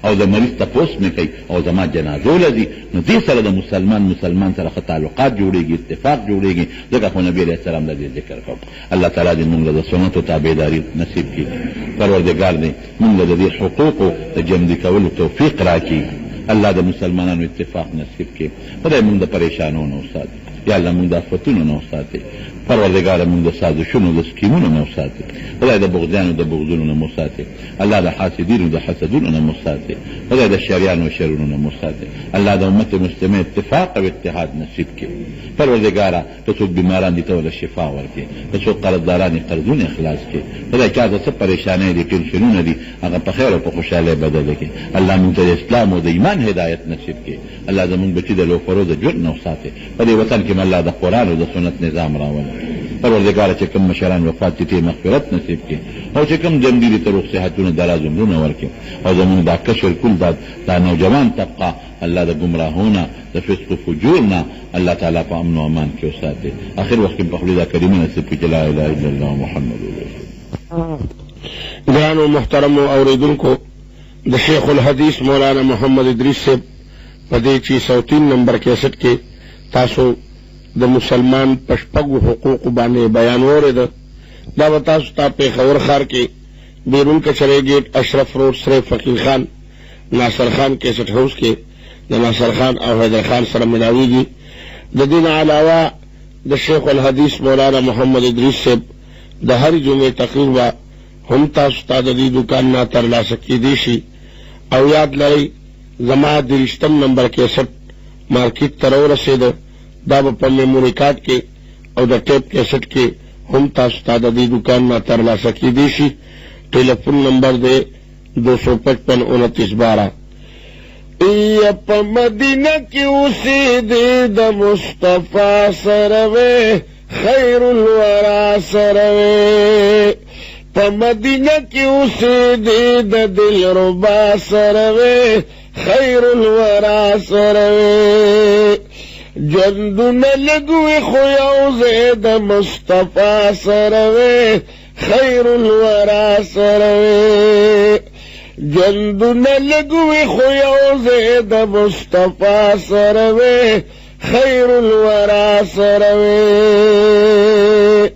او د مریض تپوس مې کوي او زما جنازو لځي نو دې سره د مسلمان سره ښه تعلقات جوړېږي اتفاق جوړېږي ځکه خو نبي علیه السلام د دې ذکر کوم الله تعالی دې موږ له د سنتو تابعداري نصیب کړي پروردګار دې موږ له د دې حقوقو د جمدي کولو توفیق راکړي الله د مسلمانانو اتفاق نصیب کړي خدای موږ د پریشانو نه وساتي یا الله موږ د آفتونو نه وساتي پروردګاره موږ د سازشونو د سکیمونو نه وساتي خدای د بغضیانو د بغضونو نه وساتي الله د حاسدینو د حسدونو نه وساتي خدای د شریانو شرونو نه وساتي الله د امت مسلمه اتفاق او اتحاد نصیب کړي پروردګاره که څوک بیماران دي ته ول شفا ورکړي که څوک قرضداران قرضونه خلاص کړي خدای چا ته څه پریشانۍ دي ټینشنونه دي هغه په خیر او په خوشحالۍ بدل کړي الله موږ ته د اسلام او د ایمان هدایت نصیب کړي الله زموږ بچي د لوفرو د جرم نه وساتي په دې وطن کې الله د قرآن او د سنت نظام راولي پروردګاره چې کوم مشران وفات دي ته مغفرت نصیب کړي او چې کوم جنګ دي ته روغ صحتونه دراز عمرونه ورکړي او زموږ دا کشر کل دا نوجوان طبقه الله د ګمراهونه د فسق و فجور نه الله تعالی په امن او امان کې وساتي اخر وخت په خپل دا کلمه نصیب کړي لا اله الا الله محمد رسول الله. ګرانو محترمو اوریدونکو د شیخ الحدیث مولانا محمد ادریس صاحب په دې 603 نمبر 61 کې تاسو د مسلمان په شپږو حقوقو باندې بیان اورېده دا به تاسو ته پېښور ښار کې بیرون کچرې ګیټ اشرف روډ سره فقیر خان ناصر خان کیسټ هاوس کې د ناصر خان او حیدر خان سره ملاویږي د دې نه علاوه د شیخ الحدیث مولانا محمد ادریس صاحب د هر جمعې تقریر به هم تاسو ته د دې دکان نه ترلاسه کیدی شي او یاد لرئ زما 30 نمبر 61 مارکیټ ته راورسېده دا به په میموري کارت کې او د ټیپ کیسټ کې هم تاسو ته د دې دکان نه ترلاسه کیدی شي ټیلیفون نمبر دی 255 ای په مدینه کې اوسېدې د مصطفی سره وې خیر الورا سره وې په مدینه کې اوسېدې د دلربا سره وې خیر الورا سره وې جندونه لګوي خو یو ځای د مصطفی سره وې خیر الورا سره وې جندونه لګوي خو یو ځای د مصطفی سره وې خیر الورا سره وې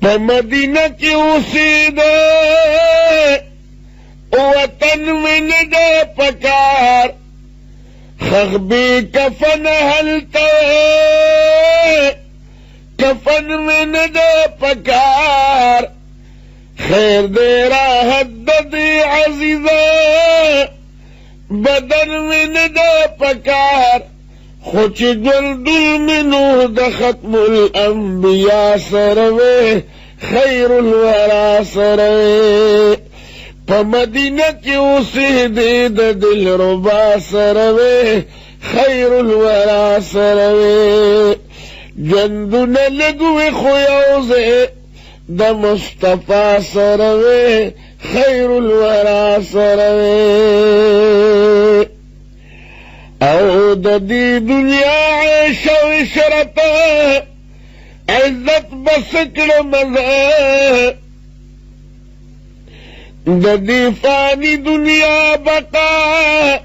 په مدینه کې اوسېده وطن مې نه ده پکار خغبی کفن هلتا کفن میں ندا پکار خیر دے راحت دی عزیزا بدن میں ندا پکار خوچ جلدل منو دا ختم الانبیاء سروے خیر الورا سروے په مدینه کې اوسېدې د دلربا سره وې خیر الورا سره وې جندونه لګوي خو یو ځای د مصطفی سره وې خیر الورا سره وې او د دې دنیا عیش او عشرت عزت بس کړه مزه د دې فانی دنیا بقا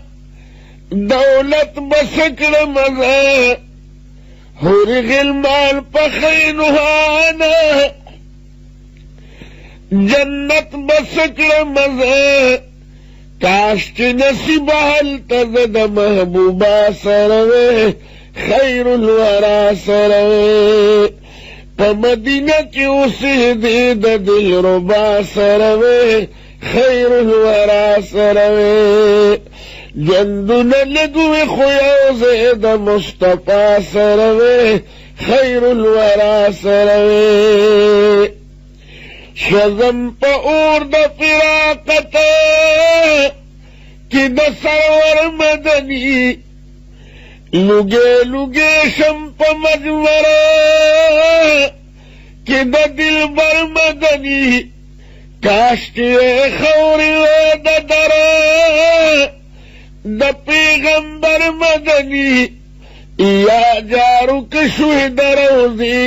دولت بس کړه مزه حور غلمان پخینوهانا جنت بس کړه مزه کاش چې نصیب هلته زه د محبوبا سره وې خیر الورا سره وې په مدینه کې اوسېدې د دلربا سره وې خیر الورا سره وې جندونه لګوي خو یو ځای د مصطفی سره وې خیر الورا سره وې شزم په اور د فراقت कि the server Madani लुगे लुगे शंप मजवर कि द दिलबर मदनी काश्तिए खौरी द दर द पैगंबर मदनी या जारुक शुहद रोजी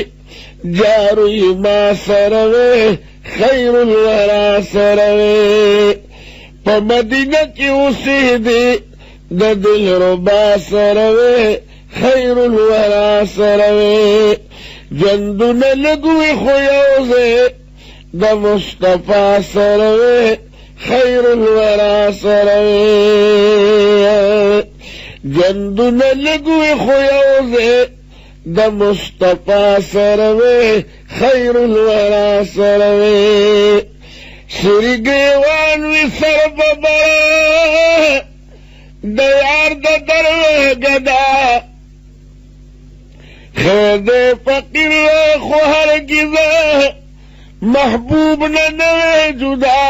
जारुई मा सरवे खैरुल वरा सरवे प मदीना की उसी दे द दिल रुबा सरवे खैरुल वरा सरवे जंदु न लगुए खुयोजे द मुस्तफा सरवे खैरुल वरा सरवे जंदु न लगुए खुयोजे द मुस्तफा सरवे खैरुल वरा सरवे श्री ग्रेवान विसर बबरा दयार द दरवे गदा खेदे फकीर खुहर गिजा महबूब न नवे जुदा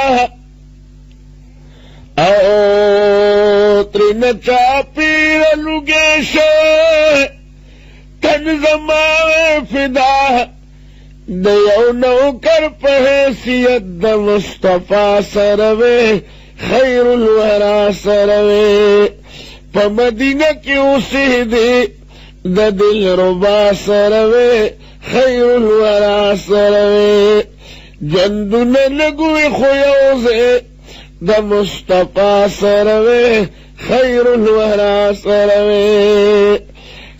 आओ त्रिन चापीर लुगेश तन जमावे फिदा दयो नौकर पहैसियत द मुस्तफा सरवे खैरुल वरा सरवे प मदीना की उसी दे द दिल रुबा सरवे खैरुल वरा सरवे जंदु न लगुए खुयोजे द मुस्तफा सरवे खैरुल वरा सरवे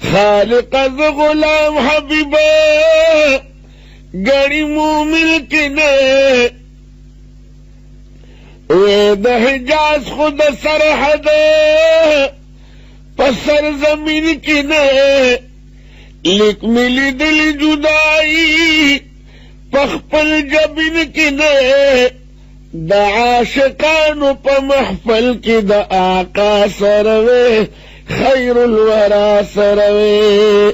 खालिक द गुलाम हबीबा गड़ी मुमिल किने वे द हिजाज खुद सरहद पसर जमीन किने लिक मिली दिल जुदाई पखपल जबिन किने द आशिकान प महफल की द आका सरवे खैरुल वरा सरवे